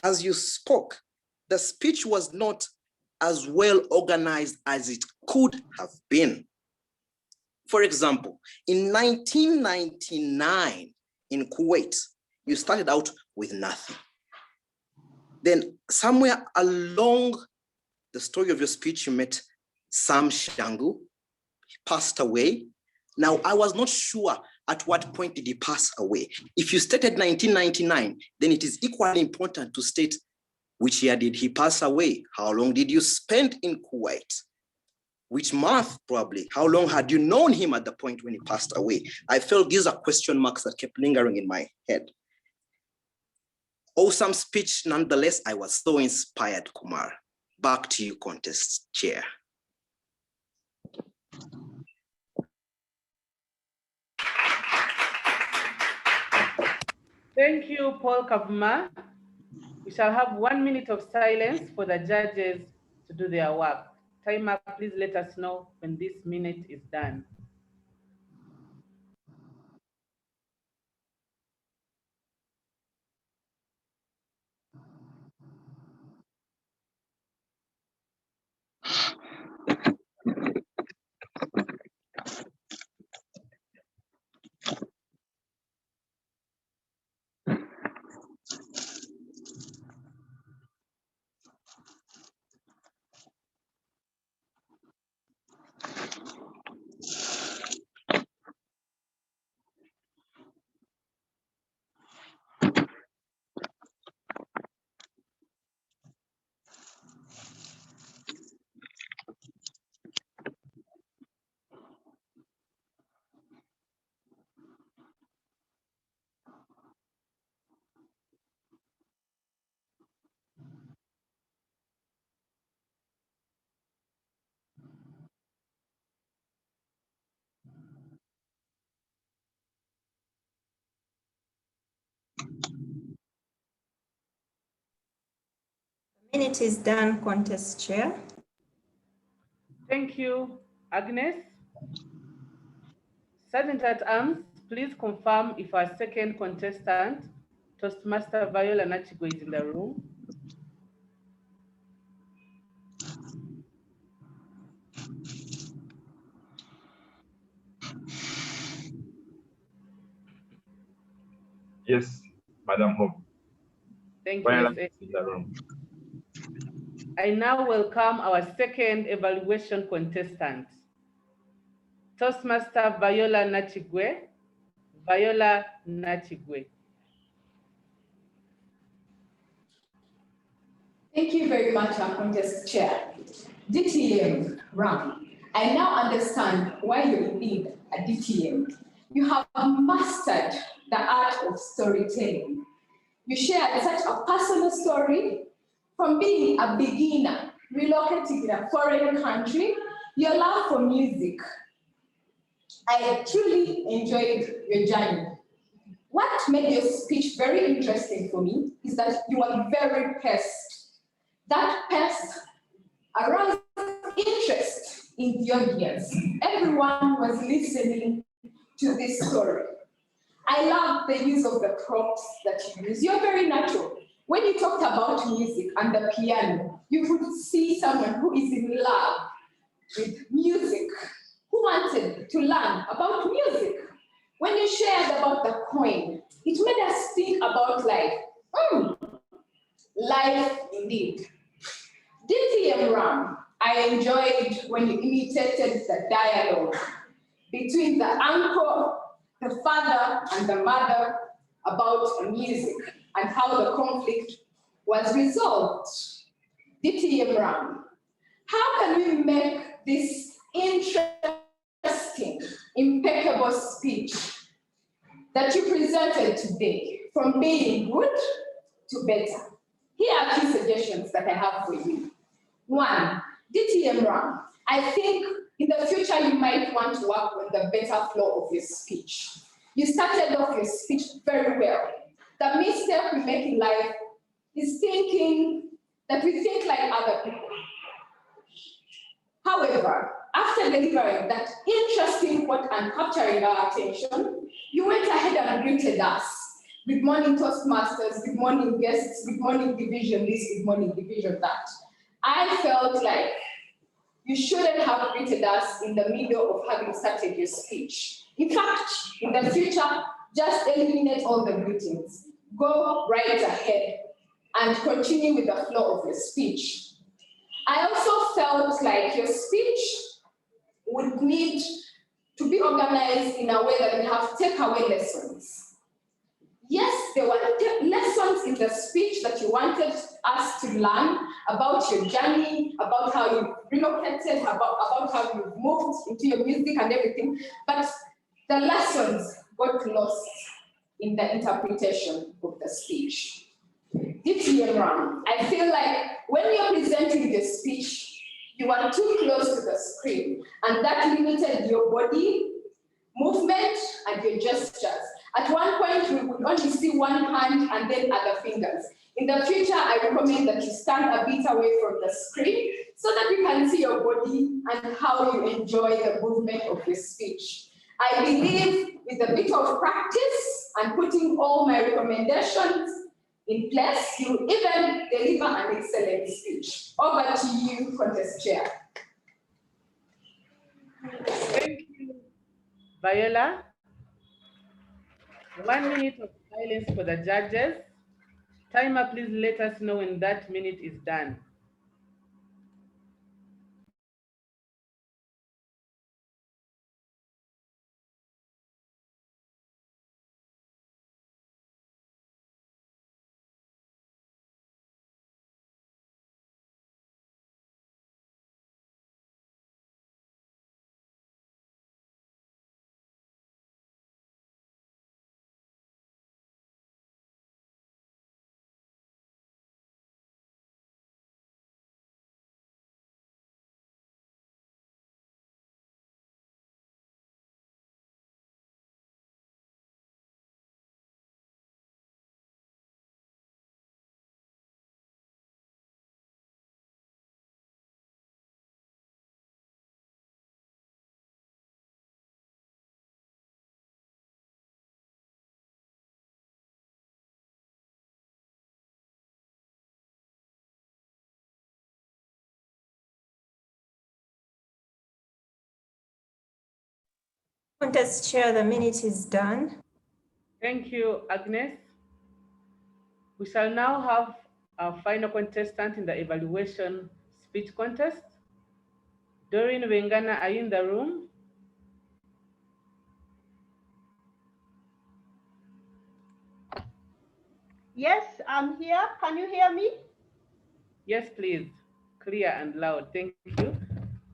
as you spoke, the speech was not as well organized as it could have been. For example, in 1999 in Kuwait, you started out with nothing. Then somewhere along the story of your speech, you met Sam Shangu. He passed away. Now, I was not sure at what point did he pass away. If you stated 1999, then it is equally important to state which year did he pass away? How long did you spend in Kuwait? Which month, probably? How long had you known him at the point when he passed away? I felt these are question marks that kept lingering in my head. Awesome speech, nonetheless. I was so inspired, Kumar. Back to you, contest chair. Thank you, Paul Kavuma. We shall have 1 minute of silence for the judges to do their work. Timer, please let us know when this minute is done. Minute is done, contest chair. Thank you, Agnes. Sergeant at Arms, please confirm if our second contestant, Toastmaster Viola Nachigwe, is in the room. Yes, Madam Hope. Thank Viola you, is in the room. I now welcome our second evaluation contestant, Toastmaster Viola Nachigwe. Viola Nachigwe. Thank you very much, our contest chair. DTM round. I now understand why you need a DTM. You have mastered the art of storytelling. You shared such a personal story from being a beginner, relocating in a foreign country, your love for music. I truly enjoyed your journey. What made your speech very interesting for me is that you were very paced. That pace aroused interest in the audience. Everyone was listening to this story. I love the use of the props that you use. You're very natural. When you talked about music and the piano, you could see someone who is in love with music, who who wanted to learn about music. When you shared about the coin, it made us think about life. Life indeed. DTM Ram, I enjoyed when you imitated the dialogue between the uncle, the father, and the mother about music and how the conflict was resolved. DTM Ram, how can we make this interesting, impeccable speech that you presented today from being good to better? Here are 2 suggestions that I have for you. 1, DTM Ram, I think in the future you might want to work on the better flow of your speech. You started off your speech very well. The mistake we make in life is thinking that we think like other people. However, after delivering that interesting quote and capturing our attention, you went ahead and greeted us. Good morning, Toastmasters. Good morning, guests. Good morning, division this. Good morning, division that. I felt like you shouldn't have greeted us in the middle of having started your speech. In fact, in the future, just eliminate all the greetings. Go right ahead and continue with the flow of your speech. I also felt like your speech would need to be organized in a way that we have takeaway lessons. Yes, there were lessons in the speech that you wanted us to learn about your journey, about how you relocated, about how you moved into your music and everything, but the lessons got lost in the interpretation of the speech. DTM Ram, I feel like when you're presenting the speech, you are too close to the screen, and that limited your body movement and your gestures. At one point, we would only see one hand and then other fingers. In the future, I recommend that you stand a bit away from the screen so that we can see your body and how you enjoy the movement of your speech. I believe with a bit of practice and putting all my recommendations in place, you even deliver an excellent speech. Over to you, Contest Chair. Thank you, Viola. 1 minute of silence for the judges. Timer, please let us know when that minute is done. Contest Chair, the minute is done. Thank you, Agnes. We shall now have our final contestant in the evaluation speech contest. Doreen Wengana, are you in the room? Yes, I'm here. Can you hear me? Yes, please. Clear and loud. Thank you.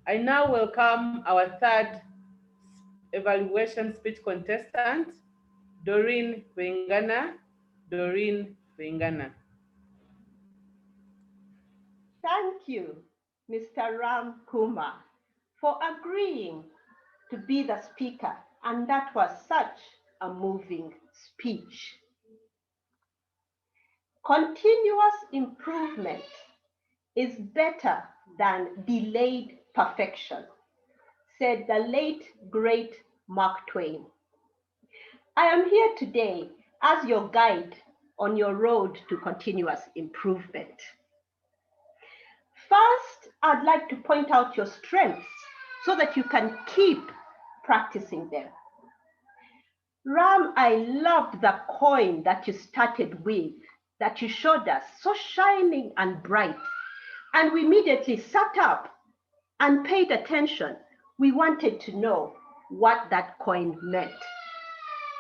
I now welcome our 3rd evaluation speech contestant, Doreen Wengana. Doreen Wengana. Thank you, Mr. Ram Kumar, for agreeing to be the speaker. And that was such a moving speech. Continuous improvement is better than delayed perfection, said the late, great Mark Twain. I am here today as your guide on your road to continuous improvement. First, I'd like to point out your strengths so that you can keep practicing them. Ram, I loved the coin that you started with, that you showed us, so shining and bright. And we immediately sat up and paid attention. We wanted to know what that coin meant.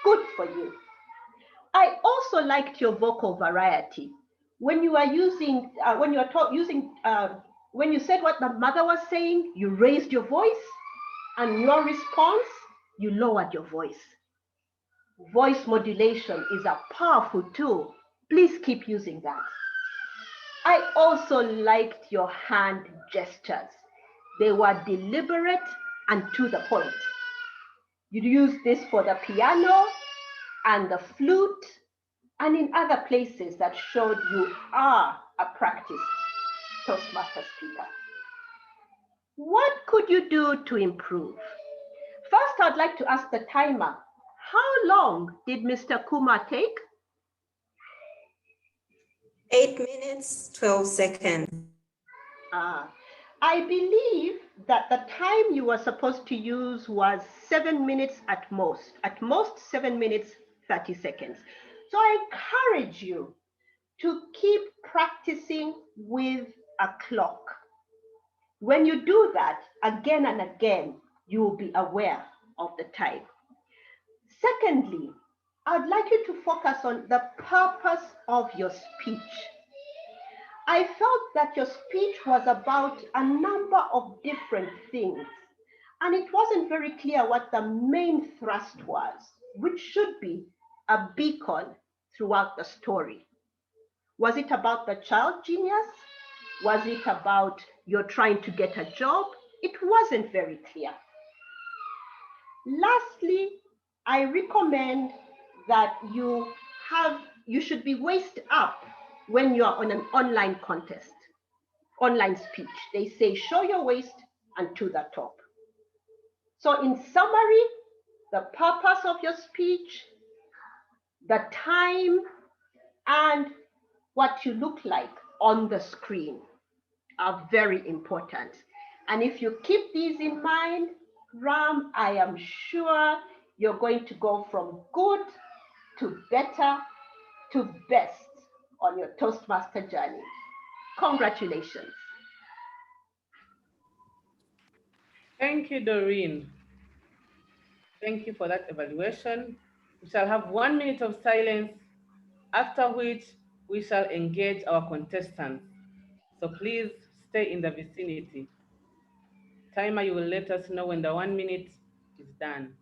Good for you. I also liked your vocal variety. When you are using, when you said what the mother was saying, you raised your voice, and your response, you lowered your voice. Voice modulation is a powerful tool. Please keep using that. I also liked your hand gestures. They were deliberate and to the point. You used this for the piano and the flute and in other places that showed you are a practiced Toastmaster speaker. What could you do to improve? First, I'd like to ask the timer, how long did Mr. Kuma take? 8 minutes, 12 seconds. I believe that the time you were supposed to use was 7 minutes at most 7 minutes, 30 seconds. So I encourage you to keep practicing with a clock. When you do that again and again, you will be aware of the time. Secondly, I'd like you to focus on the purpose of your speech. I felt that your speech was about a number of different things, and it wasn't very clear what the main thrust was, which should be a beacon throughout the story. Was it about the child genius? Was it about you're trying to get a job? It wasn't very clear. Lastly, I recommend that you should be waist up when you're on an online contest, online speech. They say, show your waist and to the top. So in summary, the purpose of your speech, the time, and what you look like on the screen are very important. And if you keep these in mind, Ram, I am sure you're going to go from good to better to best on your Toastmaster journey. Congratulations. Thank you, Doreen. Thank you for that evaluation. We shall have 1 minute of silence, after which we shall engage our contestants. So please stay in the vicinity. Timer, you will let us know when the 1 minute is done.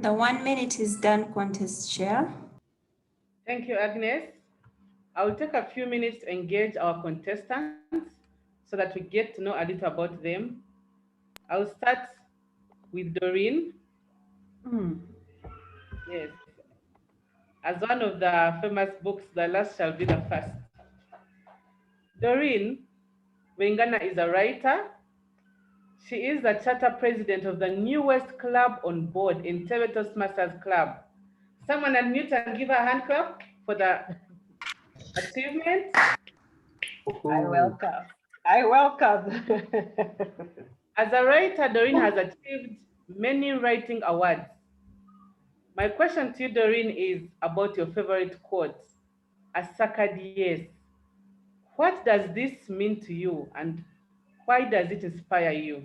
The 1 minute is done, contest chair. Thank you, Agnes. I will take a few minutes to engage our contestants so that we get to know a little about them. I'll start with Doreen. Yes. As one of the famous books, The Last Shall Be the First. Doreen Wengana is a writer. She is the charter president of the newest club on board, in Toastmasters Club. Someone unmute and give her a hand clap for the achievement. I welcome. As a writer, Doreen has achieved many writing awards. My question to you, Doreen, is about your favorite quote, a suckered yes. What does this mean to you, and why does it inspire you?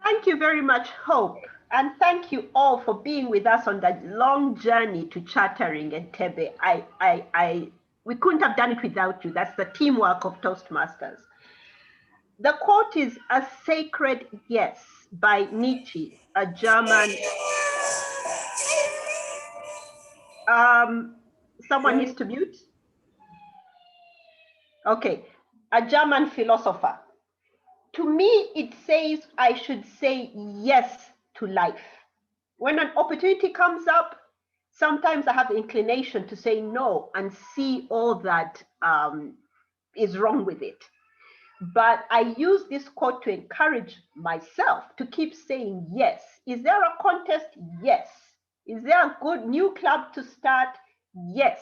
Thank you very much, Hope. And thank you all for being with us on that long journey to chartering Entebbe. We couldn't have done it without you. That's the teamwork of Toastmasters. The quote is "A Sacred Yes" by Nietzsche, a German. Someone needs to mute. Okay, a German philosopher. To me, it says I should say yes to life. When an opportunity comes up, sometimes I have the inclination to say no and see all that is wrong with it. But I use this quote to encourage myself to keep saying yes. Is there a contest? Yes. Is there a good new club to start? Yes.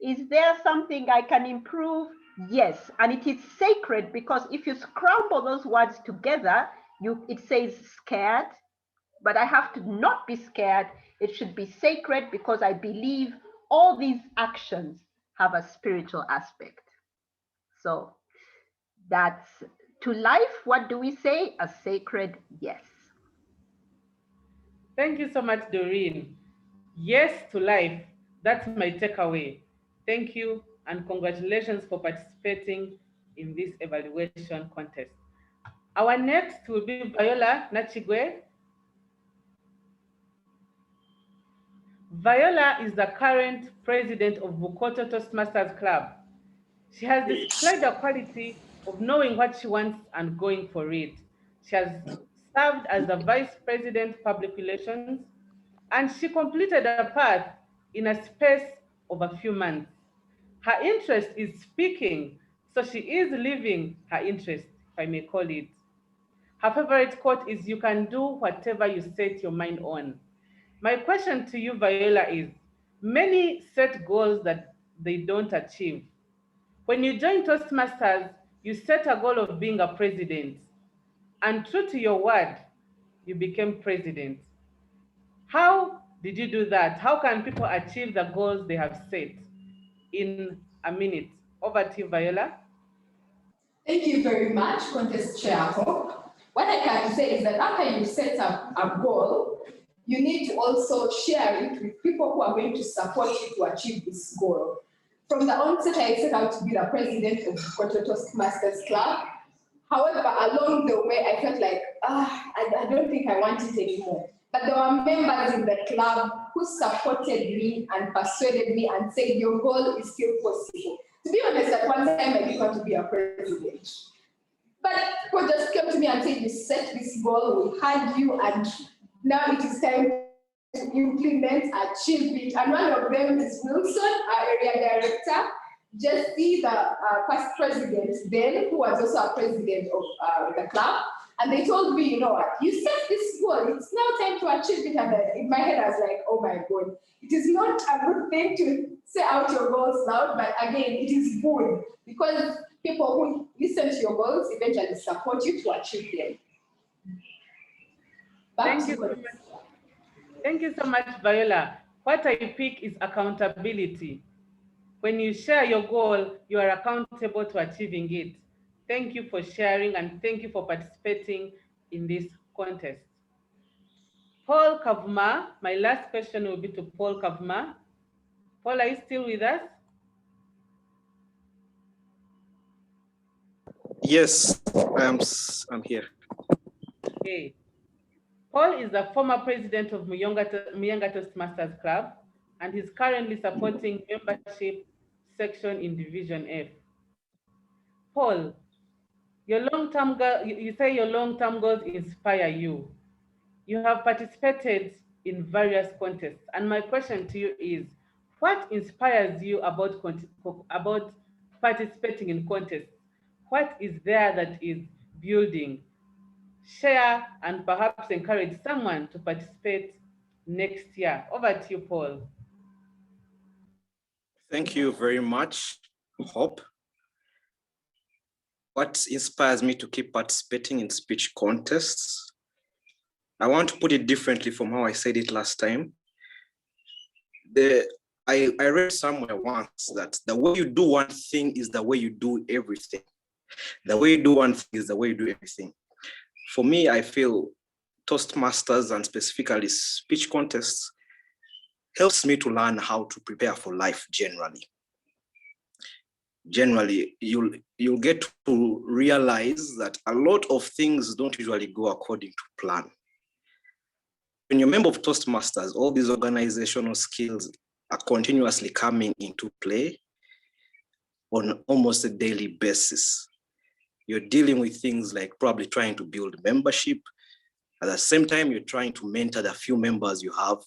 Is there something I can improve? Yes. And it is sacred because if you scramble those words together, it says scared, but I have to not be scared. It should be sacred because I believe all these actions have a spiritual aspect. So that's to life. What do we say? A sacred yes. Thank you so much, Doreen. Yes to life. That's my takeaway. Thank you and congratulations for participating in this evaluation contest. Our next will be Viola Nachigwe. Viola is the current president of Bukoto Toastmasters Club. She has displayed the quality of knowing what she wants and going for it. She has served as the vice president public relations, and she completed her path in a space of a few months. Her interest is speaking, so she is living her interest, if I may call it. Her favorite quote is, "You can do whatever you set your mind on." My question to you, Viola, is many set goals that they don't achieve. When you joined Toastmasters, you set a goal of being a president, and true to your word, you became president. How did you do that? How can people achieve the goals they have set? In a minute. Over to you, Viola. Thank you very much, Contest Chair Hope. What I can say is that after you set up a goal, you need to also share it with people who are going to support you to achieve this goal. From the onset, I set out to be the president of the Bukoto Toastmasters Club. However, along the way, I felt like, I don't think I want it anymore. But there were members in the club who supported me and persuaded me and said, your goal is still possible. To be honest, at one time, I didn't want to be a president. But people just came to me and said, you set this goal, we had you, and now it is time to implement, achieve it. And one of them is Wilson, our area director, Jesse, the past president then, who was also a president of the club. And they told me, you know what, you set this goal, it's now time to achieve it. And in my head, I was like, oh my God, it is not a good thing to say out your goals loud, but again, it is good because people who listen to your goals eventually support you to achieve them. Thank you so much. Thank you so much, Viola. What I pick is accountability. When you share your goal, you are accountable to achieving it. Thank you for sharing and thank you for participating in this contest. Paul Kavuma, my last question will be to Paul Kavuma. Paul, are you still with us? Yes, I'm here. Okay. Paul is the former president of Muyanga Toastmasters Club and he's currently supporting membership section in Division F. Paul, your long-term goal, you say your long-term goals inspire you. You have participated in various contests, and my question to you is, what inspires you about participating in contests? What is there that is building? Share and perhaps encourage someone to participate next year. Over to you, Paul. Thank you very much, Hope. What inspires me to keep participating in speech contests? I want to put it differently from how I said it last time. I read somewhere once that the way you do one thing is the way you do everything. The way you do one thing is the way you do everything. For me, I feel Toastmasters and specifically speech contests helps me to learn how to prepare for life generally. Generally, you'll get to realize that a lot of things don't usually go according to plan. When you're a member of Toastmasters, all these organizational skills are continuously coming into play on almost a daily basis. You're dealing with things like probably trying to build membership. At the same time, you're trying to mentor the few members you have.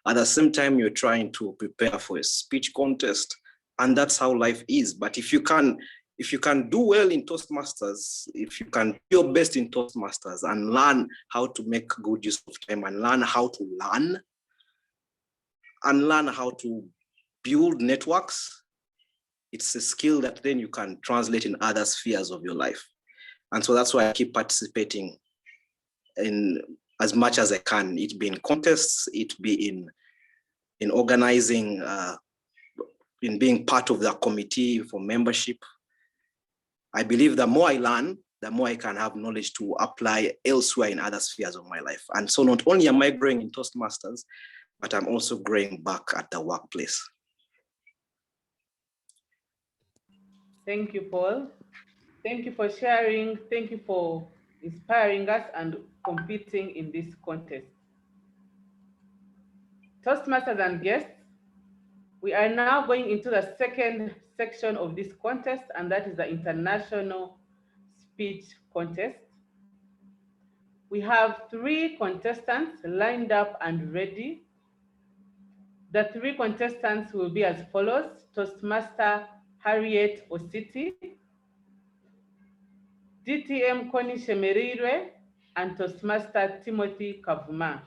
At the same time, you're trying to prepare for a speech contest. And that's how life is. But if you can do well in Toastmasters, if you can do your best in Toastmasters and learn how to make good use of time and learn how to learn and learn how to build networks, it's a skill that then you can translate in other spheres of your life. And so that's why I keep participating in as much as I can, it be in contests, it be in organizing, in being part of the committee for membership. I believe the more I learn, the more I can have knowledge to apply elsewhere in other spheres of my life. And so not only am I growing in Toastmasters, but I'm also growing back at the workplace. Thank you, Paul. Thank you for sharing. Thank you for inspiring us and competing in this contest. Toastmasters and guests, we are now going into the second section of this contest, and that is the International Speech Contest. We have 3 contestants lined up and ready. The 3 contestants will be as follows: Toastmaster Harriet Ositi, DTM Connie Shemerirwe, and Toastmaster Timothy Kavuma.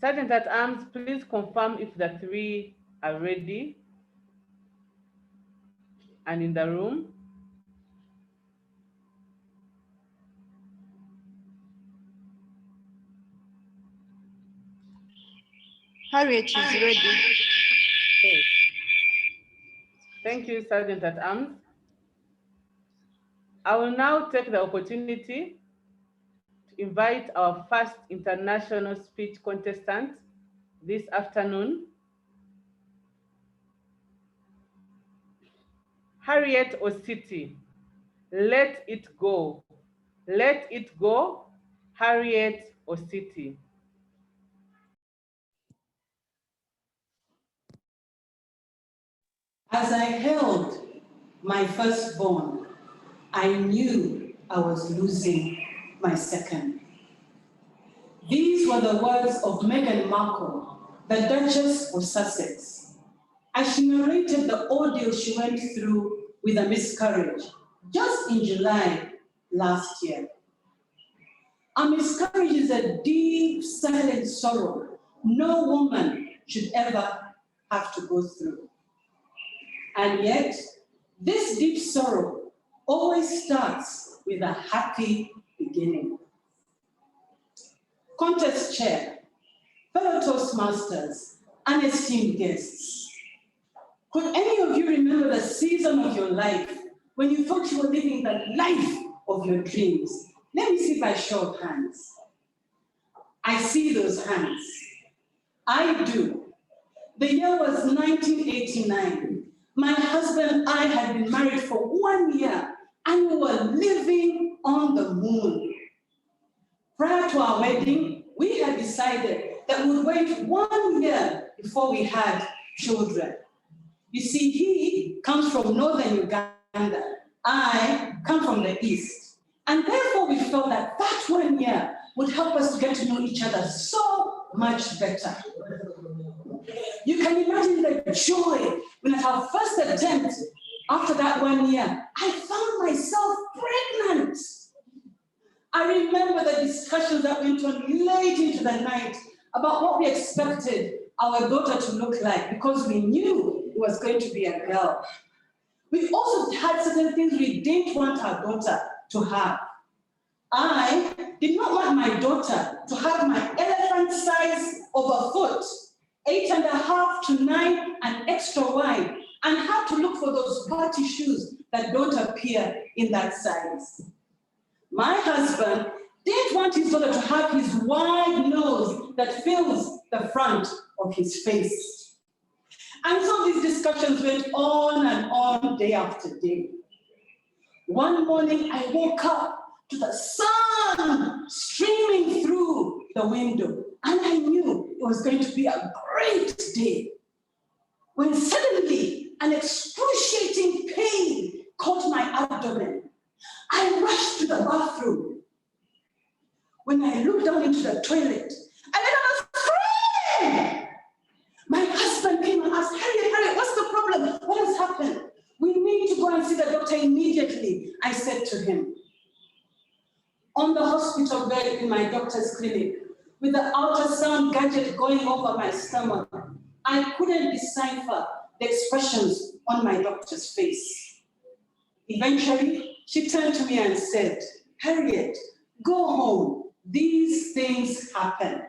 Sergeant at Arms, please confirm if the 3 are ready and in the room. Harriet is ready. Okay. Thank you, Sergeant at Arms. I will now take the opportunity to invite our first international speech contestant this afternoon, Harriet Ositi. Let it go. Let it go, Harriet Ositi. As I held my firstborn, I knew I was losing my second. These were the words of Meghan Markle, the Duchess of Sussex, as she narrated the ordeal she went through with a miscarriage just in July last year. A miscarriage is a deep, silent sorrow no woman should ever have to go through. And yet, this deep sorrow always starts with a happy beginning. Contest chair, fellow Toastmasters, and esteemed guests, could any of you remember the season of your life when you thought you were living the life of your dreams? Let me see by show of hands. I see those hands. I do. The year was 1989. My husband and I had been married for 1 year and we were living on the moon. Prior to our wedding, we had decided that we would wait 1 year before we had children. You see, he comes from northern Uganda. I come from the east. And therefore we felt that that 1 year would help us to get to know each other so much better. You can imagine the joy when at our first attempt, after that 1 year, I found myself pregnant. I remember the discussions that went on late into the night about what we expected our daughter to look like because we knew it was going to be a girl. We also had certain things we didn't want our daughter to have. I did not want my daughter to have my elephant size of a foot, 8.5 to 9 and extra wide, and have to look for those party shoes that don't appear in that size. My husband didn't want his daughter to have his wide nose that fills the front of his face. And so these discussions went on and on day after day. One morning I woke up to the sun streaming through the window, and I knew it was going to be a great day. When suddenly an excruciating pain caught my abdomen, I rushed to the bathroom. When I looked down into the toilet, I let out a scream. My husband came and asked, Harriet, what's the problem? What has happened? We need to go and see the doctor immediately, I said to him. On the hospital bed in my doctor's clinic, with the ultrasound gadget going over my stomach, I couldn't decipher the expressions on my doctor's face. Eventually, she turned to me and said, Harriet, go home. These things happen.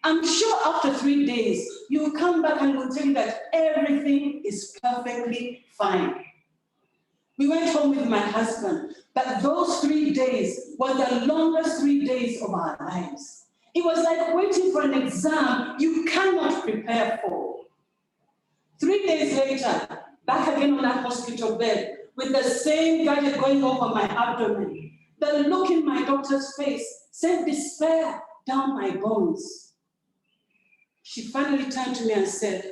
I'm sure after 3 days, you'll come back and will tell you that everything is perfectly fine. We went home with my husband, but those 3 days were the longest 3 days of our lives. It was like waiting for an exam you cannot prepare for. 3 days later, back again on that hospital bed, with the same gadget going over my abdomen, the look in my doctor's face sent despair down my bones. She finally turned to me and said,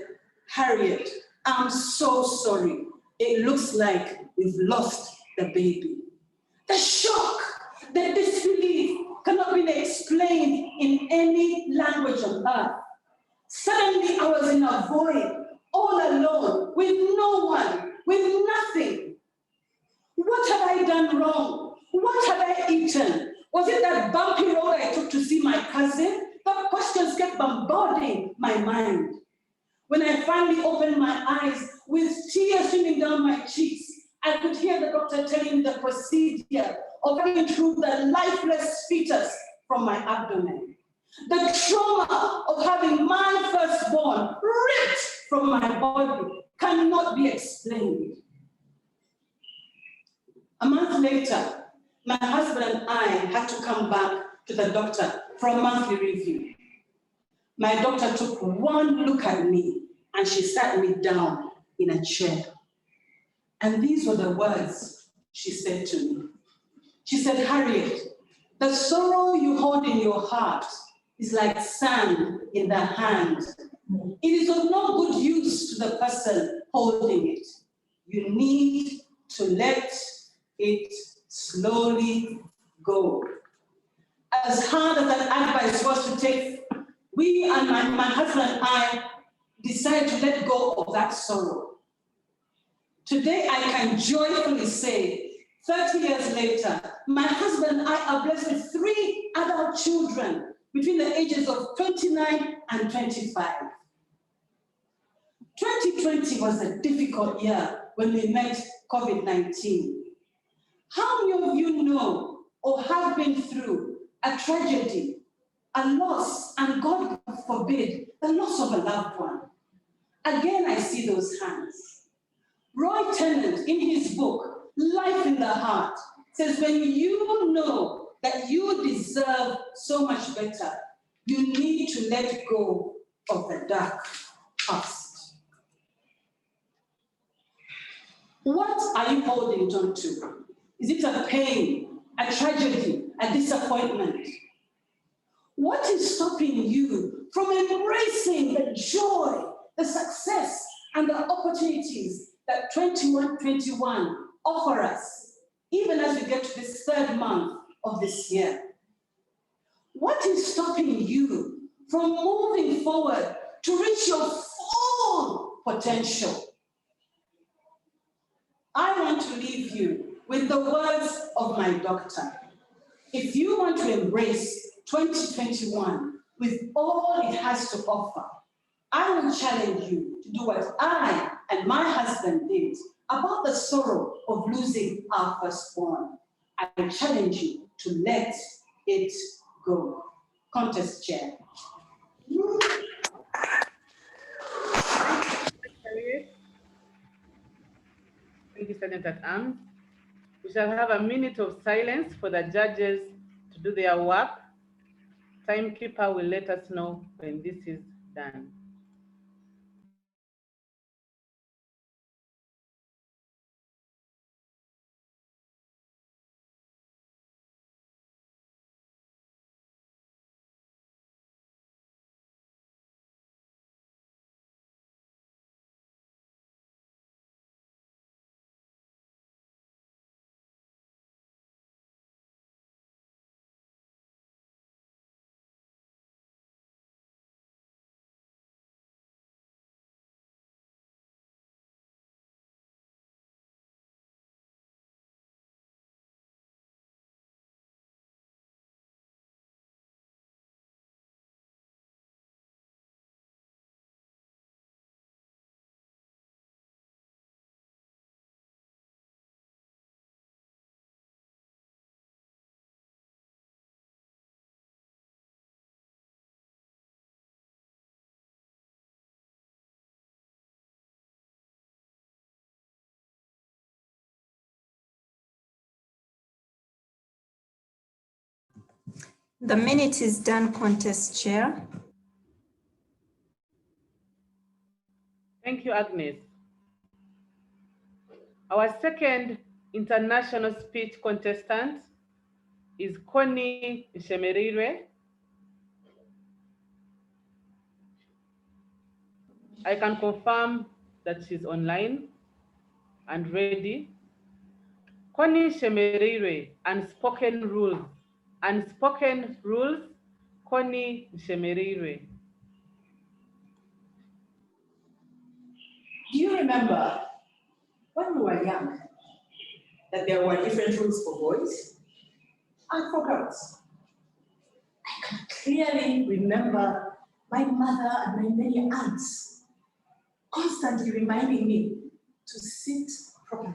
Harriet, I'm so sorry. It looks like we've lost the baby. The shock, the disbelief cannot be explained in any language on earth. Suddenly I was in a void, all alone, with no one, with nothing. What had I done wrong? What had I eaten? Was it that bumpy road I took to see my cousin? The questions kept bombarding my mind. When I finally opened my eyes, with tears streaming down my cheeks, I could hear the doctor telling me the procedure of going through the lifeless fetus from my abdomen. The trauma of having my firstborn ripped from my body cannot be explained. A month later, my husband and I had to come back to the doctor for a monthly review. My doctor took one look at me and she sat me down in a chair. And these were the words she said to me. She said, Harriet, the sorrow you hold in your heart is like sand in the hand. It is of no good use to the person holding it. You need to let it slowly go. As hard as that advice was to take, we and my husband and I decided to let go of that sorrow. Today, I can joyfully say, 30 years later, my husband and I are blessed with 3 adult children between the ages of 29 and 25. 2020 was a difficult year when we met COVID-19. How many of you know or have been through a tragedy, a loss, and God forbid, the loss of a loved one? Again, I see those hands. Roy Tennant, in his book, Life in the Heart, says when you know that you deserve so much better, you need to let go of the dark past. What are you holding on to? Is it a pain, a tragedy, a disappointment? What is stopping you from embracing the joy, the success, and the opportunities that 2121 offer us, even as we get to this 3rd month of this year? What is stopping you from moving forward to reach your full potential? I want to leave you with the words of my doctor. If you want to embrace 2021 with all it has to offer, I will challenge you to do what I and my husband did about the sorrow of losing our firstborn. I challenge you to let it go. Contest chair. Thank you, Sergeant at Arms. We shall have a minute of silence for the judges to do their work. Timekeeper will let us know when this is done. The minute is done, contest chair. Thank you, Agnes. Our second international speech contestant is Connie Shemerire. I can confirm that she's online and ready. Connie Shemerire, unspoken rules. Unspoken rules, Connie Shemerire. Do you remember when we were young that there were different rules for boys and for girls? I can clearly remember my mother and my many aunts constantly reminding me to sit properly.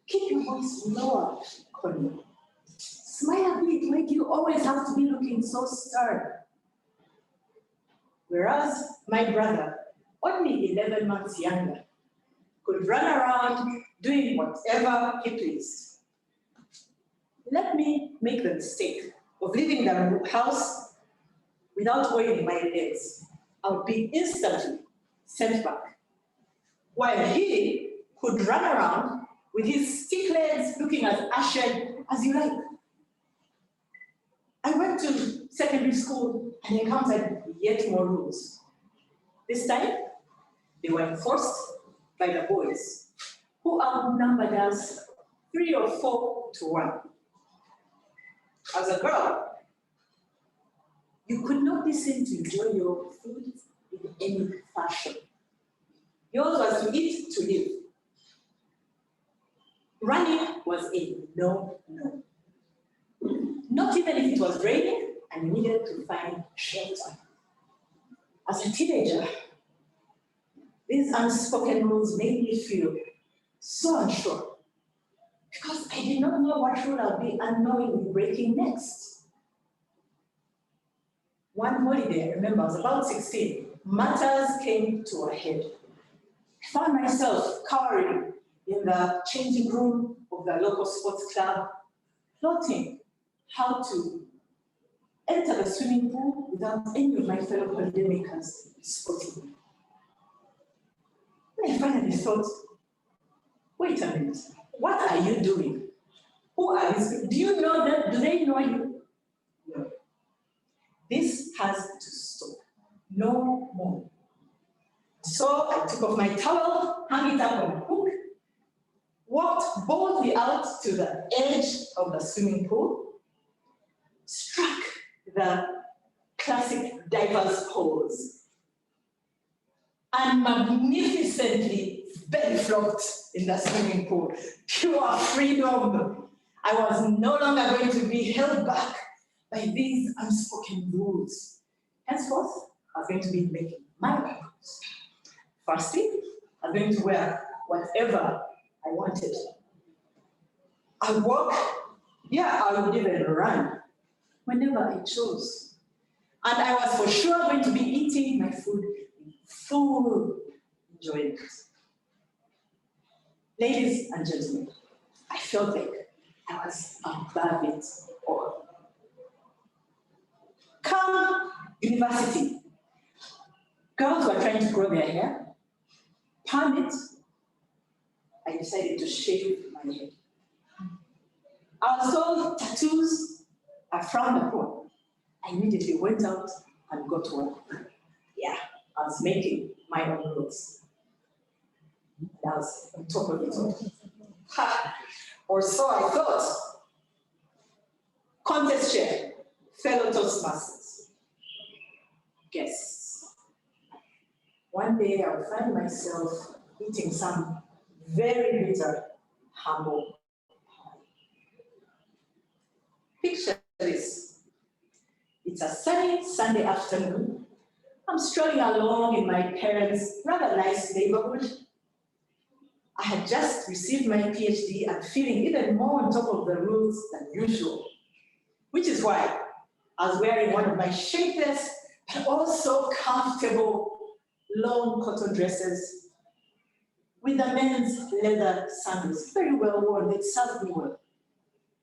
Keep your voice lower, Connie. Smile a bit. Why do you always have to be looking so stern? Whereas my brother, only 11 months younger, could run around doing whatever he pleased. Let me make the mistake of leaving the house without oiling my legs. I would be instantly sent back. While he could run around with his stick legs looking as ashen as you like. I went to secondary school and encountered yet more rules. This time, they were enforced by the boys, who outnumbered us 3 or 4 to 1. As a girl, you could not be seen to enjoy your food in any fashion. Yours was to eat to live. Running was a no. Not even if it was raining and you needed to find shelter. As a teenager, these unspoken rules made me feel so unsure because I did not know what rule I'll be unknowingly breaking next. One holiday, I remember, I was about 16, matters came to a head. I found myself cowering in the changing room of the local sports club, plotting how to enter the swimming pool without any of my fellow holidaymakers spotting me. I finally thought, wait a minute, what are you doing? Who are these people? Do you know them? Do they know you? No. This has to stop. No more. So I took off my towel, hung it up on a hook, walked boldly out to the edge of the swimming pool, struck the classic diver's pose, and magnificently belly flopped in the swimming pool. Pure freedom. I was no longer going to be held back by these unspoken rules. Henceforth, I was going to be making my rules. Firstly, I was going to wear whatever I wanted. I would walk, I would even run whenever I chose. And I was for sure going to be eating my food in full enjoyment. Ladies and gentlemen, I felt like I was above it all. Come university. Girls were trying to grow their hair. Palm it. I decided to shave my head. I was told tattoos are frowned upon. I immediately went out and got one. Yeah, I was making my own rules. I was on top of it all. Ha! Or so I thought. Contest chair, fellow Toastmasters. Guess. One day I'll find myself eating some very bitter humble pie. Picture this. It's a sunny Sunday afternoon. I'm strolling along in my parents' rather nice neighborhood. I had just received my PhD and feeling even more on top of the rules than usual, which is why I was wearing one of my shapeless but also comfortable long cotton dresses with the men's leather sandals, very well worn. They served me well,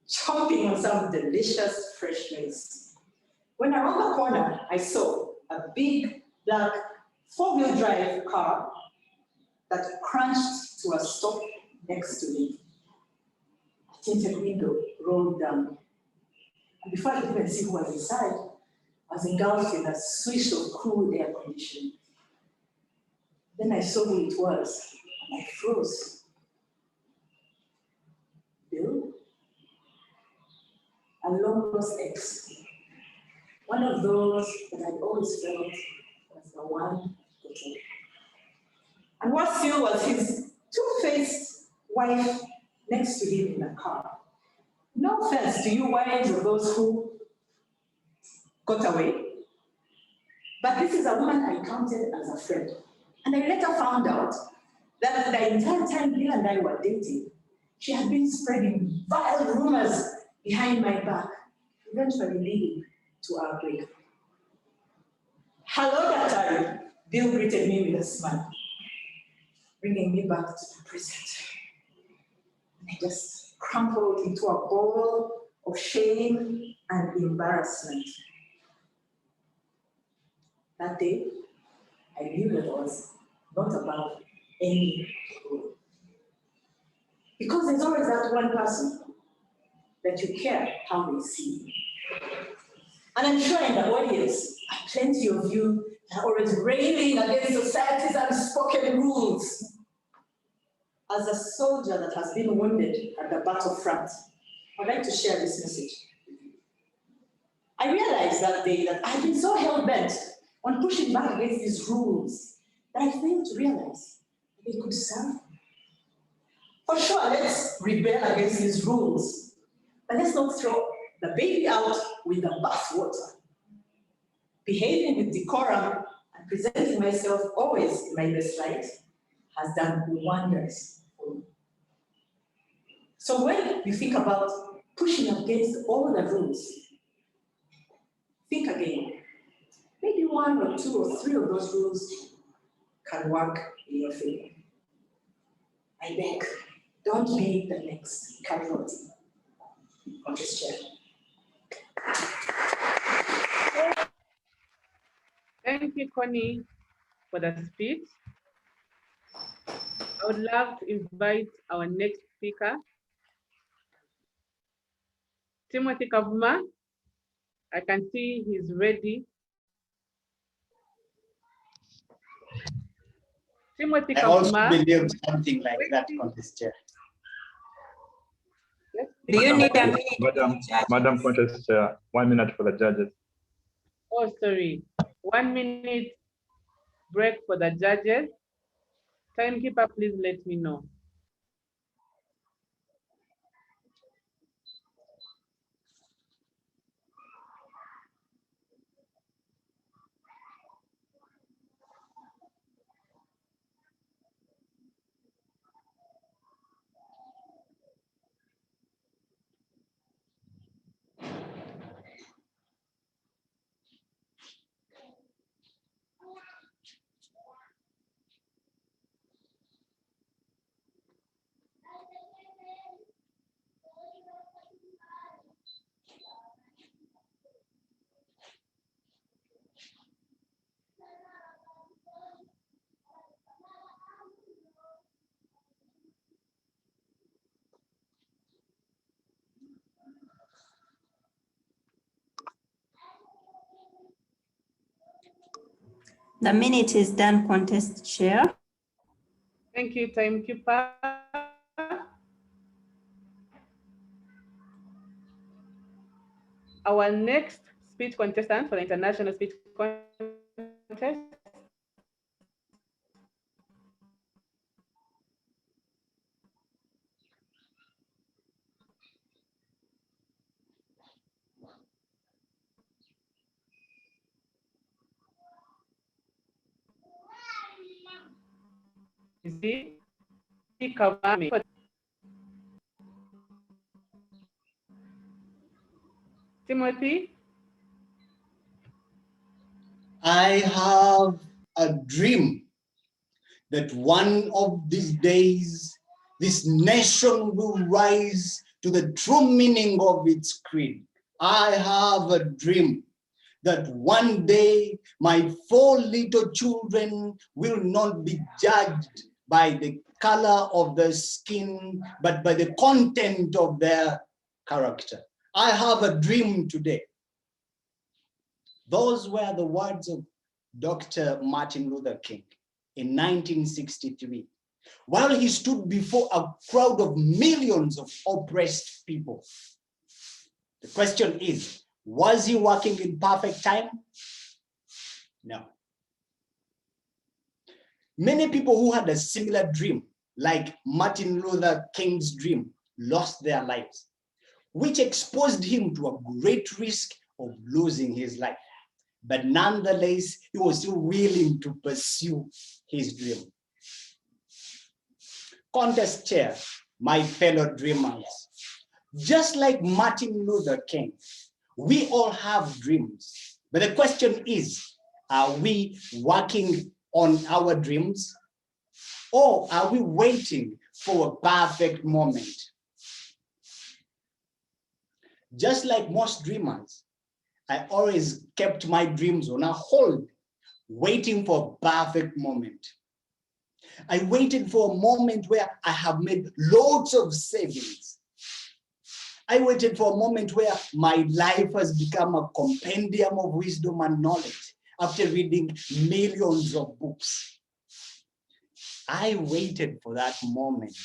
chomping on some delicious fresh lace. When around the corner, I saw a big black four-wheel drive car that crunched to a stop next to me. A tinted window rolled down. And before I could even see who was inside, I was engulfed in a swish of cool air conditioning. Then I saw who it was, and I froze. Bill? A long-lost ex. One of those that I always felt was the one to take. And what still was his two-faced wife next to him in the car. No offense to you wives of those who got away, but this is a woman I counted as a friend. And I later found out that the entire time Bill and I were dating, she had been spreading vile rumors behind my back, eventually leading to our breakup. Hello, Daktari, Bill greeted me with a smile, bringing me back to the present. And I just crumpled into a ball of shame and embarrassment. That day, I knew that I was not above any rule. Because there's always that one person that you care how they see you. And I'm sure in the audience, plenty of you are always railing against society's unspoken rules. As a soldier that has been wounded at the battlefront, I'd like to share this message with you. I realized that day that I've been so hell-bent on pushing back against these rules that I failed to realize that they could serve me. For sure, let's rebel against these rules, but let's not throw the baby out with the bathwater. Behaving with decorum and presenting myself always in my best light has done wonders for me. So when you think about pushing against all the rules, think again. Maybe one or two or three of those rules can work in your favor. I beg, don't be the next casualty on this chair. Thank you, Connie, for the speech. I would love to invite our next speaker, Timothy Kavuma. I can see he's ready. Timothy I also Kavuma. believe something like that on this chair. Do you need a minute? Madam Contest Chair, 1 minute for the judges. Oh, sorry. 1 minute break for the judges. Timekeeper, please let me know. The minute is done, contest chair. Thank you, timekeeper. Our next speech contestant for the international speech contest is Kavami. Timothy? I have a dream that one of these days, this nation will rise to the true meaning of its creed. I have a dream that one day my 4 little children will not be judged by the color of their skin, but by the content of their character. I have a dream today. Those were the words of Dr. Martin Luther King in 1963, while he stood before a crowd of millions of oppressed people. The question is, was he working in perfect time? No. Many people who had a similar dream, like Martin Luther King's dream, lost their lives, which exposed him to a great risk of losing his life. But nonetheless, he was still willing to pursue his dream. Contest chair, my fellow dreamers, just like Martin Luther King, we all have dreams. But the question is, are we working on our dreams? Or are we waiting for a perfect moment? Just like most dreamers, I always kept my dreams on a hold, waiting for a perfect moment. I waited for a moment where I have made loads of savings. I waited for a moment where my life has become a compendium of wisdom and knowledge after reading millions of books. I waited for that moment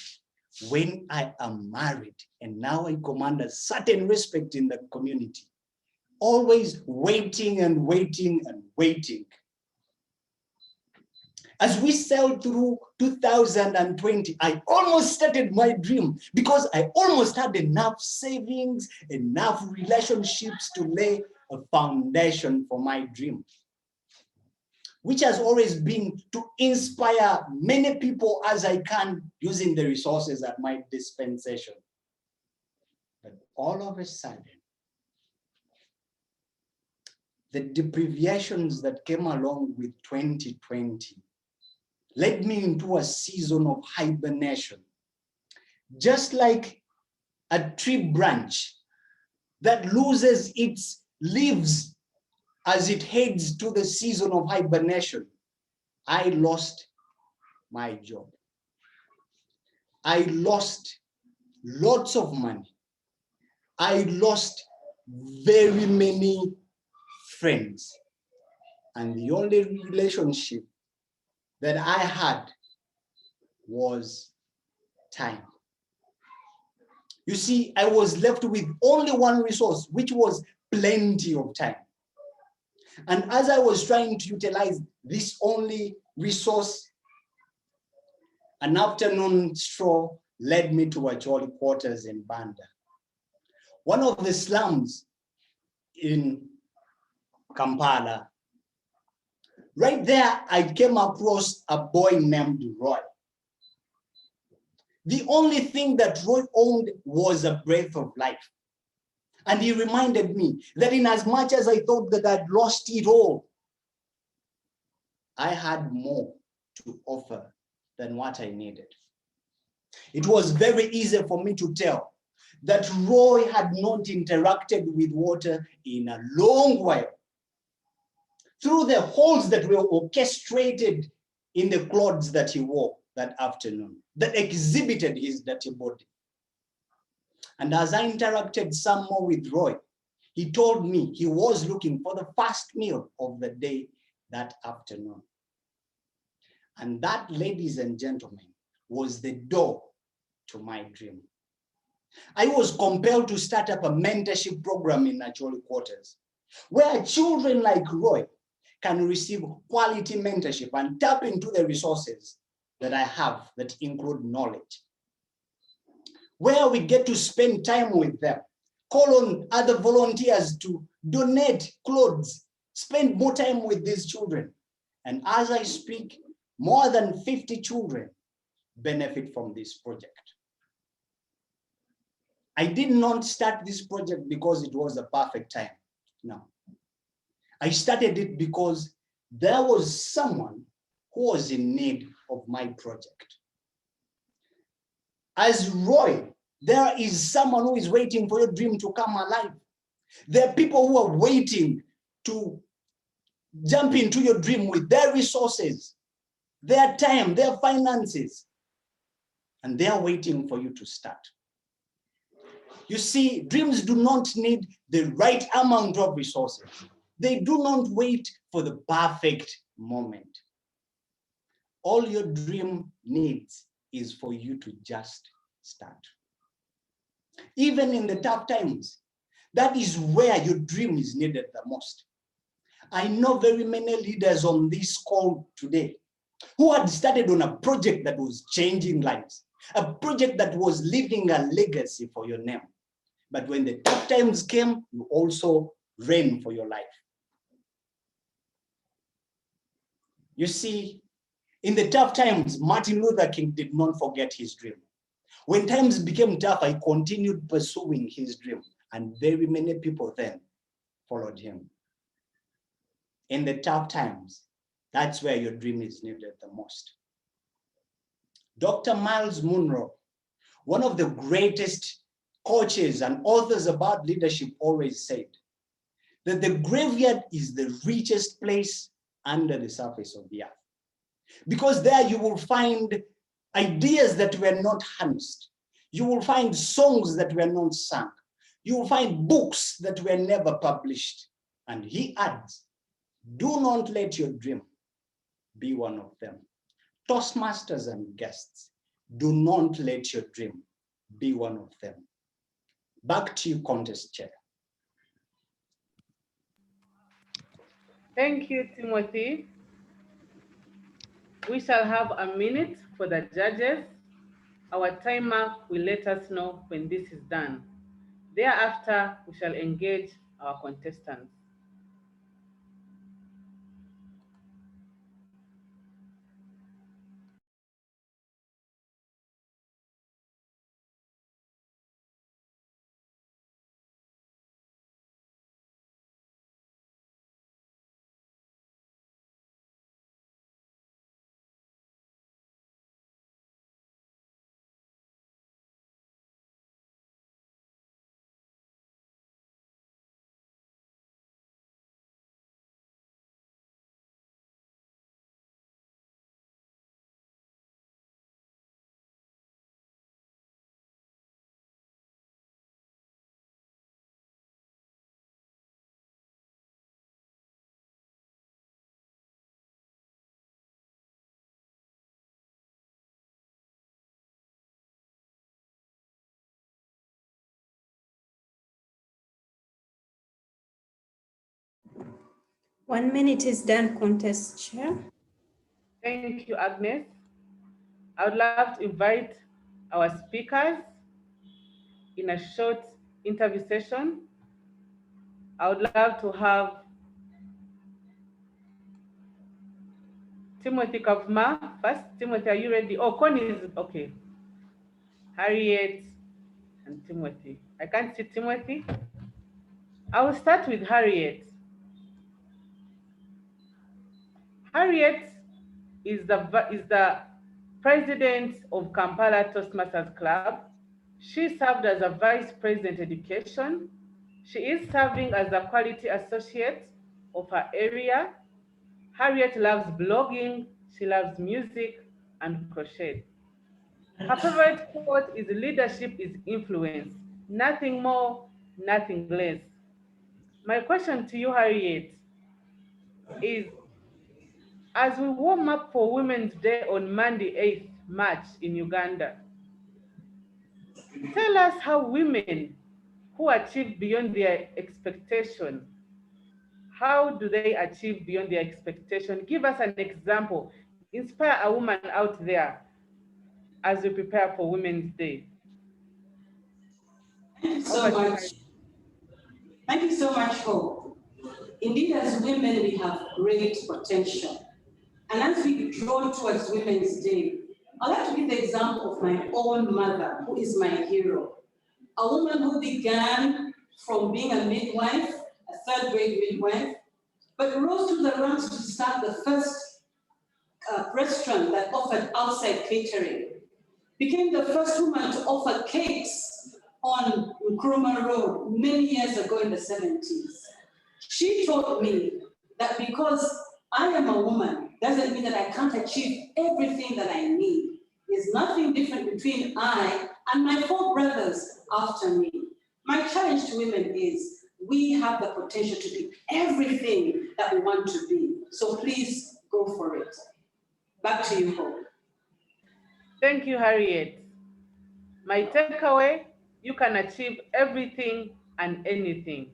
when I am married and now I command a certain respect in the community. Always waiting and waiting and waiting. As we sailed through 2020, I almost started my dream because I almost had enough savings, enough relationships to lay a foundation for my dream, which has always been to inspire many people as I can using the resources at my dispensation. But all of a sudden, the deprivations that came along with 2020 led me into a season of hibernation. Just like a tree branch that loses its leaves as it heads to the season of hibernation, I lost my job. I lost lots of money. I lost very many friends. And the only relationship that I had was time. You see, I was left with only one resource, which was plenty of time. And as I was trying to utilize this only resource, an afternoon stroll led me to Acholi quarters in Banda, one of the slums in Kampala. Right there, I came across a boy named Roy. The only thing that Roy owned was a breath of life. And he reminded me that in as much as I thought that I'd lost it all, I had more to offer than what I needed. It was very easy for me to tell that Roy had not interacted with water in a long while. Through the holes that were orchestrated in the clothes that he wore that afternoon, that exhibited his dirty body. And as I interacted some more with Roy, he told me he was looking for the first meal of the day that afternoon. And that, ladies and gentlemen, was the door to my dream. I was compelled to start up a mentorship program in Acholi quarters, where children like Roy can receive quality mentorship and tap into the resources that I have that include knowledge. Where we get to spend time with them, call on other volunteers to donate clothes, spend more time with these children. And as I speak, more than 50 children benefit from this project. I did not start this project because it was a perfect time. No. I started it because there was someone who was in need of my project. As Roy, there is someone who is waiting for your dream to come alive. There are people who are waiting to jump into your dream with their resources, their time, their finances, and they are waiting for you to start. You see, dreams do not need the right amount of resources. They do not wait for the perfect moment. All your dream needs is for you to just start. Even in the tough times, that is where your dream is needed the most. I know very many leaders on this call today who had started on a project that was changing lives, a project that was leaving a legacy for your name. But when the tough times came, you also ran for your life. You see, in the tough times, Martin Luther King did not forget his dream. When times became tough, I continued pursuing his dream, and very many people then followed him. In the tough times, that's where your dream is needed the most. Dr. Miles Monroe, one of the greatest coaches and authors about leadership, always said that the graveyard is the richest place under the surface of the earth. Because there you will find ideas that were not harnessed. You will find songs that were not sung. You will find books that were never published. And he adds, do not let your dream be one of them. Toastmasters and guests, do not let your dream be one of them. Back to you, contest chair. Thank you, Timothy. We shall have a minute for the judges. Our timer will let us know when this is done. Thereafter, we shall engage our contestants. One minute is done, contest chair. Thank you, Agnes. I would love to invite our speakers in a short interview session. I would love to have Timothy Kavma first. Timothy, are you ready? Oh, Connie is okay. Harriet and Timothy. I can't see Timothy. I will start with Harriet. Harriet is the president of Kampala Toastmasters Club. She served as a vice president education. She is serving as a quality associate of her area. Harriet loves blogging, she loves music and crochet. Her favorite quote is leadership is influence, nothing more, nothing less. My question to you, Harriet, is As we warm up for Women's Day on Monday, 8th March in Uganda, tell us how women who achieve beyond their expectation, how do they achieve beyond their expectation? Give us an example. Inspire a woman out there as we prepare for Women's Day. Thank you so much. Thank you so much, Hope. Indeed, as women, we have great potential. And as we draw towards Women's Day, I'd like to give the example of my own mother, who is my hero. A woman who began from being a midwife, a third-grade midwife, but rose to the ranks to start the first restaurant that offered outside catering. Became the first woman to offer cakes on Nkrumah Road many years ago in the 70s. She taught me that because I am a woman doesn't mean that I can't achieve everything that I need. There's nothing different between I and my 4 brothers after me. My challenge to women is we have the potential to be everything that we want to be. So please go for it. Back to you, Hope. Thank you, Harriet. My takeaway, you can achieve everything and anything.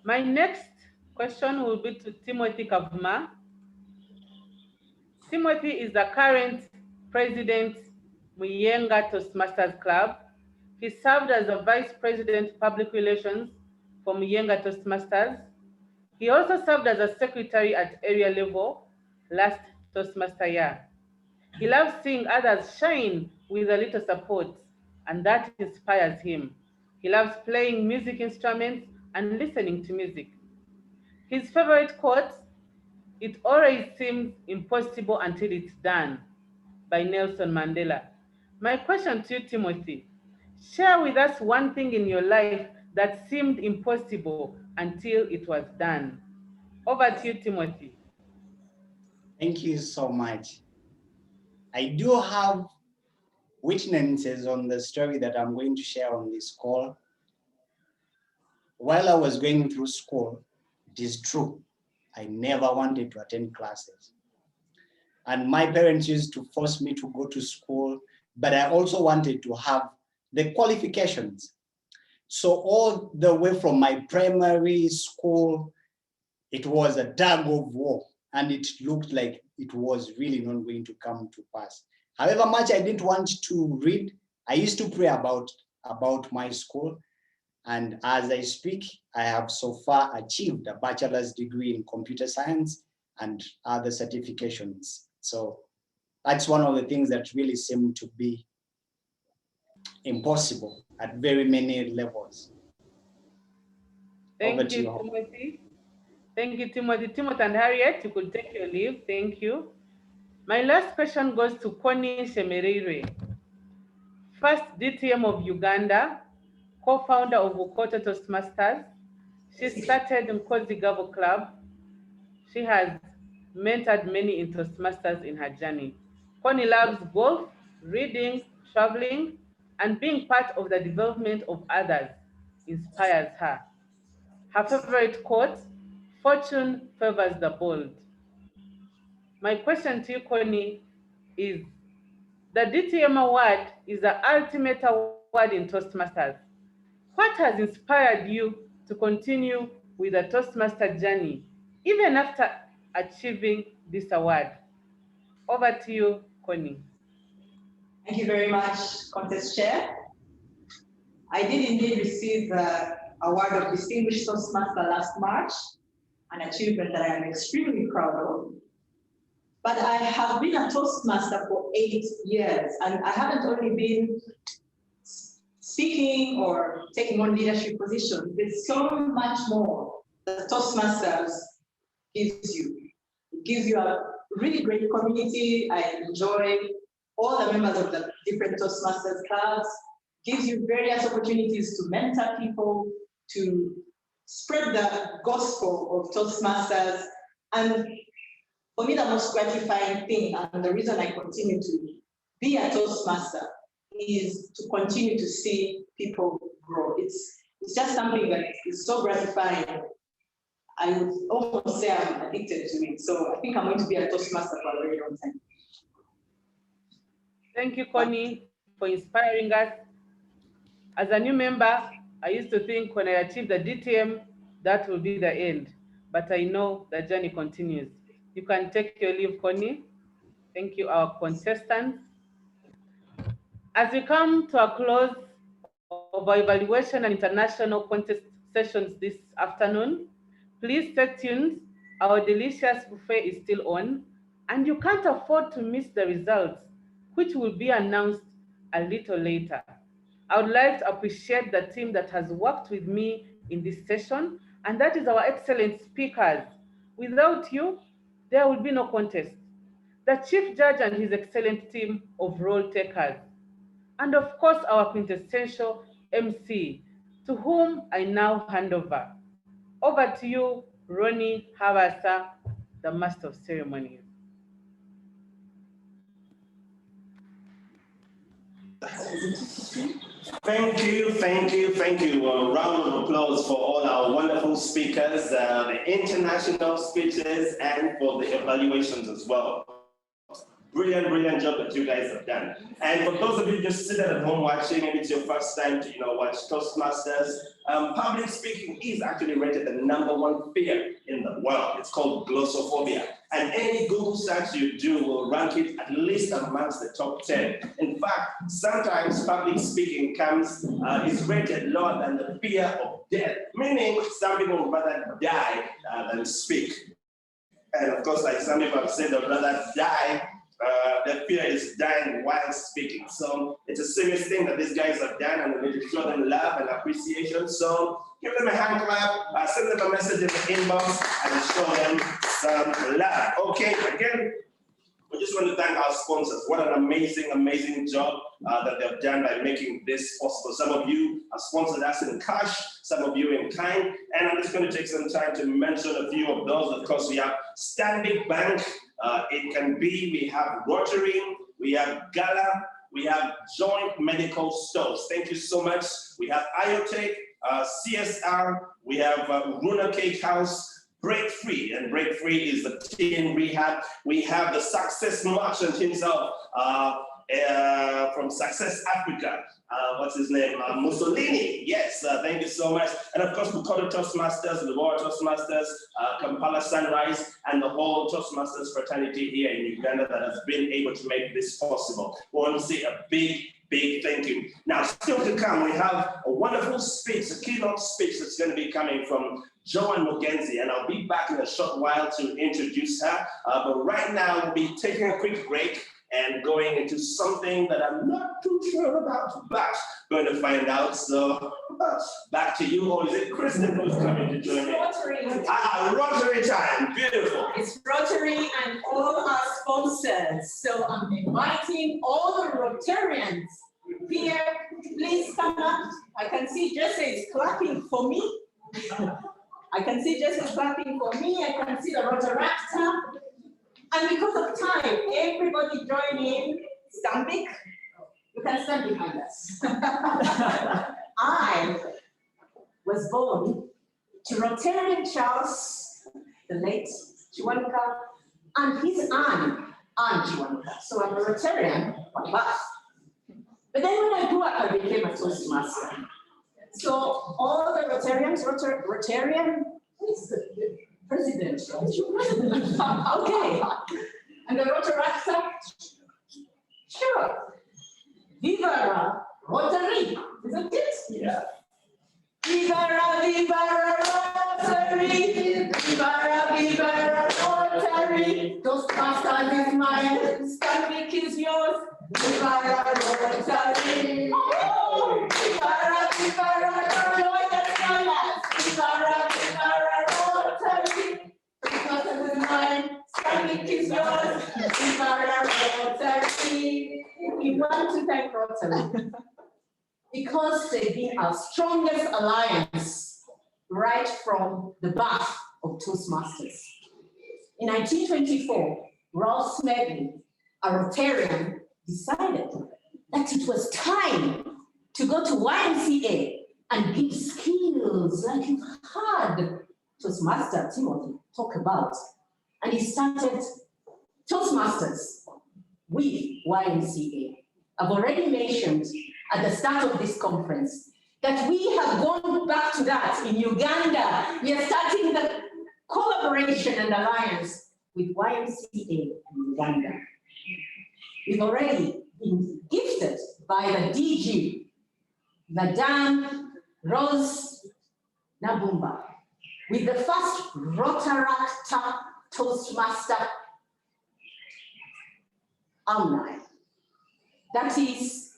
My next question will be to Timothy Kavuma. Timothy is the current president, Muyenga Toastmasters Club. He served as the vice president, public relations for Muyenga Toastmasters. He also served as a secretary at area level last Toastmaster year. He loves seeing others shine with a little support, and that inspires him. He loves playing music instruments and listening to music. His favorite quote, "It always seems impossible until it's done," by Nelson Mandela. My question to you, Timothy, share with us one thing in your life that seemed impossible until it was done. Over to you, Timothy. Thank you so much. I do have witnesses on the story that I'm going to share on this call. While I was going through school, it is true, I never wanted to attend classes. And my parents used to force me to go to school, but I also wanted to have the qualifications. So all the way from my primary school, it was a tug of war, and it looked like it was really not going to come to pass. However much I didn't want to read, I used to pray about my school. And as I speak, I have so far achieved a bachelor's degree in computer science and other certifications. So that's one of the things that really seemed to be impossible at very many levels. Thank you, Timothy. Thank you, Timothy. Timothy and Harriet, you could take your leave. Thank you. My last question goes to Connie Shemerire, first DTM of Uganda, co-founder of Ukoto Toastmasters. She started Mkozi Gavo Club. She has mentored many in Toastmasters in her journey. Connie loves golf, reading, traveling, and being part of the development of others inspires her. Her favorite quote, "Fortune favors the bold." My question to you, Connie, is the DTM award is the ultimate award in Toastmasters. What has inspired you to continue with the Toastmaster journey, even after achieving this award? Over to you, Connie. Thank you very much, Contest Chair. I did indeed receive the award of Distinguished Toastmaster last March, an achievement that I am extremely proud of. But I have been a Toastmaster for 8 years, and I haven't only been speaking or taking on leadership positions. There's so much more that Toastmasters gives you. It gives you a really great community. I enjoy all the members of the different Toastmasters clubs, gives you various opportunities to mentor people, to spread the gospel of Toastmasters. And for me, the most gratifying thing, and the reason I continue to be a Toastmaster, is to continue to see people grow. It's just something that is so gratifying. I would almost say I'm addicted to it. So I think I'm going to be a Toastmaster for a very long time. Thank you, Connie, for inspiring us. As a new member, I used to think when I achieve the DTM, that will be the end. But I know the journey continues. You can take your leave, Connie. Thank you, our contestants. As we come to a close of our evaluation and international contest sessions this afternoon, please stay tuned. Our delicious buffet is still on, and you can't afford to miss the results, which will be announced a little later. I would like to appreciate the team that has worked with me in this session, and that is our excellent speakers. Without you, there will be no contest. The chief judge and his excellent team of role takers, and of course our quintessential MC, to whom I now hand over. Over to you, Ronnie Havasa, the Master of Ceremonies. Thank you. A round of applause for all our wonderful speakers, the international speeches, and for the evaluations as well. Brilliant job that you guys have done. And for those of you just sitting at home watching, maybe it's your first time to watch Toastmasters, public speaking is actually rated the #1 fear in the world. It's called glossophobia. And any Google search you do will rank it at least amongst the top 10. In fact, sometimes public speaking is rated lower than the fear of death, meaning some people would rather die than speak. And of course, like some people have said, they'd rather die. The fear is dying while speaking. So it's a serious thing that these guys have done, and we need to show them love and appreciation. So give them a hand clap, send them a message in the inbox, and show them some love. Okay, again, we just want to thank our sponsors. What an amazing job that they've done by making this possible. Some of you have sponsored us in cash, some of you in kind, and I'm just going to take some time to mention a few of those. Of course, we have Stanbic Bank, it can be, we have Rotary, we have Gala, we have Joint Medical Stores. Thank you so much. We have IoTech, CSR, we have Runa Cake House, Break Free, and Break Free is the teen rehab. We have the Success Merchant himself from Success Africa. What's his name? Mussolini. Yes, thank you so much. And of course, Bukoto Toastmasters, Lubowa Toastmasters, Kampala Sunrise, and the whole Toastmasters fraternity here in Uganda that has been able to make this possible. We want to say a big thank you. Now, still to come, we have a wonderful speech, a keynote speech that's going to be coming from Joanne Mugenzi, and I'll be back in a short while to introduce her. But right now, we'll be taking a quick break and going into something that I'm not too sure about, but going to find out. So back to you, or is it Kristen who's coming to join me? Rotary. Rotary time, beautiful. It's Rotary and all our sponsors. So I'm inviting all the Rotarians here. Please come up. I can see Jesse is clapping for me. I can see Jesse clapping for me. I can see the Rotaractor. And because of time, everybody join in. Stanbic, you can stand behind us. I was born to Rotarian Charles, the late Chiwanuka, and his aunt, Aunt Chiwanuka. So I'm a Rotarian on birth. But then when I grew up, I became a Toastmaster. So all the Rotarians, Rotarian, who's the president? Okay. And the Rotaractor? Sure. Viva Rotary, isn't it? Yeah. Viva Rotary, Viva Rotary, Toastmasters is mine, Stanbic is yours, Viva Rotary. Oh, Viva Rotary, join us, Viva Rotary, Toastmasters is mine, Stanbic is yours, Viva Rotary. We want to thank Rotary because they've been our strongest alliance right from the birth of Toastmasters. In 1924, Ralph Smedley, a Rotarian, decided that it was time to go to YMCA and give skills like you've heard Toastmaster Timothy talk about. And he started Toastmasters with YMCA. I've already mentioned at the start of this conference that we have gone back to that in Uganda. We are starting the collaboration and alliance with YMCA in Uganda. We've already been gifted by the DG, Madame Rose Nabumba, with the first Rotaract Toastmaster alumni. That is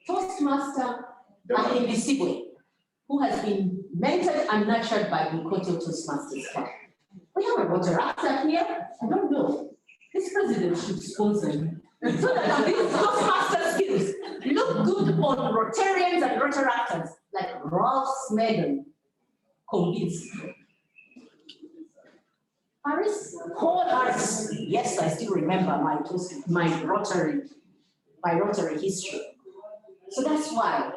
Toastmaster Ahindisibwe, who has been mentored and nurtured by Bukoto Toastmasters Club. We have a Rotaractor here. I don't know. This president should sponsor him. So that these Toastmaster skills look good on Rotarians and Rotaractors, like Ross Megan convinced. Harris, Paul Harris. Yes, I still remember my Rotary history. So that's why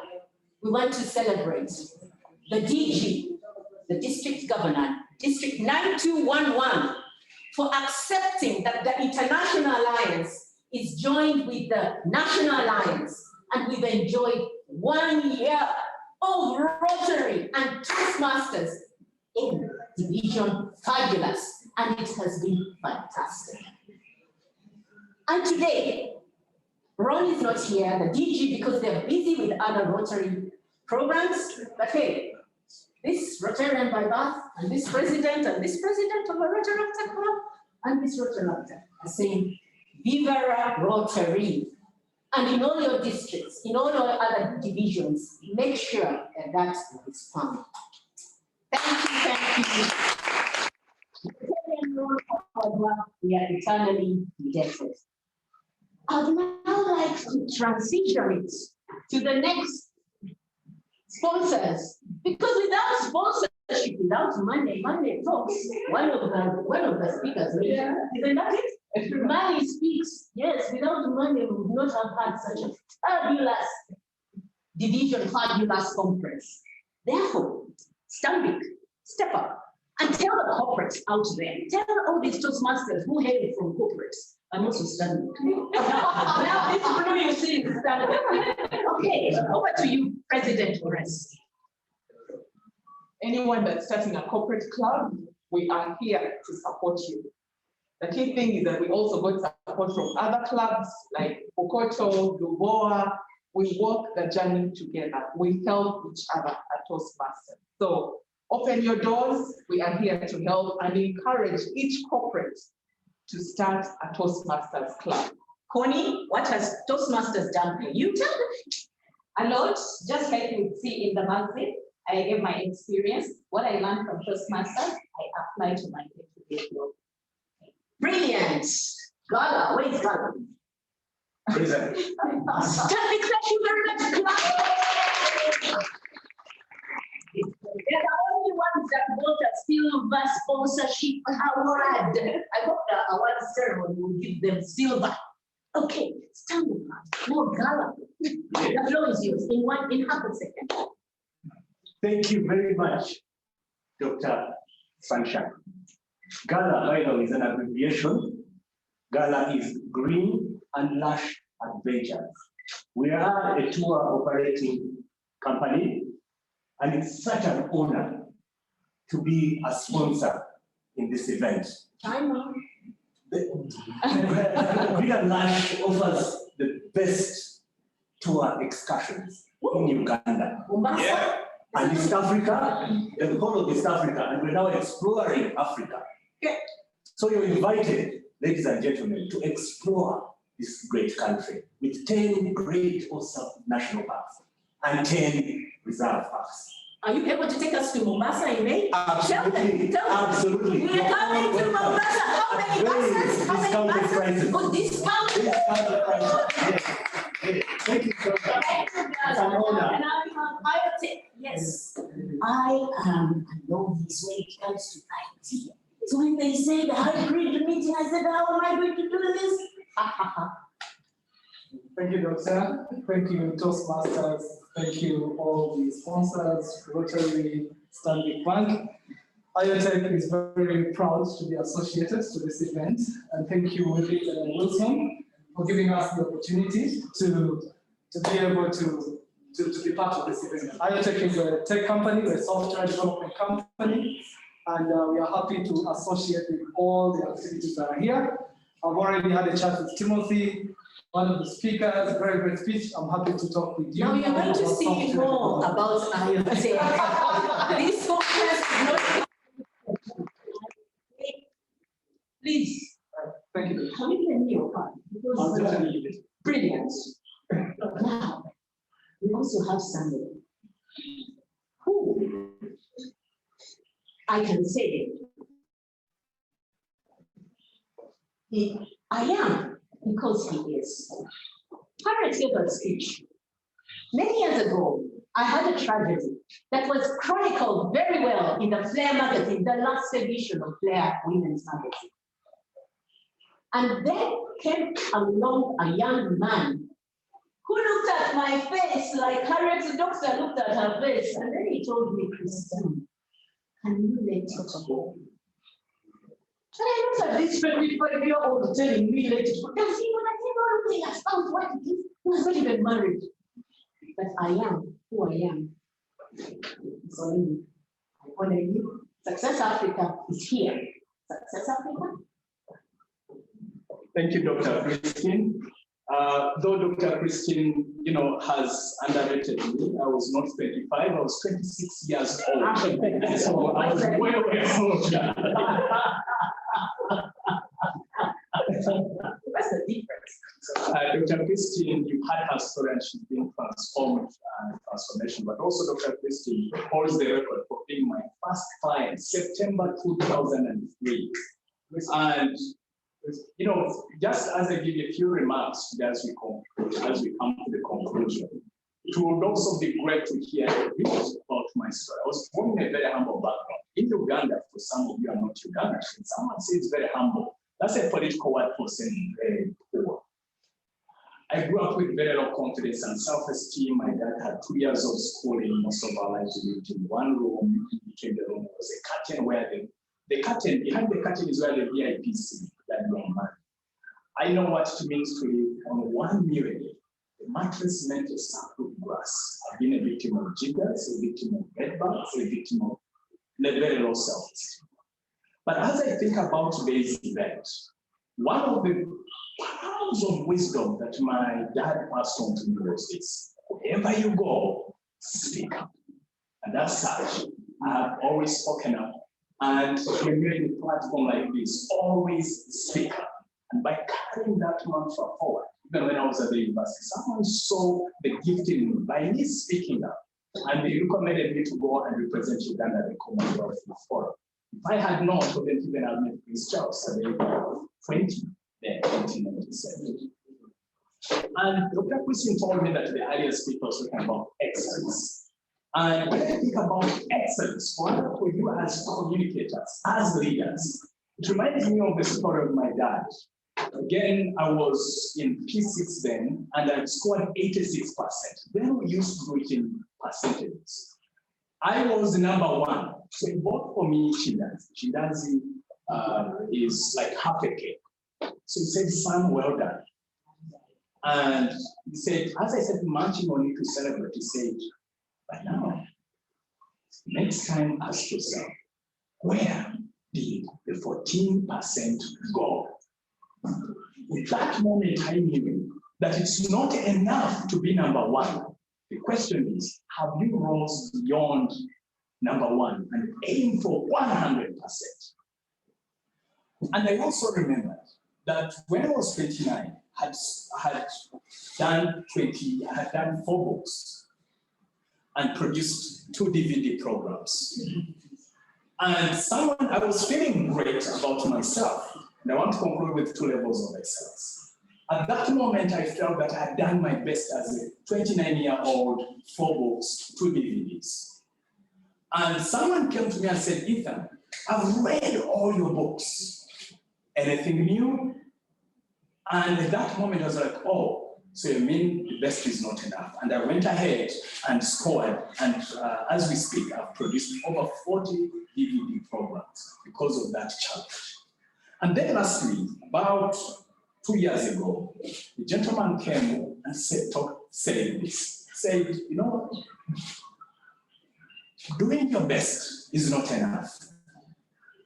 we want to celebrate the DG, the District Governor, District 9211, for accepting that the International Alliance is joined with the National Alliance, and we've enjoyed 1 year of Rotary and Toastmasters in Division Fabulous, and it has been fantastic. And today, Ron is not here, the DG, because they're busy with other Rotary programs, but hey, this Rotarian by birth, and this president of a Rotaractor Club, and this Rotaractor are saying, Viva Rotary. And in all your districts, in all your other divisions, make sure that that is found. Thank you. We are eternally indebted. I'd now like to transition it to the next sponsors, because without sponsorship, without money talks. One of the speakers, isn't that it? Money speaks. Yes, without money, we would not have had such a fabulous division, fabulous conference. Therefore, Stanbic, step up and tell the corporates out there, tell all these Toastmasters who hail from corporates. I'm also standing. Now this is you see standing. Okay, over to you, President Horace. Anyone that's starting a corporate club, we are here to support you. The key thing is that we also got support from other clubs like Bukoto, Luboa. We walk the journey together. We help each other at Toastmasters. So open your doors. We are here to help and encourage each corporate to start a Toastmasters club. Connie, what has Toastmasters done for you? Tell them. A lot, just like you see in the magazine. I gave my experience. What I learned from Toastmasters, I apply to my day-to-day job. Brilliant. Gala, where is Gala? Present. Thank you very much, Gala. They're the only ones that got a silver sponsorship award. I hope the award ceremony will give them silver. Okay, stand up. No, Gala. The floor is yours in half a second. Thank you very much, Dr. Sunshine. GALA, by the way, is an abbreviation. GALA is Green and Lush Adventures. We are a tour operating company, and it's such an honor to be a sponsor in this event. Time on. Green and Lush offers the best tour excursions in Uganda. Yeah. And East Africa, the whole of East Africa, and we're now exploring Africa. Okay. So you're invited, ladies and gentlemen, to explore this great country with 10 great awesome national parks and 10 reserve parks. Are you able to take us to Mombasa in May? Absolutely. Tell them. Absolutely. We're coming to Mombasa. How many buses? How many buses? Good discount. Discounted prices. Yes. Thank you so much. It's an honor. And I'm a biotech. Yes. I am a novice when it comes to IT. So when they say the hybrid meeting, I said, how am I going to do this? Thank you, Doctor. Thank you, Toastmasters. Thank you, all the sponsors, Rotary, Stanbic Bank. IoTech is very proud to be associated to this event, and thank you, Wilfried and Wilson, for giving us the opportunity to be able to be part of this event. IoTech is a tech company, a software development company, and we are happy to associate with all the activities that are here. I've already had a chat with Timothy, one of the speakers, very great speech. I'm happy to talk with you. Now you're going to see more about IoT. This conference is not. Please. Thank you. Can you lend me your card? Because brilliant. But now, we also have somebody who I can say I am because he is. Harriet gave a speech. Many years ago, I had a tragedy that was chronicled very well in the Flair magazine, the last edition of Flair Women's Magazine. And then came along a young man who looked at my face like Harriet's doctor looked at her face, and then he told me, Christine, can you let it go? And I looked at this 25-year-old telling me, let it go. Does he want to say, I found what it is? He was not even married. But I am who I am. So I honor you. Success Africa is here. Success Africa. Thank you, Dr. Christine. Though Dr. Christine, has underrated me, I was not 25, I was 26 years old. So I was way older. That's the difference. Dr. Christine, you had her story and she's been transformed and transformation, but also Dr. Christine holds the record for being my first client, September 2003. And just as I give you a few remarks as we come to the conclusion, it would also be great to hear a bit about my story. I was born in a very humble background. In Uganda, for some of you are not Uganda, someone says very humble. That's a political word for saying very poor. I grew up with very low confidence and self-esteem. My dad had 2 years of schooling. Most of our lives we lived in one room. Between the room was a curtain where the curtain, behind the curtain is where the VIP sleep, that young man. I know what it means to live on 1 million. The mattress meant a sack of grass. I've been a victim of jiggers, a victim of bedbugs, a victim of very low self-esteem. But as I think about today's event, one of the pearls of wisdom that my dad passed on to me was this: wherever you go, speak up. And as such, I have always spoken up. And when you're in a platform like this, always speak up. And by carrying that mantra forward, even when I was at the university, someone saw the gift in me by me speaking up. And they recommended me to go and represent Uganda at the Commonwealth Forum. If I had not, I wouldn't even have met Prince Charles at the age of 20, then 1997. And Dr. Christine told me that the earlier speaker was talking about excellence. And when I think about excellence, for you as communicators, as leaders, it reminds me of the story of my dad. Again, I was in P6 then, and I scored 86%. Then we used to do it in percentages. I was number 1. So he bought for me Chindazi. Chindazi is like half a cake. So he said, son, well done. And he said, as I said, marching on you to celebrate, he said, but now, next time ask yourself, where did the 14% go? In that moment, I knew that it's not enough to be number 1. The question is, have you rose beyond number 1 and aim for 100%? And I also remembered that when I was 29, I had done 4 books and produced 2 DVD programs. And I was feeling great about myself. And I want to conclude with 2 levels of excellence. At that moment, I felt that I had done my best as a 29-year-old, 4 books, 2 DVDs. And someone came to me and said, Ethan, I've read all your books. Anything new? And at that moment, I was like, oh, So you mean the best is not enough. And I went ahead and scored, and as we speak, I've produced over 40 DVD programs because of that challenge. And then lastly, about 2 years ago, the gentleman came and said you know what? Doing your best is not enough.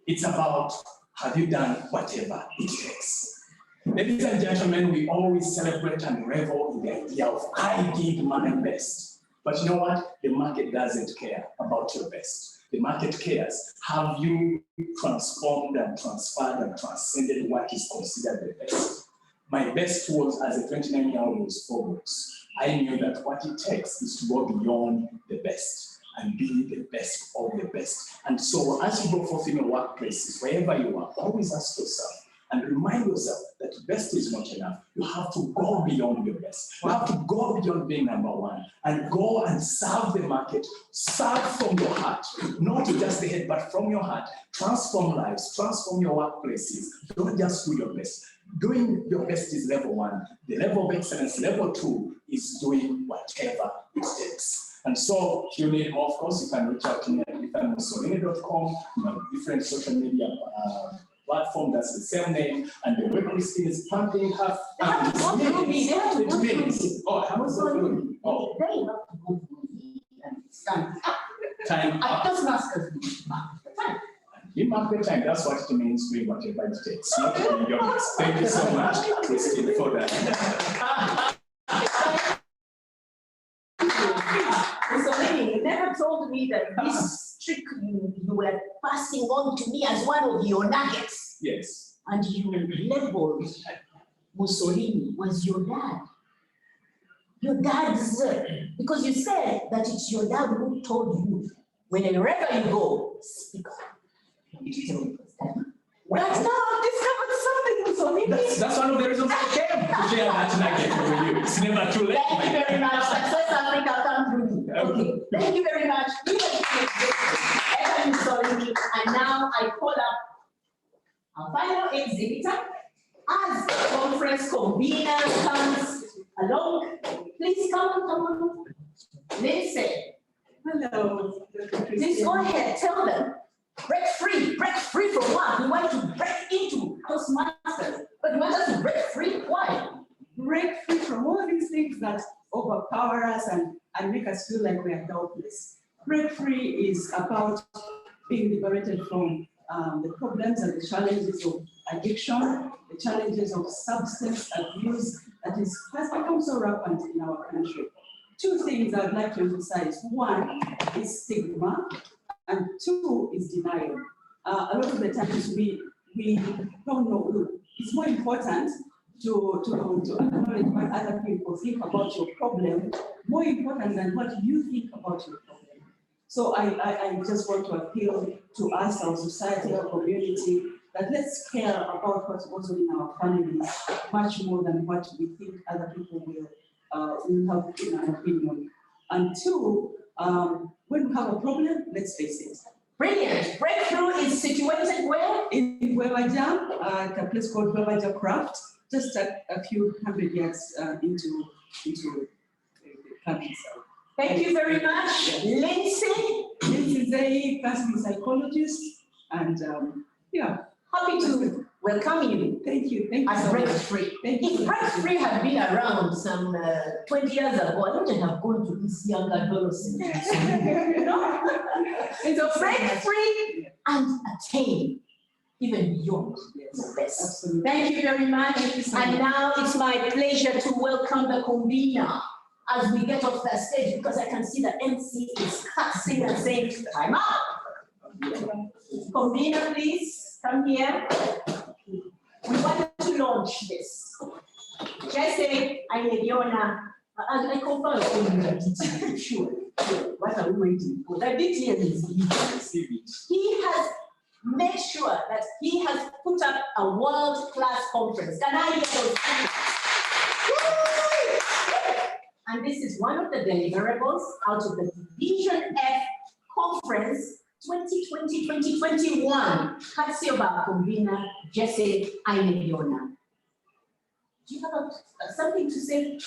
It's about, have you done whatever it takes? Ladies and gentlemen, we always celebrate and revel in the idea of I did my best. But you know what? The market doesn't care about your best. The market cares. Have you transformed and transferred and transcended what is considered the best? My best was, as a 29-year-old, was 4 books. I knew that what it takes is to go beyond the best and be the best of the best. And so as you go forth in your workplaces, wherever you are, always ask yourself and remind yourself that best is not enough. You have to go beyond your best. You have to go beyond being number one and go and serve the market, serve from your heart, not just the head, but from your heart. Transform lives, transform your workplaces. Don't just do your best. Doing your best is level 1. The level of excellence, level 2, is doing whatever it takes. And so if you need more, of course, you can reach out to me at ethanmussolini.com, different social media platform that's the same name, and the web listing is pumping up. They have to go through me. They have to go through me. Oh, how much through? Oh. They have to go through me and stand up. Time up. Toastmasters mark the time. You mark the time, that's what it means, doing whatever it takes. Not doing your best. Thank you so much, Christine, for that. Mussolini, you never told me that this trick you were passing on to me as one of your nuggets. Yes. And you labeled Mussolini was your dad. Your dad's, because you said that it's your dad who told you, wherever you go, speak up. But now I've discovered something, Mussolini. That's one of the reasons I came to share that nugget with you. It's never too late. Thank you very much. Success Africa, come through me. Okay, thank you very much. Mussolini, and now I call up our final exhibitor as the conference convener comes along. Please come on. Lindsay. Hello. Please go ahead, tell them. Break free from what? We want to break into Toastmasters, but you want us to break free? Why? Break free from all these things that overpower us and make us feel like we are helpless. Break free is about being liberated from the problems and the challenges of addiction, the challenges of substance abuse that has become so rampant in our country. 2 things I'd like to emphasize. 1 is stigma, and 2 is denial. A lot of the times we don't know. It's more important to acknowledge what other people think about your problem, more important than what you think about your problem. So I just want to appeal to us, our society, our community, that let's care about what's also in our families much more than what we think other people will have in our opinion. And 2, when we have a problem, let's face it. Brilliant. Breakthrough is situated where? In Wewaja, at a place called Wewaja Craft, just a few hundred yards into the countryside. Thank you very much. Lindsay. Lindsay is a counseling psychologist, and yeah. Happy to welcome you. Thank you. Thank you. As Break Free. If Break Free had been around some 20 years ago, I wouldn't have gone to this young adolescent. You know? It's Break Free and attain even beyond the best. Absolutely. Thank you very much. Thank you so and much. now it's my pleasure to welcome the convener as we get off the stage, because I can see the MC is cussing and saying, time up. Convener, please come here. We want to launch this. Jesse, I confirm. Sure. What are we waiting for? The DTM is easy. He has made sure that he has put up a world-class conference. Can I get those? And this is one of the deliverables out of the Division F Conference 2020-2021. Katsioba convener Jesse Ainediona. Do you have something to say?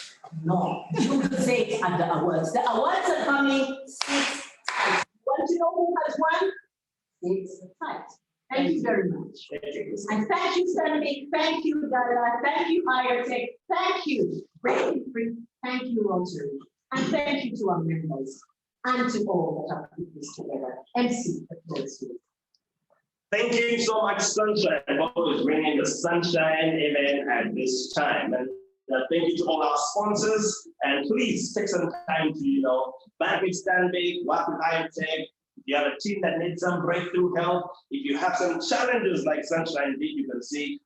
No, you will say it at the awards. The awards are coming. Sit tight. Want to know who has won? Sit tight. Thank you very much. And thank you, Stanley. Thank you, Dara. Thank you, Iotech. Thank you, Breaking Free. Thank you, Rotary. And thank you to our members and to all that have put this together. MC, the floor is yours. Thank you so much, Sunshine, for bringing the sunshine even at this time. And thank you to all our sponsors. And please take some time to, back with Stanbic, work with Iotech. If you have a team that needs some breakthrough help, if you have some challenges like Sunshine did, you can see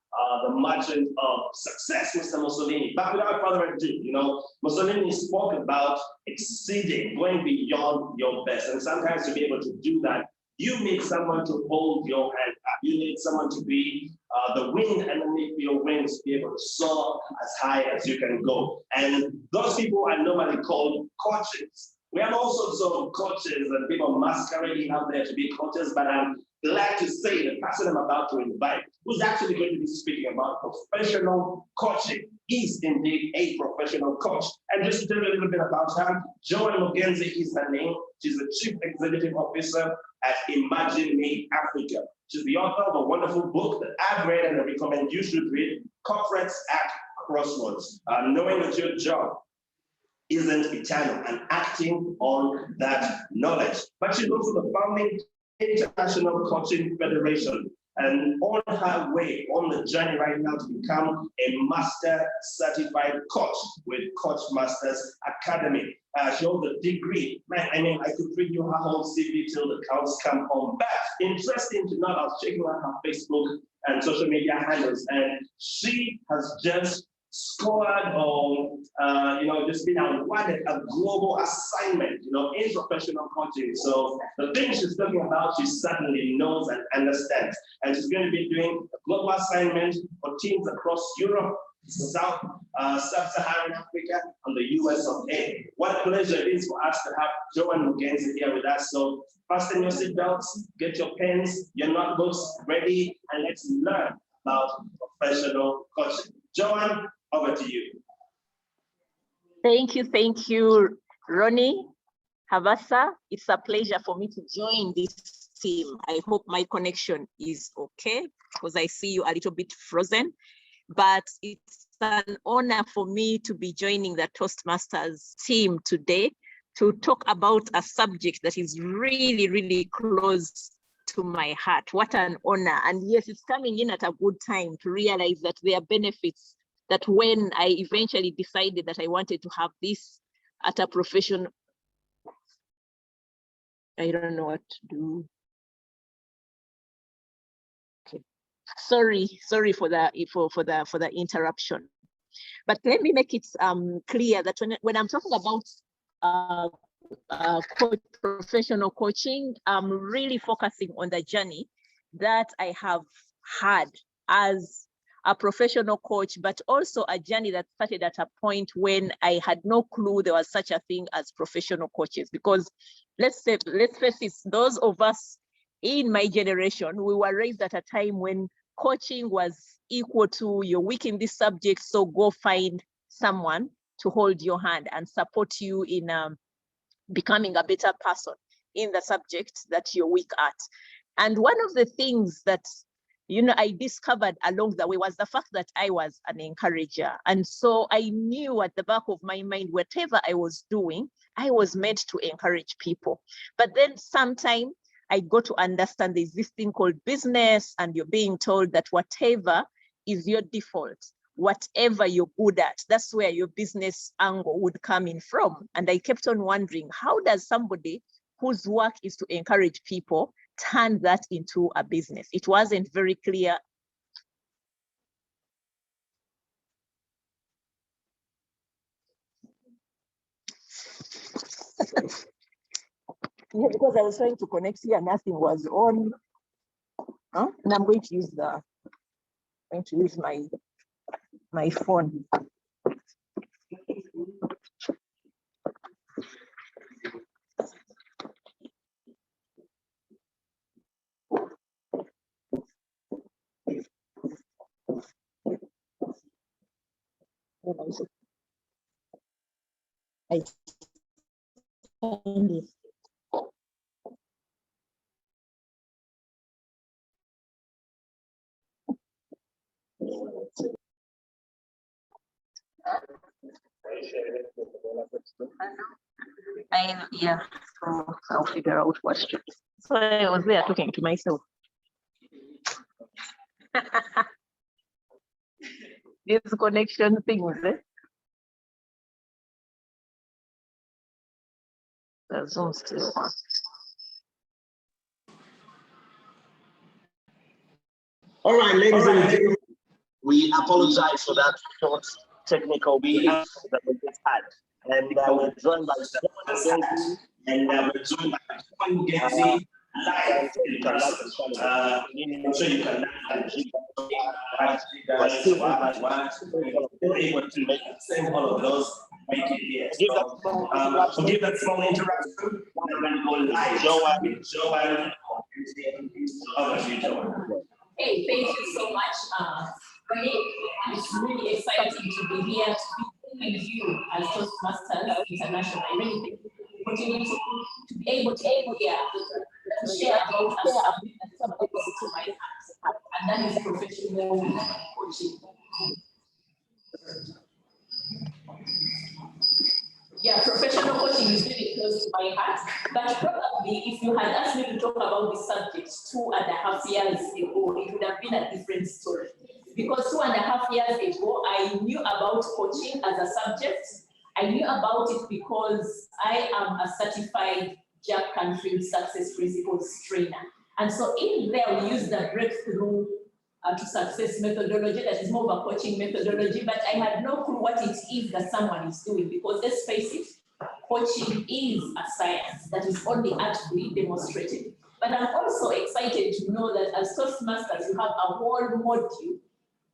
the merchant of success, Mr. Mussolini. But without further ado, Mussolini spoke about exceeding, going beyond your best. And sometimes to be able to do that, you need someone to hold your hand up. You need someone to be the wind underneath your wings to be able to soar as high as you can go. And those people are normally called coaches. We have all sorts of coaches and people masquerading out there to be coaches, but I'm glad to say the person I'm about to invite, who's actually going to be speaking about professional coaching, is indeed a professional coach. And just to tell you a little bit about her, Joanne Mugenzi is her name. She's the Chief Executive Officer at Imagine Me Africa. She's the author of a wonderful book that I've read and I recommend you should read, Corporates at Crossroads, Knowing That Your Job Isn't Eternal and Acting on That Knowledge. But she's also the founding International Coaching Federation, and on her way, on the journey right now to become a master certified coach with Coach Masters Academy. She holds a degree. Man, I could read you her whole CV till the cows come home. But interesting to note, I was checking out her Facebook and social media handles, and she has just scored or just been awarded a global assignment in professional coaching. So the things she's talking about, she certainly knows and understands, and she's going to be doing a global assignment for teams across Europe, Sub-Saharan Africa, and the US of A. What a pleasure it is for us to have Joanne Mugenzi here with us. So fasten your seatbelts, get your pens, your notebooks ready, and let's learn about professional coaching. Joanne, over to you. Thank you, Ronnie, Havasa. It's a pleasure for me to join this team. I hope my connection is okay because I see you a little bit frozen, but it's an honor for me to be joining the Toastmasters team today to talk about a subject that is really, really close to my heart. What an honor. And yes, it's coming in at a good time to realize that there are benefits that when I eventually decided that I wanted to have this at a profession, I don't know what to do. Okay, sorry for the interruption. But let me make it clear that when I'm talking about professional coaching, I'm really focusing on the journey that I have had as a professional coach, but also a journey that started at a point when I had no clue there was such a thing as professional coaches. Because let's face it, those of us in my generation, we were raised at a time when coaching was equal to you're weak in this subject, so go find someone to hold your hand and support you in becoming a better person in the subject that you're weak at. And one of the things that I discovered along the way was the fact that I was an encourager. And so I knew at the back of my mind, whatever I was doing, I was meant to encourage people. But then sometime I got to understand there's this thing called business, and you're being told that whatever is your default, whatever you're good at, that's where your business angle would come in from. And I kept on wondering, how does somebody whose work is to encourage people turn that into a business? It wasn't very clear. Yeah, because I was trying to connect here, nothing was on. And I'm going to use my phone. I found it. Yeah, so I'll figure out what to do. So I was there talking to myself. These connection things, eh? The Zoom still on. All right, ladies and gentlemen, we apologize for that short technical break that we just had. And we're joined by John Genzi, and we're joined by John Genzi live in person. I'm sure you can able to save all of those, make it here. So, forgive that small interruption. We're going to go live with Joanne. Over to you, Joanne. Hey, thank you so much, Ronnie. It's really exciting to be here to be with you as Toastmasters International. I really think the opportunity to be able to share about something that's close to my heart, and that is professional coaching. Yeah, professional coaching is really close to my heart, but probably if you had asked me to talk about this subject 2.5 years ago, it would have been a different story. Because 2.5 years ago, I knew about coaching as a subject. I knew about it because I am a certified Jack Canfield Success Principles trainer. And so in there, we use the breakthrough to success methodology, that is more of a coaching methodology, but I had no clue what it is that someone is doing, because let's face it, coaching is a science that is only actually demonstrated. But I'm also excited to know that as Toastmasters, you have a whole module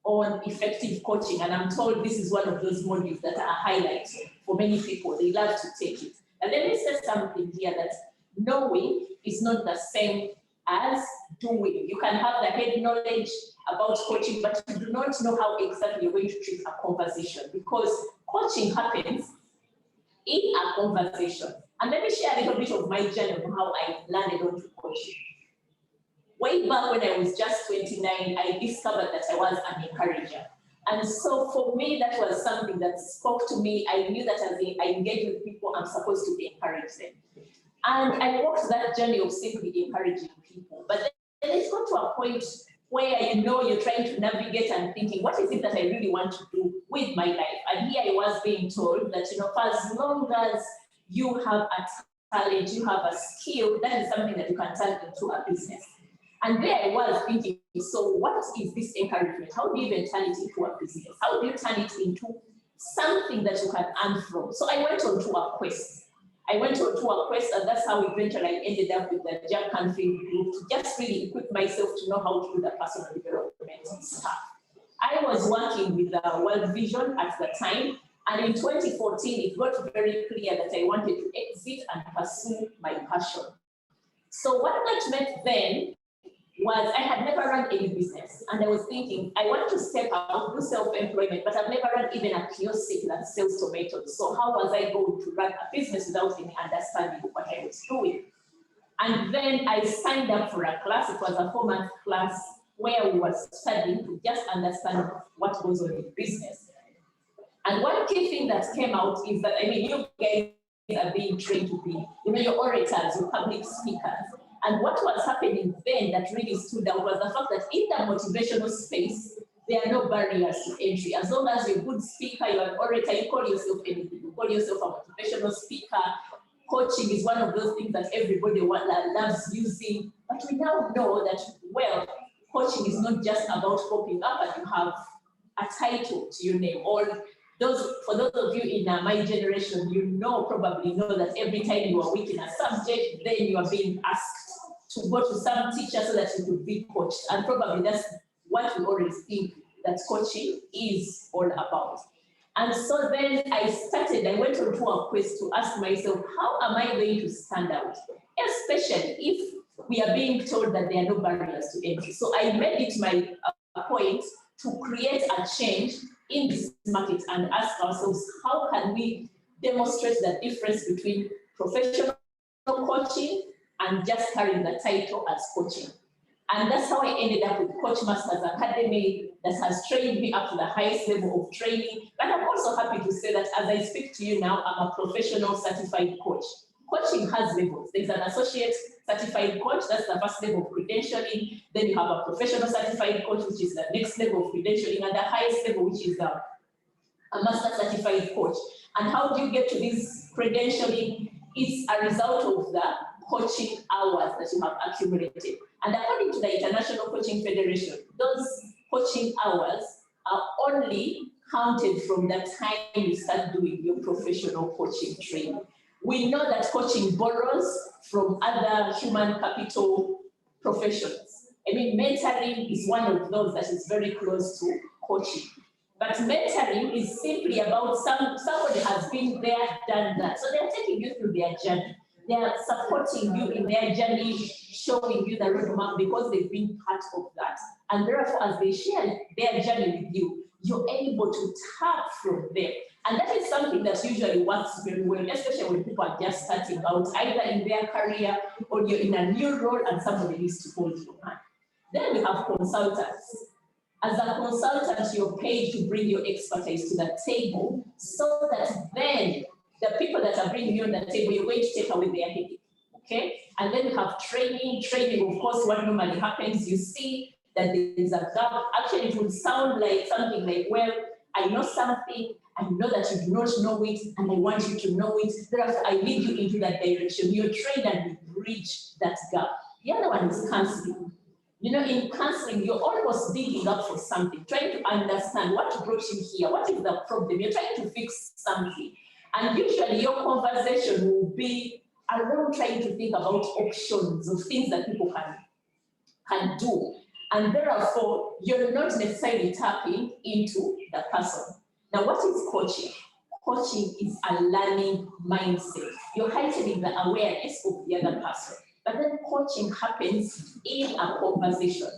on effective coaching, and I'm told this is one of those modules that are highlighted for many people. They love to take it. And let me say something here, that knowing is not the same as doing. You can have the head knowledge about coaching, but you do not know how exactly you're going to treat a conversation, because coaching happens in a conversation. And let me share a little bit of my journey of how I landed onto coaching. Way back when I was just 29, I discovered that I was an encourager. And so for me, that was something that spoke to me. I knew that as I engage with people, I'm supposed to encourage them. And I walked that journey of simply encouraging people. But then it's got to a point where you're trying to navigate and thinking, what is it that I really want to do with my life? And here I was being told that, for as long as you have a talent, you have a skill, that is something that you can turn into a business. And there I was thinking, so what is this encouragement? How do you even turn it into a business? How do you turn it into something that you can earn from? So I went on to a quest. And that's how eventually I ended up with the Jack Canfield group, to just really equip myself to know how to do the personal development stuff. I was working with the World Vision at the time, and in 2014, it got very clear that I wanted to exit and pursue my passion. So what that meant then was I had never run any business, and I was thinking, I want to step out, do self-employment, but I've never run even a kiosk that sells tomatoes. So how was I going to run a business without any understanding of what I was doing? And then I signed up for a class. It was a 4-month class where we were studying to just understand what goes on in business. And one key thing that came out is that, you guys are being trained to be, your orators, your public speakers. And what was happening then that really stood out was the fact that in the motivational space, there are no barriers to entry. As long as you're a good speaker, you're an orator, you call yourself anything. You call yourself a motivational speaker. Coaching is one of those things that everybody loves using. But we now know that, well, coaching is not just about popping up and you have a title to your name. Or for those of you in my generation, probably know that every time you are weak in a subject, then you are being asked to go to some teacher so that you could be coached. And probably that's what we always think that coaching is all about. And so then I went on to a quest to ask myself, how am I going to stand out? Especially if we are being told that there are no barriers to entry. So I made it my point to create a change in this market and ask ourselves, how can we demonstrate the difference between professional coaching and just carrying the title as coaching? And that's how I ended up with Coach Masters Academy that has trained me up to the highest level of training. But I'm also happy to say that as I speak to you now, I'm a professional certified coach. Coaching has levels. There's an associate certified coach, that's the first level of credentialing. Then you have a professional certified coach, which is the next level of credentialing, and the highest level, which is a master certified coach. And how do you get to this credentialing? It's a result of the coaching hours that you have accumulated. And according to the International Coaching Federation, those coaching hours are only counted from the time you start doing your professional coaching training. We know that coaching borrows from other human capital professions. I mean, mentoring is one of those that is very close to coaching. But mentoring is simply about somebody has been there, done that. So they're taking you through their journey. They are supporting you in their journey, showing you the roadmap because they've been part of that. And therefore, as they share their journey with you, you're able to tap from them. And that is something that usually works very well, especially when people are just starting out, either in their career or you're in a new role and somebody needs to hold your hand. Then we have consultants. As a consultant, you're paid to bring your expertise to the table so that then the people that are bringing you on the table, you're going to take away their headache, okay? And then you have training. Training, of course, what normally happens, you see that there is a gap. Actually, it would sound like something like, well, I know something, I know that you do not know it, and I want you to know it. Therefore, I lead you into that direction. You're trained and we bridge that gap. The other one is counseling. You know, in counseling, you're almost digging up for something, trying to understand what brought you here, what is the problem. You're trying to fix something. And usually your conversation will be around trying to think about options of things that people can do. And therefore, you're not necessarily tapping into the person. Now, what is coaching? Coaching is a learning mindset. You're heightening the awareness of the other person. But then coaching happens in a conversation.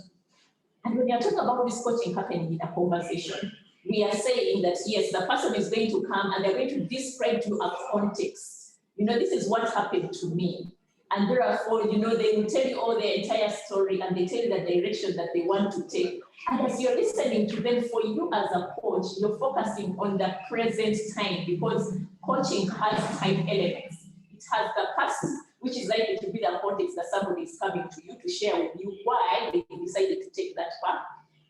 And when you're talking about this coaching happening in a conversation, we are saying that, yes, the person is going to come and they're going to describe to you a context. You know, this is what happened to me. And therefore, you know, they will tell you all their entire story and they tell you the direction that they want to take. And as you're listening to them, for you as a coach, you're focusing on the present time because coaching has time elements. It has the past, which is likely to be the context that somebody is coming to you to share with you why they decided to take that path.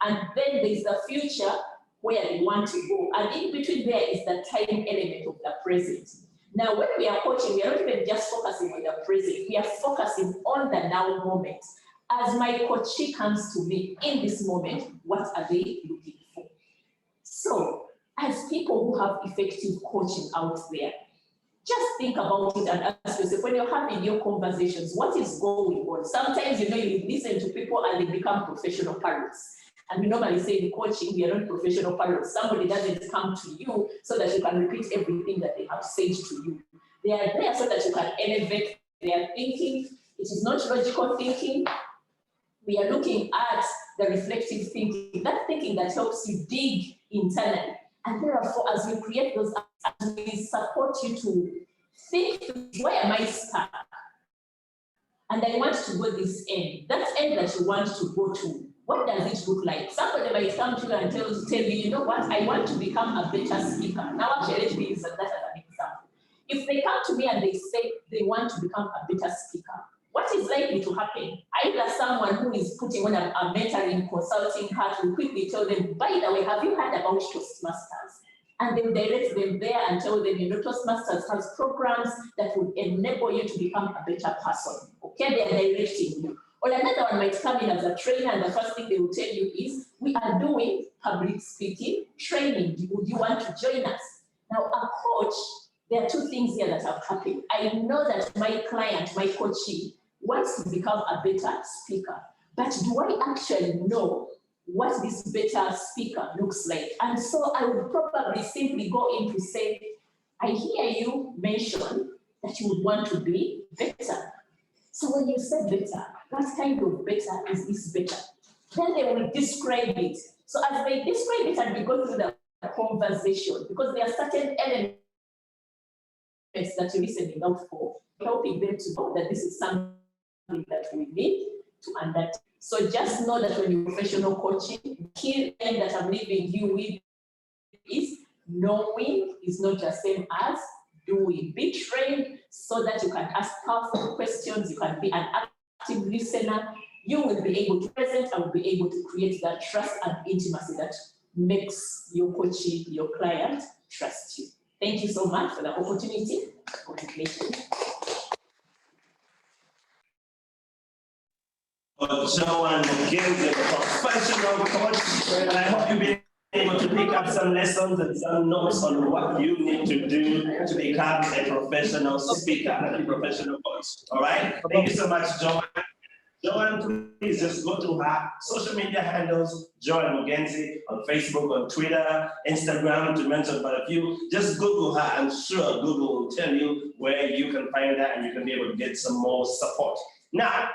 And then there's the future where they want to go. And in between there is the time element of the present. Now, when we are coaching, we are not even just focusing on the present. We are focusing on the now moment. As my coachee comes to me in this moment, what are they looking for? So, as people who have effective coaching out there, just think about it and ask yourself, when you're having your conversations, what is going on? Sometimes, you know, you listen to people and they become professional parrots. And we normally say in coaching, we are not professional parrots. Somebody doesn't come to you so that you can repeat everything that they have said to you. They are there so that you can elevate their thinking. It is not logical thinking. We are looking at the reflective thinking, that thinking that helps you dig internally. And therefore, as we create those, as we support you to think, where am I stuck? And I want to go this end. That end that you want to go to, what does it look like? Somebody might come to you and tell you, you know what, I want to become a better speaker. Now, actually, let me use that as an example. If they come to me and they say they want to become a better speaker, what is likely to happen? Either someone who is putting on a mentoring, consulting hat will quickly tell them, by the way, have you heard about Toastmasters? And then direct them there and tell them, you know, Toastmasters has programs that would enable you to become a better person. Okay, they are directing you. Or another one might come in as a trainer and the first thing they will tell you is, we are doing public speaking training. Would you want to join us? Now, a coach, there are two things here that have happened. I know that my client, my coachee, wants to become a better speaker, but do I actually know what this better speaker looks like? And so I would probably simply go in to say, I hear you mention that you would want to be better. So when you say better, what kind of better is this better? Then they will describe it. So as they describe it and we go through the conversation, because there are certain elements that you're listening out for, helping them to know that this is something that we need to undertake. So just know that when you're professional coaching, the key thing that I'm leaving you with is knowing is not the same as doing. Be trained so that you can ask powerful questions, you can be an active listener, you will be able to present and will be able to create that trust and intimacy that makes your coaching, your client trust you. Thank you so much for the opportunity. Congratulations. Joanne McKenzie, professional coach, and I hope you've been able to pick up some lessons and some notes on what you need to do to become a professional speaker and a professional coach. All right? Thank you so much, Joanne. Joanne, please just go to her social media handles, Joanne McKenzie, on Facebook, on Twitter, Instagram, to mention but a few. Just Google her. I'm sure Google will tell you where you can find her and you can be able to get some more support. Now,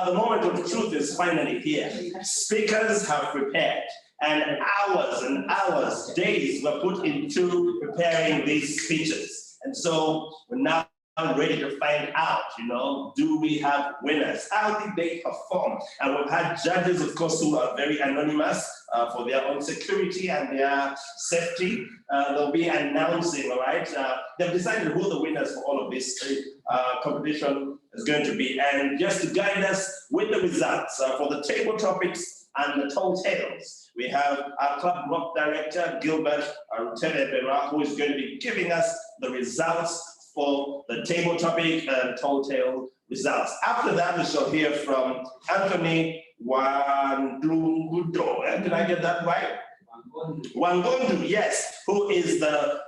the moment of truth is finally here. Speakers have prepared, and hours, days were put into preparing these speeches. And so we're now ready to find out, do we have winners? How did they perform? And we've had judges, of course, who are very anonymous for their own security and their safety. They'll be announcing, all right? They've decided who the winners for all of this competition is going to be. And just to guide us with the results for the table topics and the tall tales, we have our club rock director, Gilbert Telebera, who is going to be giving us the results for the table topic and tall tale results. After that, we shall hear from Anthony Wandungudo. Did I get that right? Wangondu, yes, who is the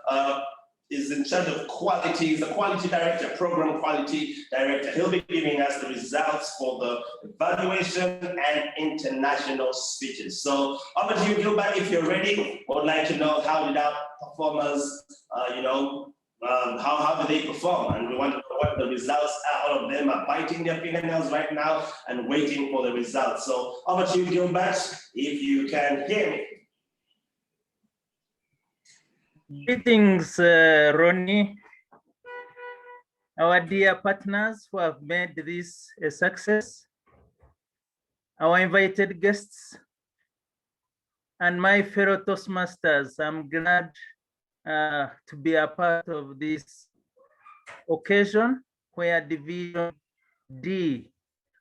is in charge of quality, is the quality director, program quality director. He'll be giving us the results for the evaluation and international speeches. So over to you, Gilbert, if you're ready. Would like to know how did our performers, how do they perform? And we want to know what the results are. All of them are biting their fingernails right now and waiting for the results. So over to you, Gilbert, if you can hear me. Greetings, Ronnie, our dear partners who have made this a success, our invited guests, and my fellow Toastmasters. I'm glad to be a part of this occasion where Division D,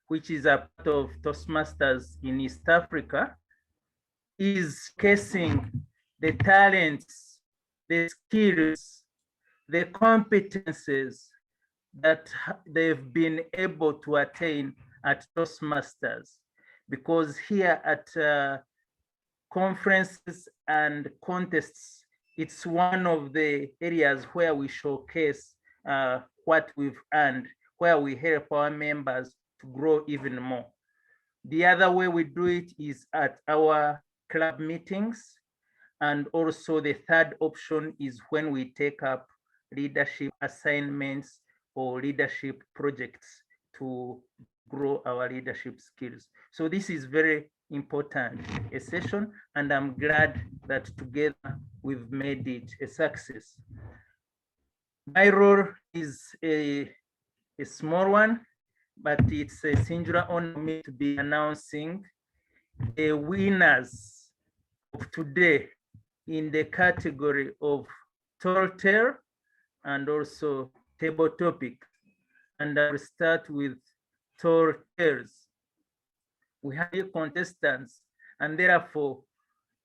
which is a part of Toastmasters in East Africa, is showcasing the talents, the skills, the competences that they've been able to attain at Toastmasters. Because here at conferences and contests, it's one of the areas where we showcase what we've earned, where we help our members to grow even more. The other way we do it is at our club meetings. And also the third option is when we take up leadership assignments or leadership projects to grow our leadership skills. So this is very important, a session, and I'm glad that together we've made it a success. My role is a small one, but it's a singular honor for me to be announcing the winners of today in the category of tall tale and also table topic. And I will start with tall tales. We have 8 contestants, and therefore,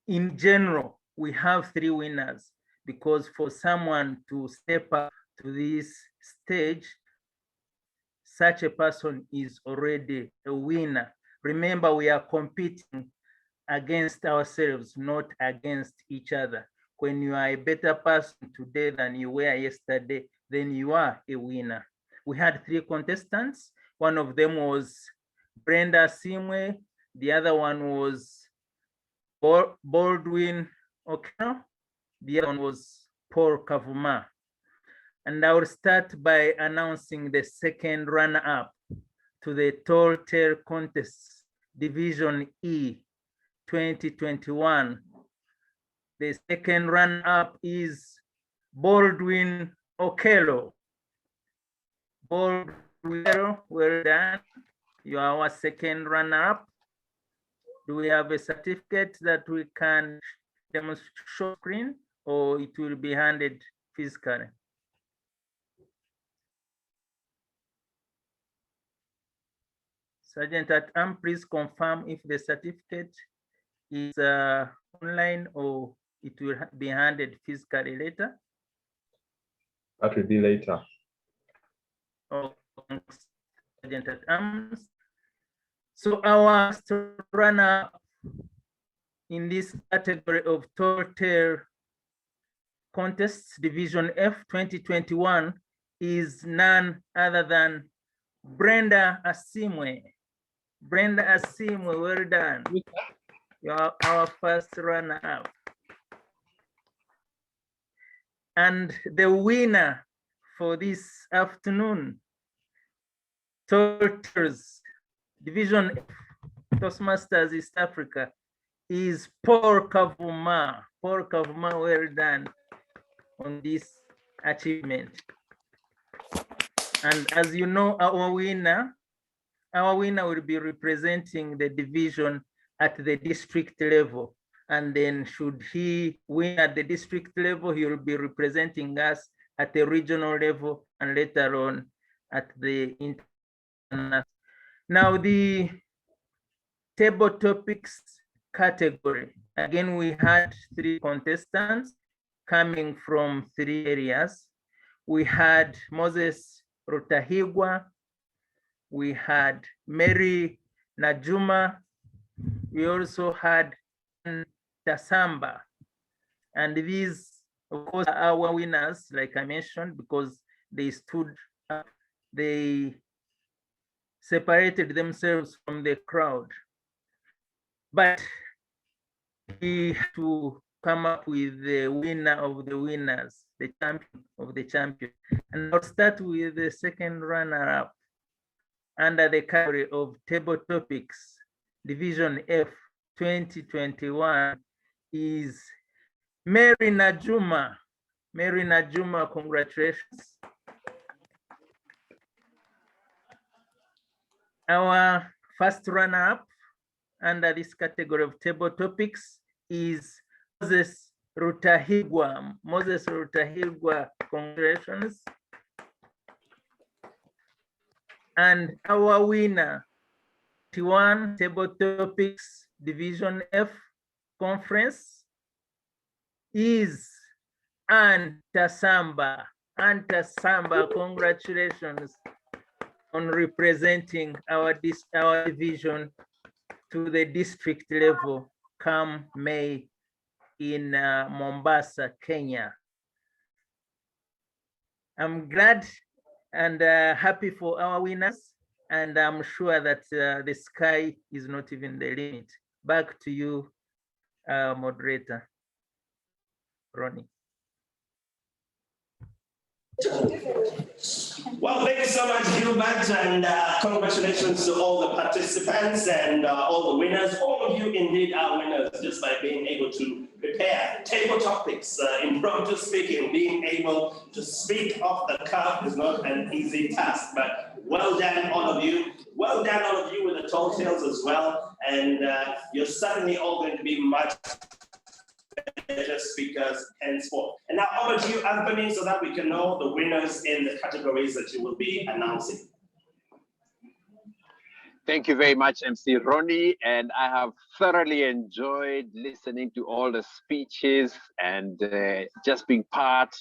in general, we have 3 winners, because for someone to step up to this stage, such a person is already a winner. Remember, we are competing against ourselves, not against each other. When you are a better person today than you were yesterday, then you are a winner. We had 3 contestants. One of them was Brenda Simwe. The other one was Baldwin Okeno. The other one was Paul Kavuma. And I will start by announcing the second runner-up to the Tall Tale Contest, Division E, 2021. The second runner-up is Baldwin Okello. Baldwin, well done. You are our second runner-up. Do we have a certificate that we can demonstrate short screen, or it will be handed physically? Sergeant at Arms, please confirm if the certificate is online or it will be handed physically later. That will be later. Oh, Sergeant at Arms. So our runner in this category of total contests, Division F 2021, is none other than Brenda Asimwe. Brenda Asimwe, well done. You are our first runner-up. And the winner for this afternoon, Totals Division F, Toastmasters East Africa, is Paul Kavuma. Paul Kavuma, well done on this achievement. And as you know, our winner will be representing the division at the district level. And then should he win at the district level, he will be representing us at the regional level and later on at the international. Now the table topics category. Again, we had 3 contestants coming from 3 areas. We had Moses Rutahigwa, we had Mary Najuma, we also had Tasamba. And these, of course, are our winners, like I mentioned, because they stood up, they separated themselves from the crowd. But we have to come up with the winner of the winners, the champion of the champion. And I'll start with the second runner-up under the category of table topics, Division F 2021 is Mary Najuma. Mary Najuma, congratulations. Our first runner-up under this category of table topics is Moses Rutahigwa. Moses Rutahigwa, congratulations. And our winner, 21 table topics Division F conference is Antasamba. Antasamba, congratulations on representing our division to the district level come May in Mombasa, Kenya. I'm glad and happy for our winners, and I'm sure that the sky is not even the limit. Back to you, moderator, Ronnie. Well, thank you so much, Gilbert, and congratulations to all the participants and all the winners. All of you indeed are winners just by being able to prepare table topics, impromptu speaking. Being able to speak off the cuff is not an easy task, but well done, all of you. Well done, all of you, with the tall tales as well. And you're certainly all going to be much better speakers henceforth. And now over to you, Anthony, so that we can know the winners in the categories that you will be announcing. Thank you very much, MC Ronnie. And I have thoroughly enjoyed listening to all the speeches and just being part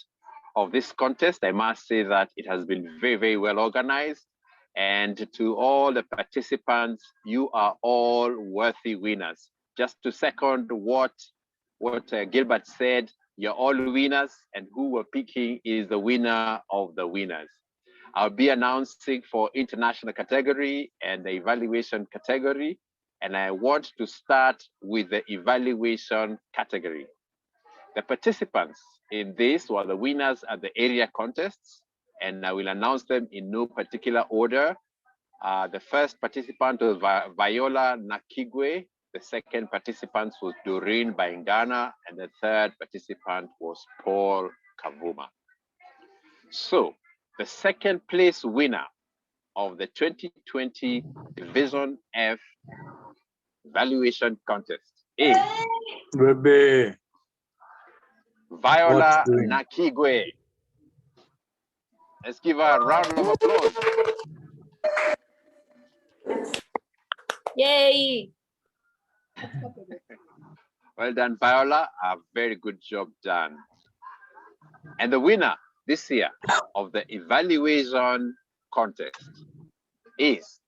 of this contest. I must say that it has been very, very well organized. And to all the participants, you are all worthy winners. Just to second what Gilbert said, you're all winners, and who we're picking is the winner of the winners. I'll be announcing for international category and the evaluation category, and I want to start with the evaluation category. The participants in this were the winners at the area contests, and I will announce them in no particular order. The first participant was Viola Nakigwe. The The second participant was Doreen Baingana, and the third participant was Paul Kavuma. So the second place winner of the 2020 Division F valuation contest is Viola Nakigwe. Let's give her a round of applause. Yay! Well done, Viola. A very good job done. And the winner this year of the evaluation contest is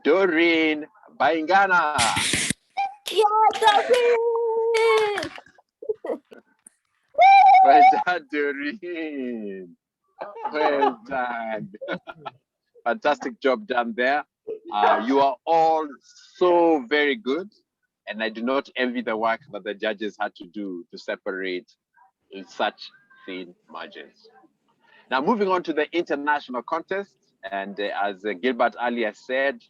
Doreen Baingana. Yeah, Doreen! Well done, Doreen. Well done. Fantastic job done there. You are all so very good, and I do not envy the work that the judges had to do to separate in such thin margins. Now, moving on to the international contest, and as Gilbert earlier said,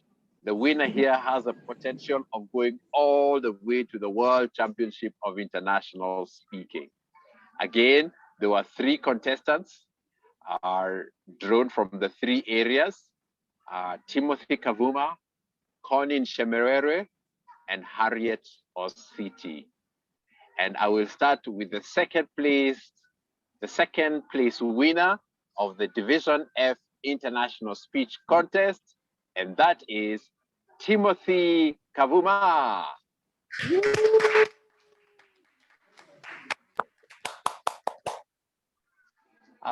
the winner here has a potential of going all the way to the World Championship of International Speaking. Again, there were 3 contestants are drawn from the 3 areas, Timothy Kavuma, Conin Shemerere, and Harriet Ositi. And I will start with the second place winner of the Division F International Speech Contest, and that is Timothy Kavuma.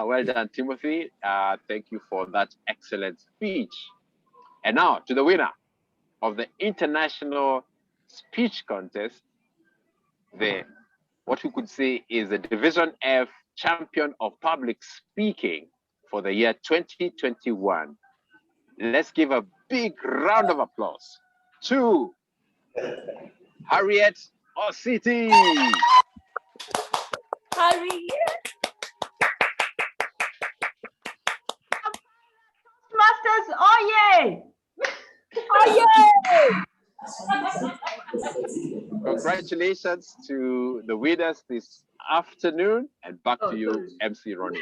Well done, Timothy. Thank you for that excellent speech. And now to the winner of the International Speech Contest, what we could say is the Division F Champion of Public Speaking for the year 2021. Let's give a big round of applause to Harriet Ositi. Harriet! Masters, oh yay! Oh yay! Congratulations to the winners this afternoon, and back to you, MC Ronnie.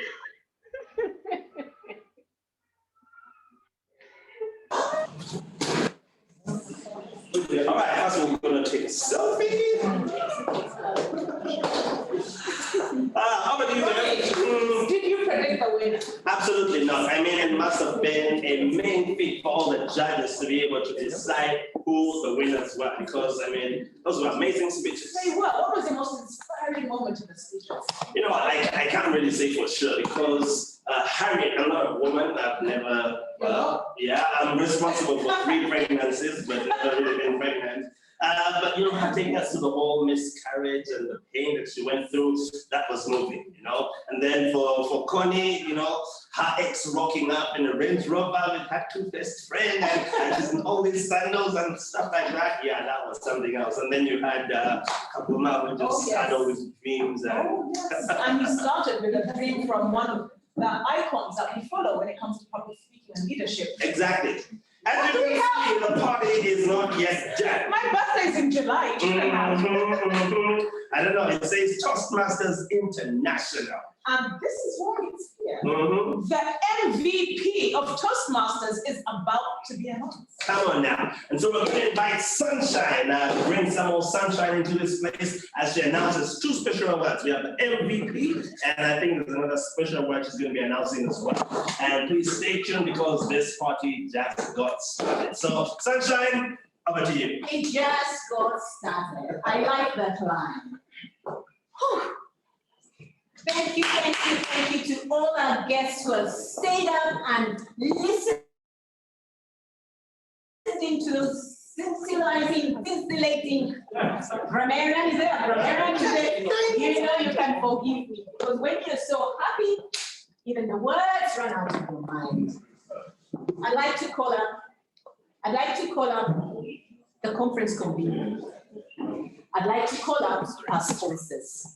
All right, first we're going to take a selfie. How about you, Dave? Did you predict the winner? Absolutely not. I mean, it must have been a main feat for all the judges to be able to decide who the winners were, because, I mean, those were amazing speeches. Say what was the most inspiring moment in the speeches? You know, I can't really say for sure, because Harriet, I'm not a woman. I've never, I'm responsible for 3 pregnancies, but never really been pregnant. But, you know, her taking us to the whole miscarriage and the pain that she went through, that was moving, you know. And then for Connie, you know, her ex rocking up in a Range Rover with her 2 best friend and she's in all these sandals and stuff like that. Yeah, that was something else. And then you had Kapuma, who just had all these dreams. And, and you started with a dream from one of the icons that we follow when it comes to public speaking and leadership. Exactly. As you can see, the party is not yet done. My birthday is in July. I don't know, it says Toastmasters International. And this is why it's here. The MVP of Toastmasters is about to be announced. Come on now. And so we're going to invite Sunshine to bring some more sunshine into this place as she announces 2 special awards. We have the MVP, and I think there's another special award she's going to be announcing as well. And please stay tuned because this party just got started. So, Sunshine, over to you. It just got started. I like that line. Whew. Thank you to all our guests who have stayed up and listened to those scintillating grammarian. Is there a grammarian today? You know you can forgive me, because when you're so happy, even the words run out of your mind. I'd like to call up the conference convener. I'd like to call up our sponsors.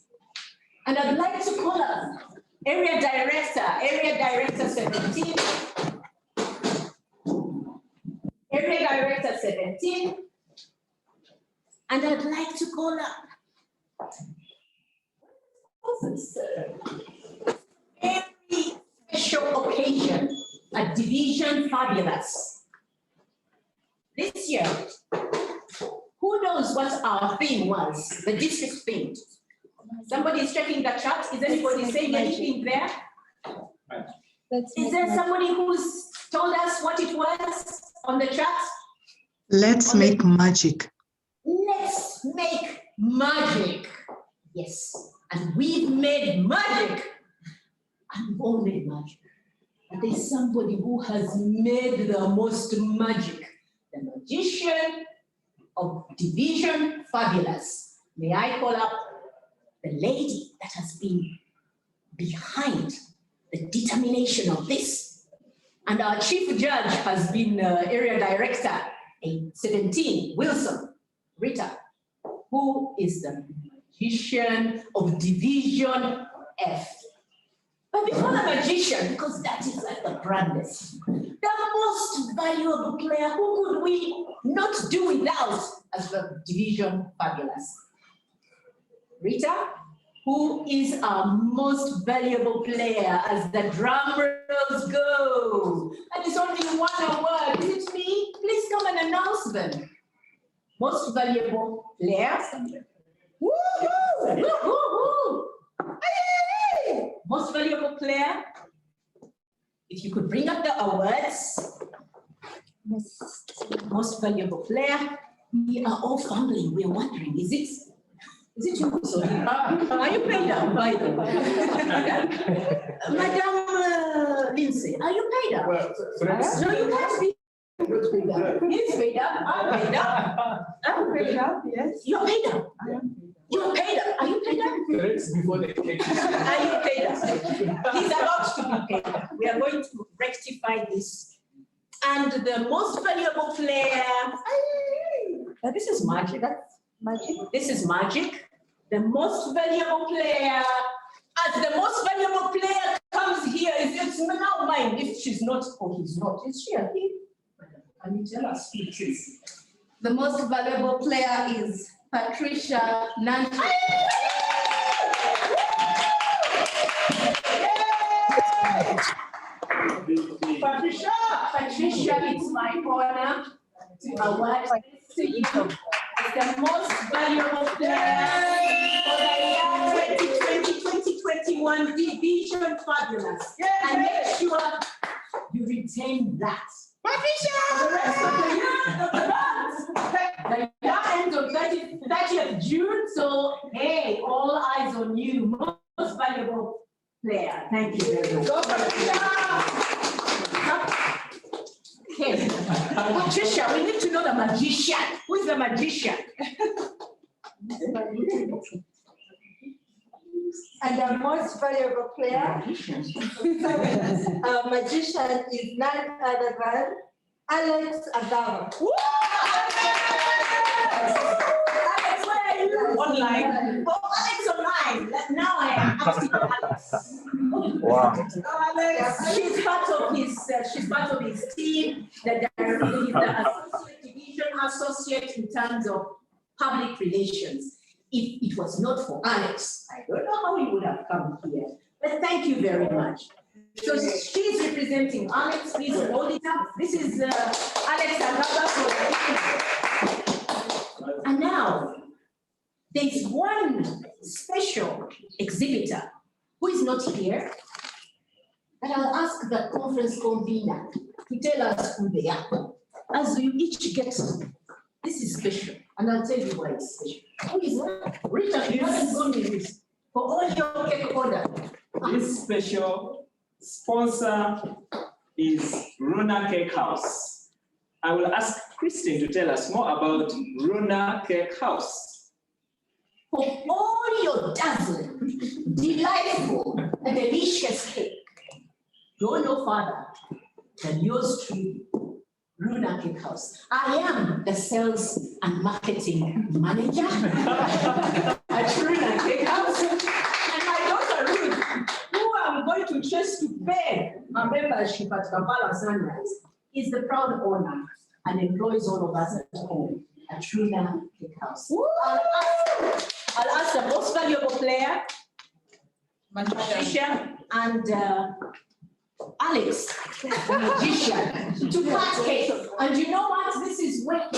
And I'd like to call up Area Director 17. Area Director 17, And I'd like to call up every special occasion, a division fabulous. This year, who knows what our theme was, the district theme? Somebody is checking the chat. Is anybody saying anything there? Is there somebody who's told us what it was on the chat? Let's make magic. Let's make magic. Yes, and we've made magic. And we've all made magic. But there's somebody who has made the most magic. The magician of division fabulous. May I call up the lady that has been behind the determination of this. And our chief judge has been area director, 17, Wilson, Rita, who is the magician of division F. But before the magician, because that is like the grandest, the most valuable player, who could we not do without as the division fabulous? Rita, who is our most valuable player as the drum rolls go? And it's only one award, is it me? Please come and announce them. Most valuable player. Woo-hoo! Woo-hoo-hoo! Hey! Most valuable player. If you could bring up the awards. Most valuable player. We are all fumbling. We're wondering, is it you? Are you paid up, by the way? Madam Lindsay, are you paid up? No, you can't be. He's paid up. I'm paid up. I'm paid up, yes. You're paid up. You're paid up. Are you paid up? Before the cake. Are you paid up? He's about to be paid up. We are going to rectify this. And the most valuable player. This is magic. Magic. This is magic. The most valuable player. As the most valuable player comes here, it's now mine. If she's not, or he's not, is she? Can you tell us who it is? The most valuable player is Patricia Nancy. Patricia, it's my honor to award to you as the most valuable player for the year 2020-2021 Division Fabulous. And make sure you retain that. Patricia! For the rest of the year, the year ends on 30th June, so hey, all eyes on you, most valuable player. Thank you very much. Go Patricia! Okay. Patricia, we need to know the magician. Who is the magician? And the most valuable player, magician is none other than Alex Agava. Alex, where are you? Online. Oh, Alex online. Now I am asking Alex. Wow. Alex, she's part of his team. The associate division associate in terms of public relations. If it was not for Alex, I don't know how he would have come here. But thank you very much. So she's representing Alex. Please hold it up. This is Alex Agaba. And now, there's one special exhibitor who is not here, and I'll ask the conference convener to tell us who they are. As you each get, this is special, and I'll tell you why it's special. Who is that? Richard, you haven't gone with this. For all your cake order. This special sponsor is Runa Cake House. I will ask Christine to tell us more about Runa Cake House. For all your dazzling, delightful, and delicious cake, go no further than yours truly, Runa Cake House. I am the sales and marketing manager at Runa Cake House. And my daughter Ruth, who I'm going to chase to pay my membership at Kampala Sunrise, is the proud owner and employs all of us at home. at Runa Cake House. I'll ask the most valuable player, magician, and Alex, the magician, to cut cake. And you know what? This is where.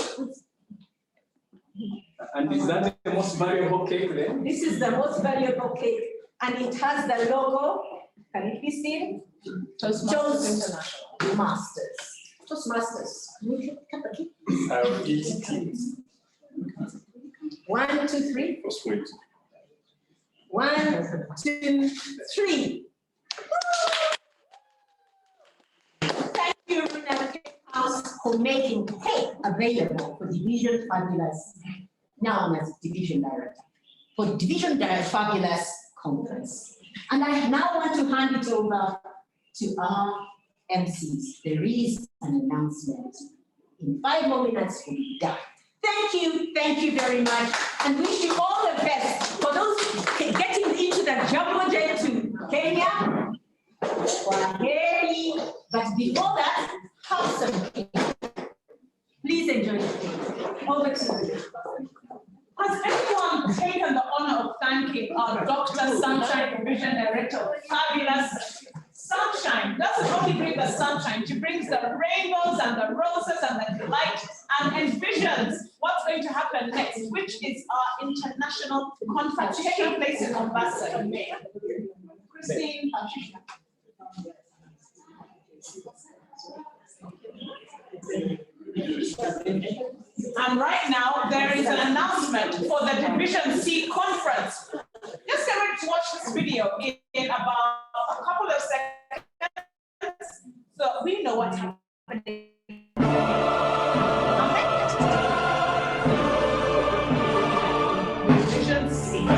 And is that the most valuable cake then? This is the most valuable cake, and it has the logo. Can it be seen? Toastmasters International. Toastmasters. I'll eat it. 1, 2, 3. Just wait. 1, 2, 3. Thank you, Runa Cake House, for making cake available for Division Fabulous, now as Division Director, for Division Fabulous Conference. And I now want to hand it over to our MCs. There is an announcement. In 5 more minutes, we'll be done. Thank you very much, and wish you all the best. For those getting into the jumbo jet to Kenya, Kwaheri. But before that, have some cake. Please enjoy the cake. Over to you. Has anyone taken the honor of thanking our Dr. Sunshine, Division Director, fabulous Sunshine? Doesn't only bring the sunshine, she brings the rainbows and the roses and the delight and envisions what's going to happen next, which is our international conference taking place in Mombasa in May. Christine. And right now, there is an announcement for the Division C conference. Just get ready to watch this video in about a couple of seconds, so we know what's happening. Division C.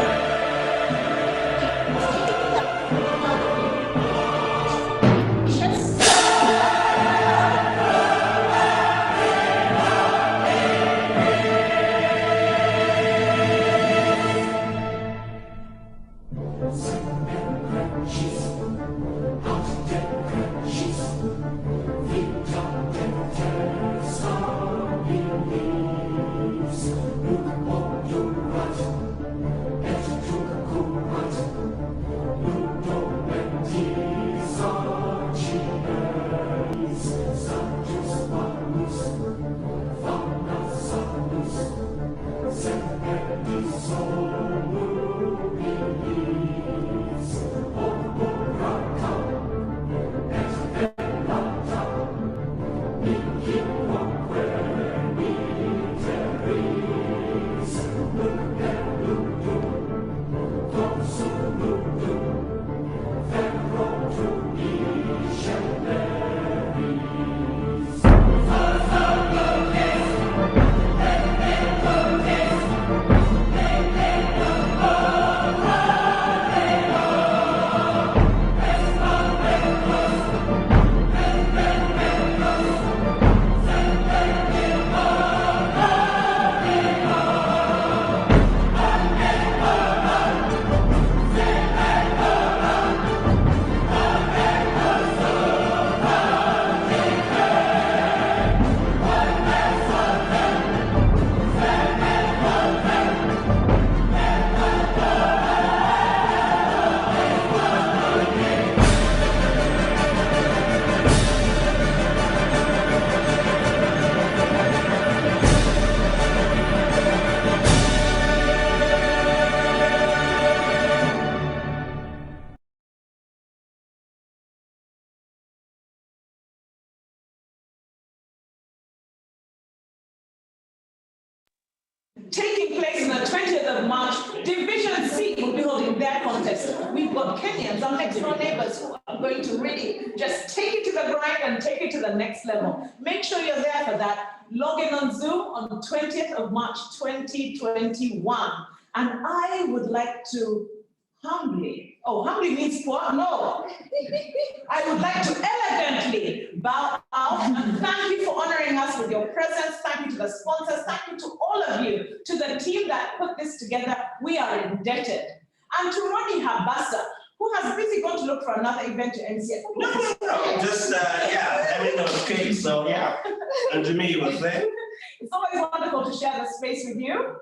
Taking place on the 20th of March, Division C will be holding their contest. We've got Kenyans, our next door neighbors, who are going to really just take it to the grind and take it to the next level. Make sure you're there for that. Log in on Zoom on the 20th of March, 2021. And I would like to humbly means poor? No. I would like to elegantly bow out and thank you for honoring us with your presence. Thank you to the sponsors. Thank you to all of you, to the team that put this together. We are indebted. And to Ronnie Habasa, who has busy gone to look for another event to MC. No, just, yeah, I mean, it was okay, so yeah. And to me, you were there. It's always wonderful wonderful to share the space with you.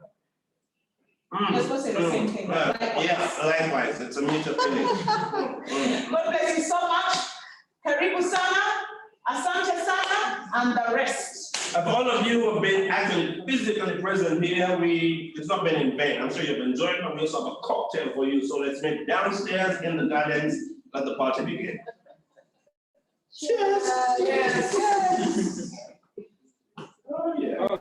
You're supposed to say the same thing. Yes, likewise. It's a mutual feeling. God bless you so much. Karibu sana, asante sana, and the rest. Of all of you who have been actually physically present here, it's not been in vain. I'm sure you've enjoyed, but we also have a cocktail for you. So let's meet downstairs in the gardens. Let the party begin. Cheers. Yes. Oh, yeah.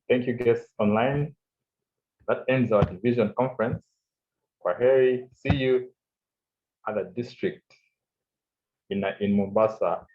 Thank you, guests online. That ends our division conference. Kwaheri, see you at the district in Mombasa